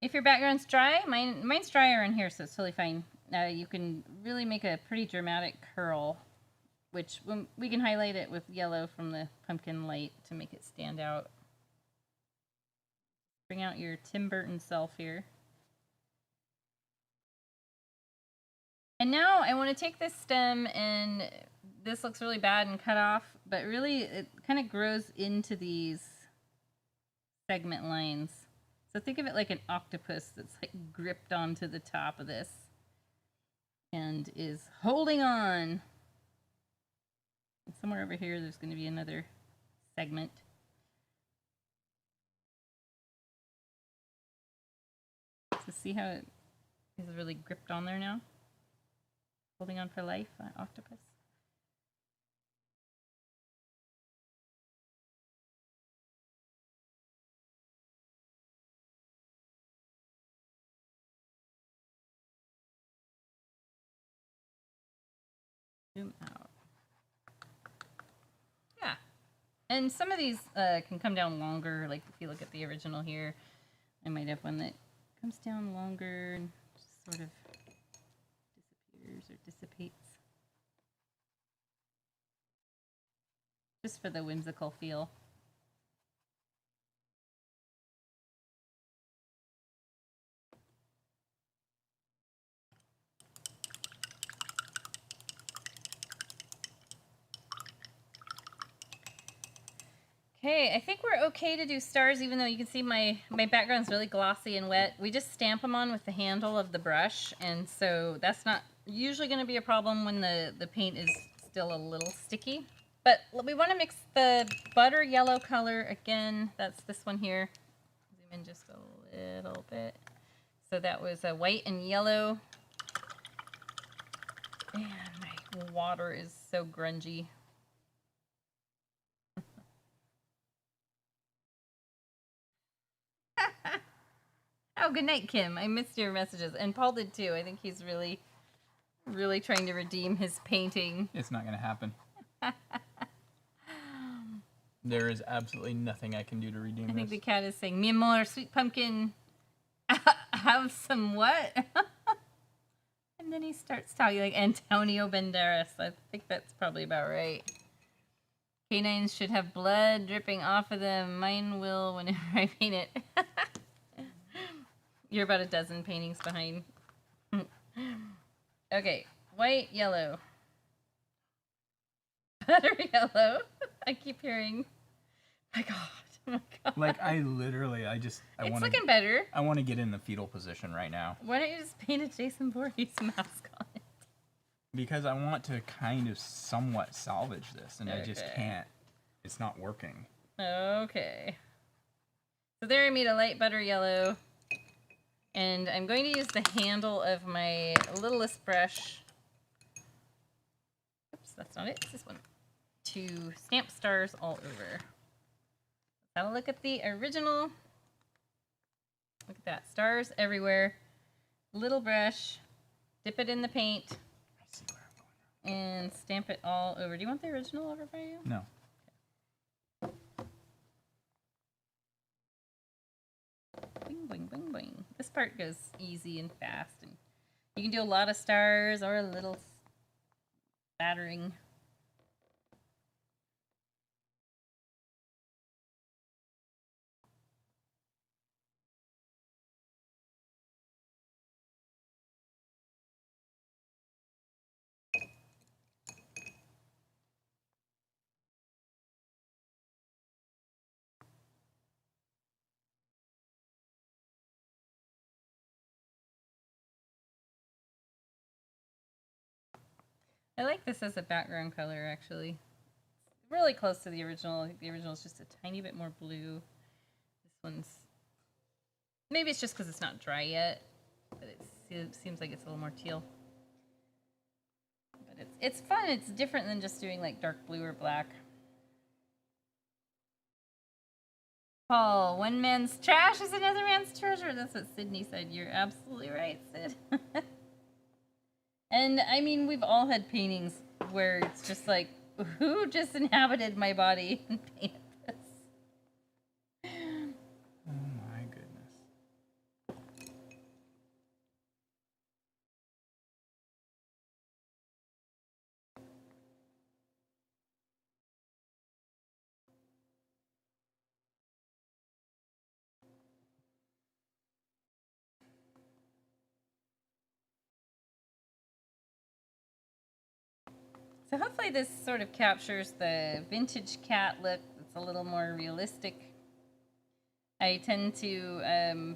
If your background's dry, mine's drier in here, so it's totally fine. You can really make a pretty dramatic curl, which we can highlight it with yellow from the pumpkin light to make it stand out. Bring out your Tim Burton self here. And now I want to take this stem, and this looks really bad and cut off, but really it kind of grows into these segment lines. So think of it like an octopus that's like gripped onto the top of this and is holding on. And somewhere over here there's going to be another segment. So see how it is really gripped on there now? Holding on for life, octopus. Zoom out. Yeah. And some of these can come down longer. Like if you look at the original here, I might have one that comes down longer and just sort of disappears or dissipates. Just for the whimsical feel. Okay, I think we're okay to do stars, even though you can see my background's really glossy and wet. We just stamp them on with the handle of the brush, and so that's not usually going to be a problem when the paint is still a little sticky. But we want to mix the butter yellow color again. That's this one here. Zoom in just a little bit. So that was a white and yellow. Man, my water is so grungy. Oh, good night, Kim. I missed your messages. And Paul did too. I think he's really, really trying to redeem his painting. It's not going to happen. There is absolutely nothing I can do to redeem this. I think the cat is saying, "Mi amor, sweet pumpkin, have some what?" And then he starts talking like Antonio Banderas. I think that's probably about right. Canines should have blood dripping off of them. Mine will whenever I paint it. You're about a dozen paintings behind. Okay, white, yellow. Butter yellow. I keep hearing, my God, oh my God. Like, I literally, it's looking better. I want to get in the fetal position right now. Why don't you just paint a Jason Voorhees mask on it? Because I want to kind of somewhat salvage this, and I just can't. It's not working. Okay. So there I made a light butter yellow. And I'm going to use the handle of my littlest brush. Oops, that's not it. It's this one. To stamp stars all over. Let's have a look at the original. Look at that. Stars everywhere. Little brush. Dip it in the paint. I see where I'm going. And stamp it all over. Do you want the original over by you? No. Bing, bing, bing, bing. This part goes easy and fast. And you can do a lot of stars or a little spattering. I like this as a background color, actually. It's really close to the original. I think the original is just a tiny bit more blue. This one's... Maybe it's just because it's not dry yet, but it seems like it's a little more teal. But It's fun. It's different than just doing like dark blue or black. Paul, one man's trash is another man's treasure. That's what Sydney said. You're absolutely right, Sid. And I mean, we've all had paintings where it's just like, who just inhabited my body and painted this? Oh my goodness. So hopefully this sort of captures the vintage cat look. It's a little more realistic. I tend to,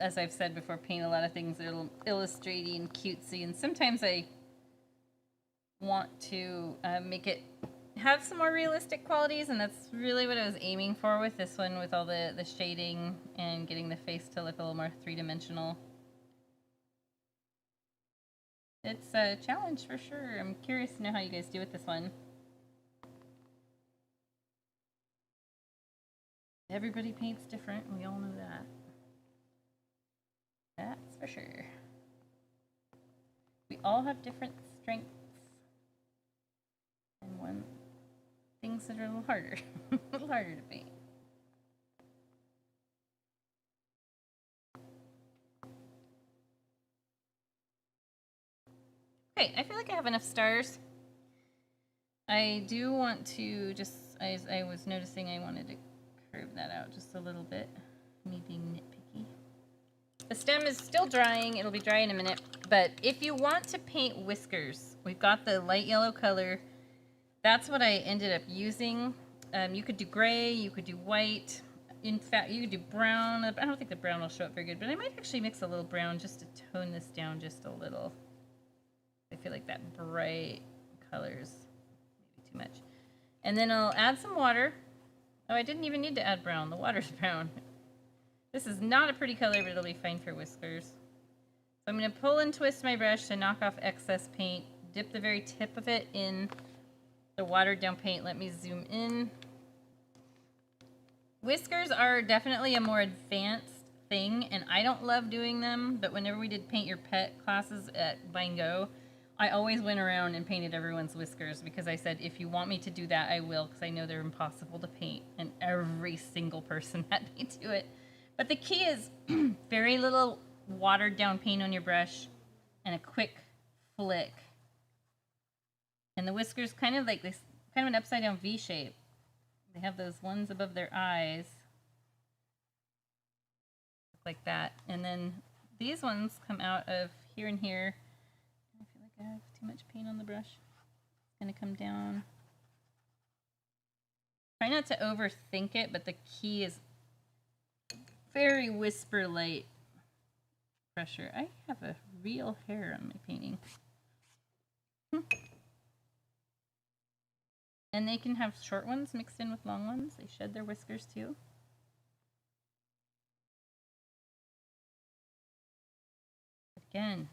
as I've said before, paint a lot of things that are illustrating and cutesy, and sometimes I want to make it have some more realistic qualities, and that's really what I was aiming for with this one, with all the shading and getting the face to look a little more three-dimensional. It's a challenge for sure. I'm curious to know how you guys do with this one. Everybody paints different. We all know that. That's for sure. We all have different strengths. And one things that are a little harder. A little harder to paint. Okay, I feel like I have enough stars. I do want to just, as I was noticing, I wanted to curve that out just a little bit. Me being nitpicky. The stem is still drying. It'll be dry in a minute. But if you want to paint whiskers, we've got the light yellow color. That's what I ended up using. You could do gray, you could do white. In fact, you could do brown. I don't think the brown will show up very good, but I might actually mix a little brown just to tone this down just a little. I feel like that bright color's maybe too much. And then I'll add some water. Oh, I didn't even need to add brown. The water's brown. This is not a pretty color, but it'll be fine for whiskers. So I'm going to pull and twist my brush to knock off excess paint. Dip the very tip of it in the watered down paint. Let me zoom in. Whiskers are definitely a more advanced thing, and I don't love doing them, but whenever we did Paint Your Pet classes at Gogh, I always went around and painted everyone's whiskers because I said, if you want me to do that, I will, because I know they're impossible to paint, and every single person had me do it. But the key is very little watered down paint on your brush and a quick flick. And the whiskers kind of like this, kind of an upside down V shape. They have those ones above their eyes. Like that. And then these ones come out of here and here. I feel like I have too much paint on the brush. It's going to come down. Try not to overthink it, but the key is very whisper light pressure. I have a real hair on my painting. And they can have short ones mixed in with long ones. They shed their whiskers too. Again,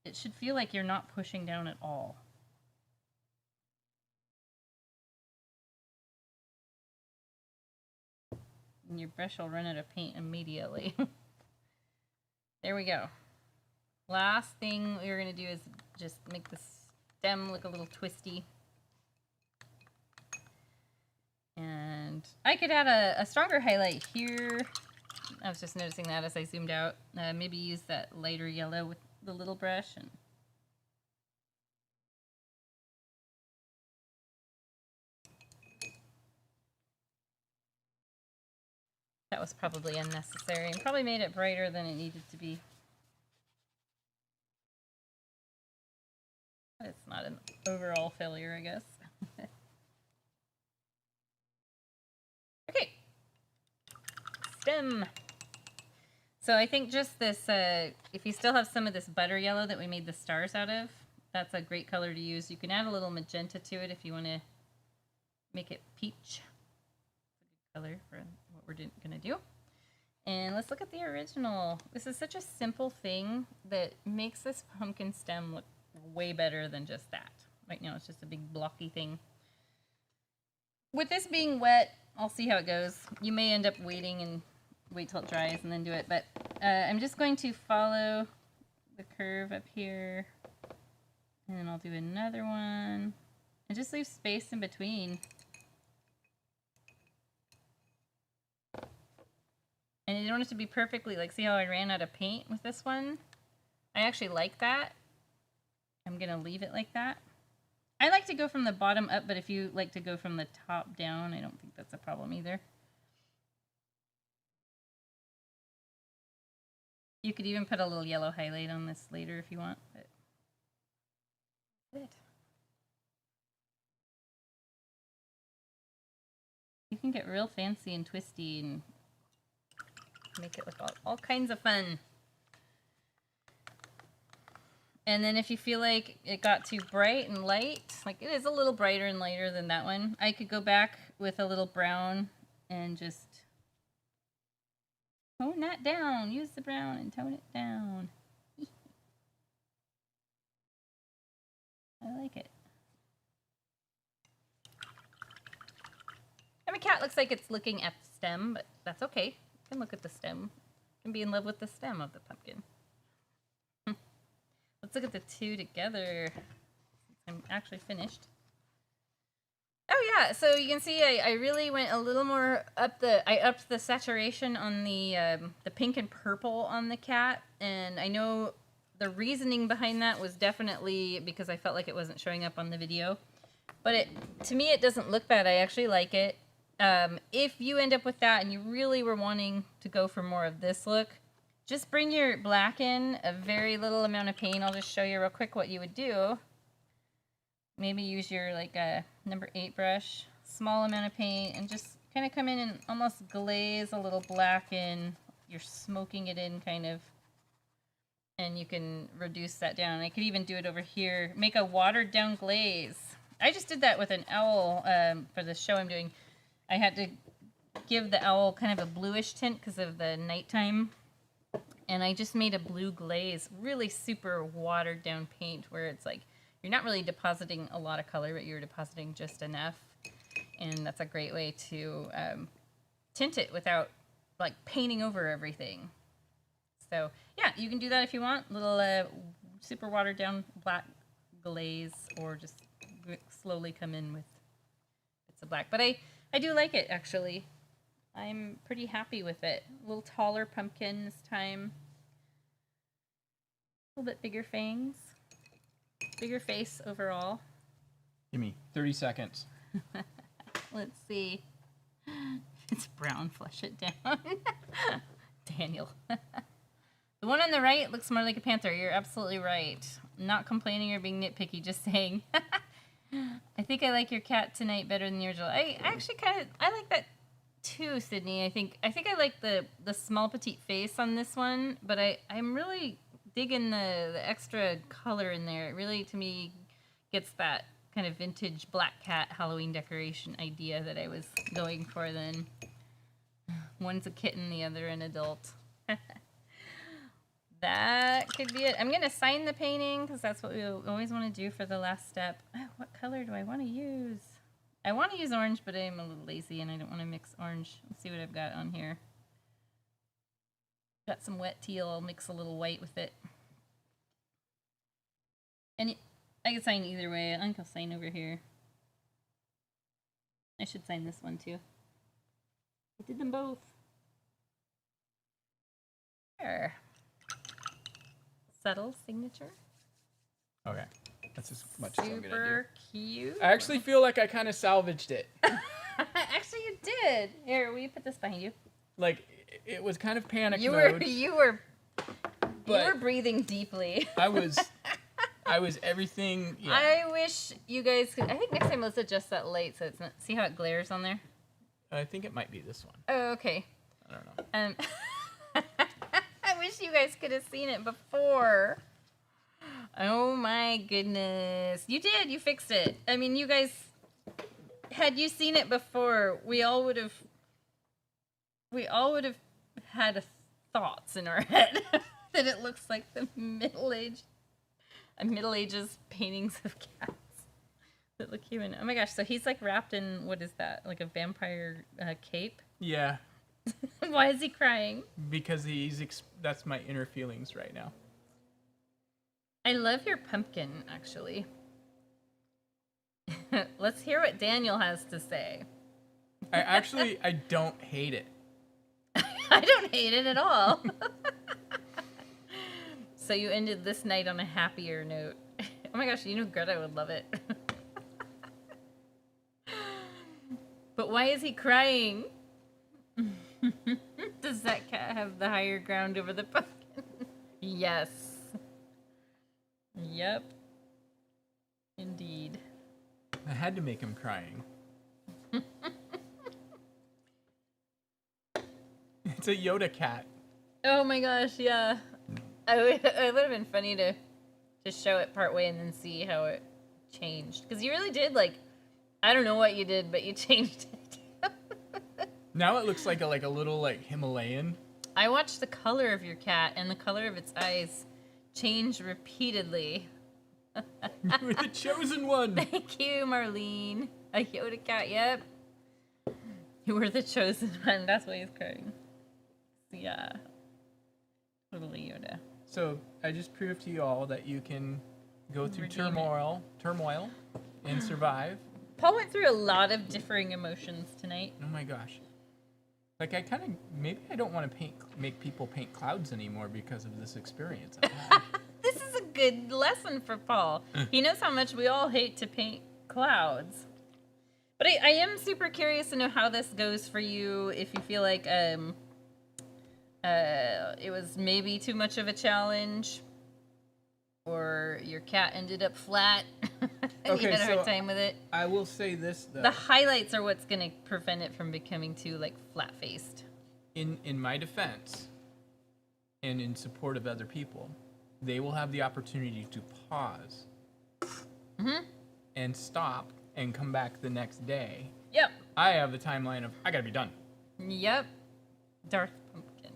it should feel like you're not pushing down at all. And your brush will run out of paint immediately. There we go. Last thing we're going to do is just make the stem look a little twisty. And I could add a stronger highlight here. I was just noticing that as I zoomed out. Maybe use that lighter yellow with the little brush. And that was probably unnecessary and probably made it brighter than it needed to be. But it's not an overall failure, I guess. Okay. Stem. So I think just this, if you still have some of this butter yellow that we made the stars out of, that's a great color to use. You can add a little magenta to it if you want to make it peach. It's a good color for what we're going to do. And let's look at the original. This is such a simple thing that makes this pumpkin stem look way better than just that. Right now it's just a big blocky thing. With this being wet, I'll see how it goes. You may end up waiting and wait till it dries and then do it, but I'm just going to follow the curve up here, and then I'll do another one, and just leave space in between. And you don't have to be perfectly, like, see how I ran out of paint with this one? I actually like that. I'm gonna leave it like that. I like to go from the bottom up, but if you like to go from the top down, I don't think that's a problem either. You could even put a little yellow highlight on this later if you want, but good. You can get real fancy and twisty and make it look all kinds of fun. And then if you feel like it got too bright and light, like it is a little brighter and lighter than that one, I could go back with a little brown and just tone that down. Use the brown and tone it down. I like it. And my cat looks like it's looking at the stem, but that's okay. You can look at the stem. You can be in love with the stem of the pumpkin. Let's look at the two together. I'm actually finished. Oh yeah, so you can see I really went a little more up I upped the saturation on the pink and purple on the cat, and I know the reasoning behind that was definitely because I felt like it wasn't showing up on the video. But to me it doesn't look bad. I actually like it. If you end up with that and you really were wanting to go for more of this look, just bring your black in, a very little amount of paint. I'll just show you real quick what you would do. Maybe use your like a number 8 brush, small amount of paint, and just kind of come in and almost glaze a little black in. You're smoking it in kind of, and you can reduce that down. I could even do it over here. Make a watered down glaze. I just did that with an owl for the show I'm doing. I had to give the owl kind of a bluish tint because of the nighttime. And I just made a blue glaze, really super watered down paint where it's like, you're not really depositing a lot of color, but you're depositing just enough. And that's a great way to tint it without like painting over everything. So yeah, you can do that if you want. Little super watered down black glaze, or just slowly come in with bits of black. But I do like it actually. I'm pretty happy with it. A little taller pumpkin this time. A little bit bigger fangs. Bigger face overall. Give me 30 seconds. Let's see. It's brown, flush it down. Daniel. The one on the right looks more like a panther. You're absolutely right. I'm not complaining or being nitpicky, just saying. I think I like your cat tonight better than usual. I actually I like that too, Sydney. I think I like the small petite face on this one, but I'm really digging the extra color in there. It really, to me, gets that kind of vintage black cat Halloween decoration idea that I was going for then. One's a kitten, the other an adult. That could be it. I'm going to sign the painting because that's what we always want to do for the last step. Oh, what color do I want to use? I want to use orange, but I'm a little lazy and I don't want to mix orange. Let's see what I've got on here. Got some wet teal. I'll mix a little white with it. And I can sign either way. I think I'll sign over here. I should sign this one too. I did them both. There. Subtle signature. Okay. That's as much as I'm gonna do. Super cute. I actually feel like I kind of salvaged it. Actually, you did. Here, will you put this behind you? Like, it was kind of panic You mode. were breathing deeply. I was everything. Yeah. I wish you guys could. I think next time let's adjust that light so it's not. See how it glares on there? I think it might be this one. Oh, okay. I don't know. I wish you guys could have seen it before. Oh my goodness. You did. You fixed it. I mean, you guys, had you seen it before, we all would have had thoughts in our head that it looks like the middle-aged. Middle Ages paintings of cats that look human. Oh my gosh! So he's like wrapped in what is that? Like a vampire cape? Yeah, Why is he crying? because that's my inner feelings right now. I love your pumpkin, actually. Let's hear what Daniel has to say. I don't hate it. I don't hate it at all. So you ended this night on a happier note. Oh my gosh, you know Greta would love it. But why is he crying? Does that cat have the higher ground over the pumpkin? Yes. Yep. Indeed. I had to make him crying. It's a Yoda cat. Oh my gosh, yeah. It would have been funny to show it part way and then see how it changed. Because you really did, like, I don't know what you did, but you changed it. Now it looks like a little like Himalayan. I watched the color of your cat and the color of its eyes change repeatedly. You were the chosen one. Thank you, Marlene. A Yoda cat, yep. You were the chosen one. That's why he's crying. Yeah. Totally Yoda. So I just proved to you all that you can go through Redeem turmoil, and survive. Paul went through a lot of differing emotions tonight. Oh my gosh. Like maybe I don't want to make people paint clouds anymore because of this experience I've had. This is a good lesson for Paul. He knows how much we all hate to paint clouds. But I am super curious to know how this goes for you. If you feel like it was maybe too much of a challenge, or your cat ended up flat and you had a hard time with it. I will say this though. The highlights are what's going to prevent it from becoming too like flat-faced. In my defense, and in support of other people, they will have the opportunity to pause and stop and come back the next day. Yep. I have the timeline of I gotta be done. Yep. Darth Pumpkin.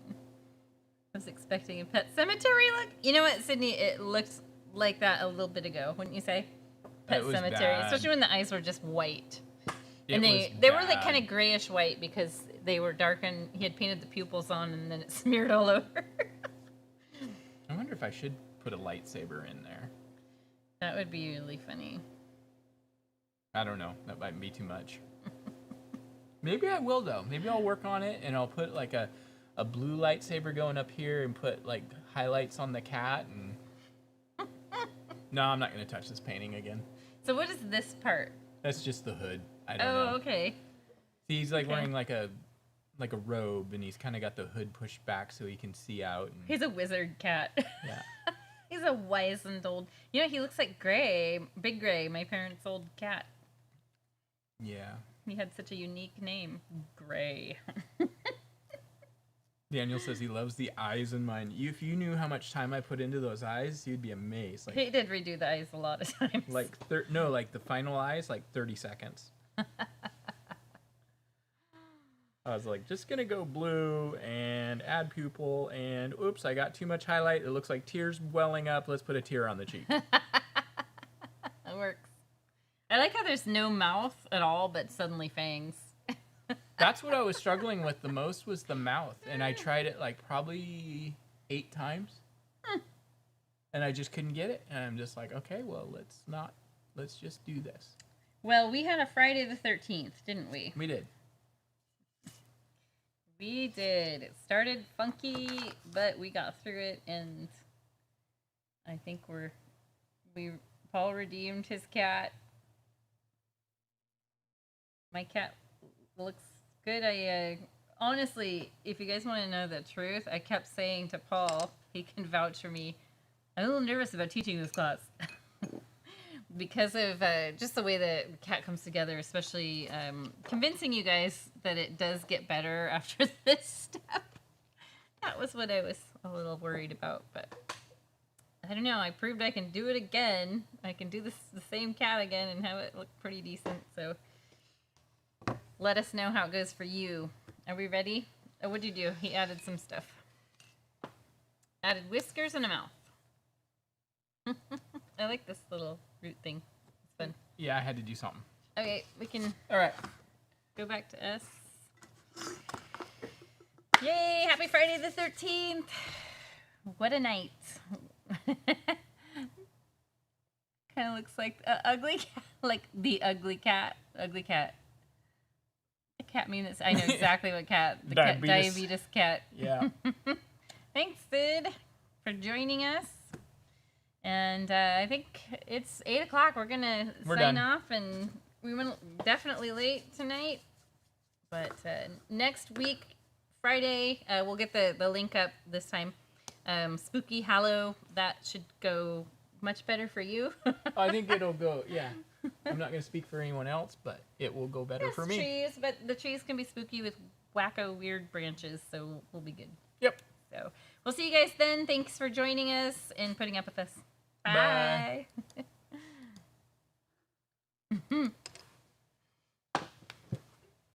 I was expecting a Pet Cemetery look. You know what, Sydney? It looked like that a little bit ago, wouldn't you say? Pet Cemetery, bad. especially when the eyes were just white. It And was they were like bad. kind of grayish white because they were dark and he had painted the pupils on and then it smeared all over. I wonder if I should put a lightsaber in there. That would be really funny. I don't know. That might be too much. Maybe I will though. Maybe I'll work on it and I'll put like a blue lightsaber going up here and put like highlights on the cat and. No, I'm not gonna touch this painting again. So what is this part? That's just the hood. I don't know. Oh, okay. See, he's like wearing like a robe and he's kind of got the hood pushed back so he can see out. And, He's a wizard cat. yeah. He's a wizened old. You know, he looks like Gray, Big Gray, my parents' old cat. Yeah. He had such a unique name, Gray. Daniel says he loves the eyes in mine. If you knew how much time I put into those eyes, you'd be amazed. He did redo the eyes a lot of times. Like the final eyes, like 30 seconds. I was like, just gonna go blue and add pupil, and oops, I got too much highlight. It looks like tears welling up. Let's put a tear on the cheek. That works. I like how there's no mouth at all, but suddenly fangs. That's what I was struggling with the most was the mouth, and I tried it like probably 8 times, and I just couldn't get it. And I'm just like, okay, well, let's just do this. Well, we had a Friday the 13th, didn't we? We did. We did. It started funky, but we got through it, and I think Paul redeemed his cat. My cat looks good. I honestly, if you guys want to know the truth, I kept saying to Paul, he can vouch for me, I'm a little nervous about teaching this class. Because of just the way the cat comes together, especially convincing you guys that it does get better after this step. That was what I was a little worried about, but I don't know. I proved I can do it again. I can do the same cat again and have it look pretty decent. So let us know how it goes for you. Are we ready? Oh, what'd you do? He added some stuff. Added whiskers and a mouth. I like this little root thing. It's fun. Yeah, I had to do something. Okay, we can All right. go back to us. Yay! Happy Friday the 13th. What a night. Kind of looks like an ugly cat, like the ugly cat. Ugly cat. The cat means I know exactly what cat. The diabetes cat. Yeah. Thanks, Sid, for joining us. And I think it's 8 o'clock. We're gonna sign off, and we went definitely late tonight. But next week, Friday, we'll get the link up this time. Spooky Hallow, that should go much better for you. I think it'll go. Yeah. I'm not gonna speak for anyone else, but it will go better for me. Trees, but the trees can be spooky with wacko weird branches, so we'll be good. Yep. So we'll see you guys then. Thanks for joining us and putting up with us. Bye.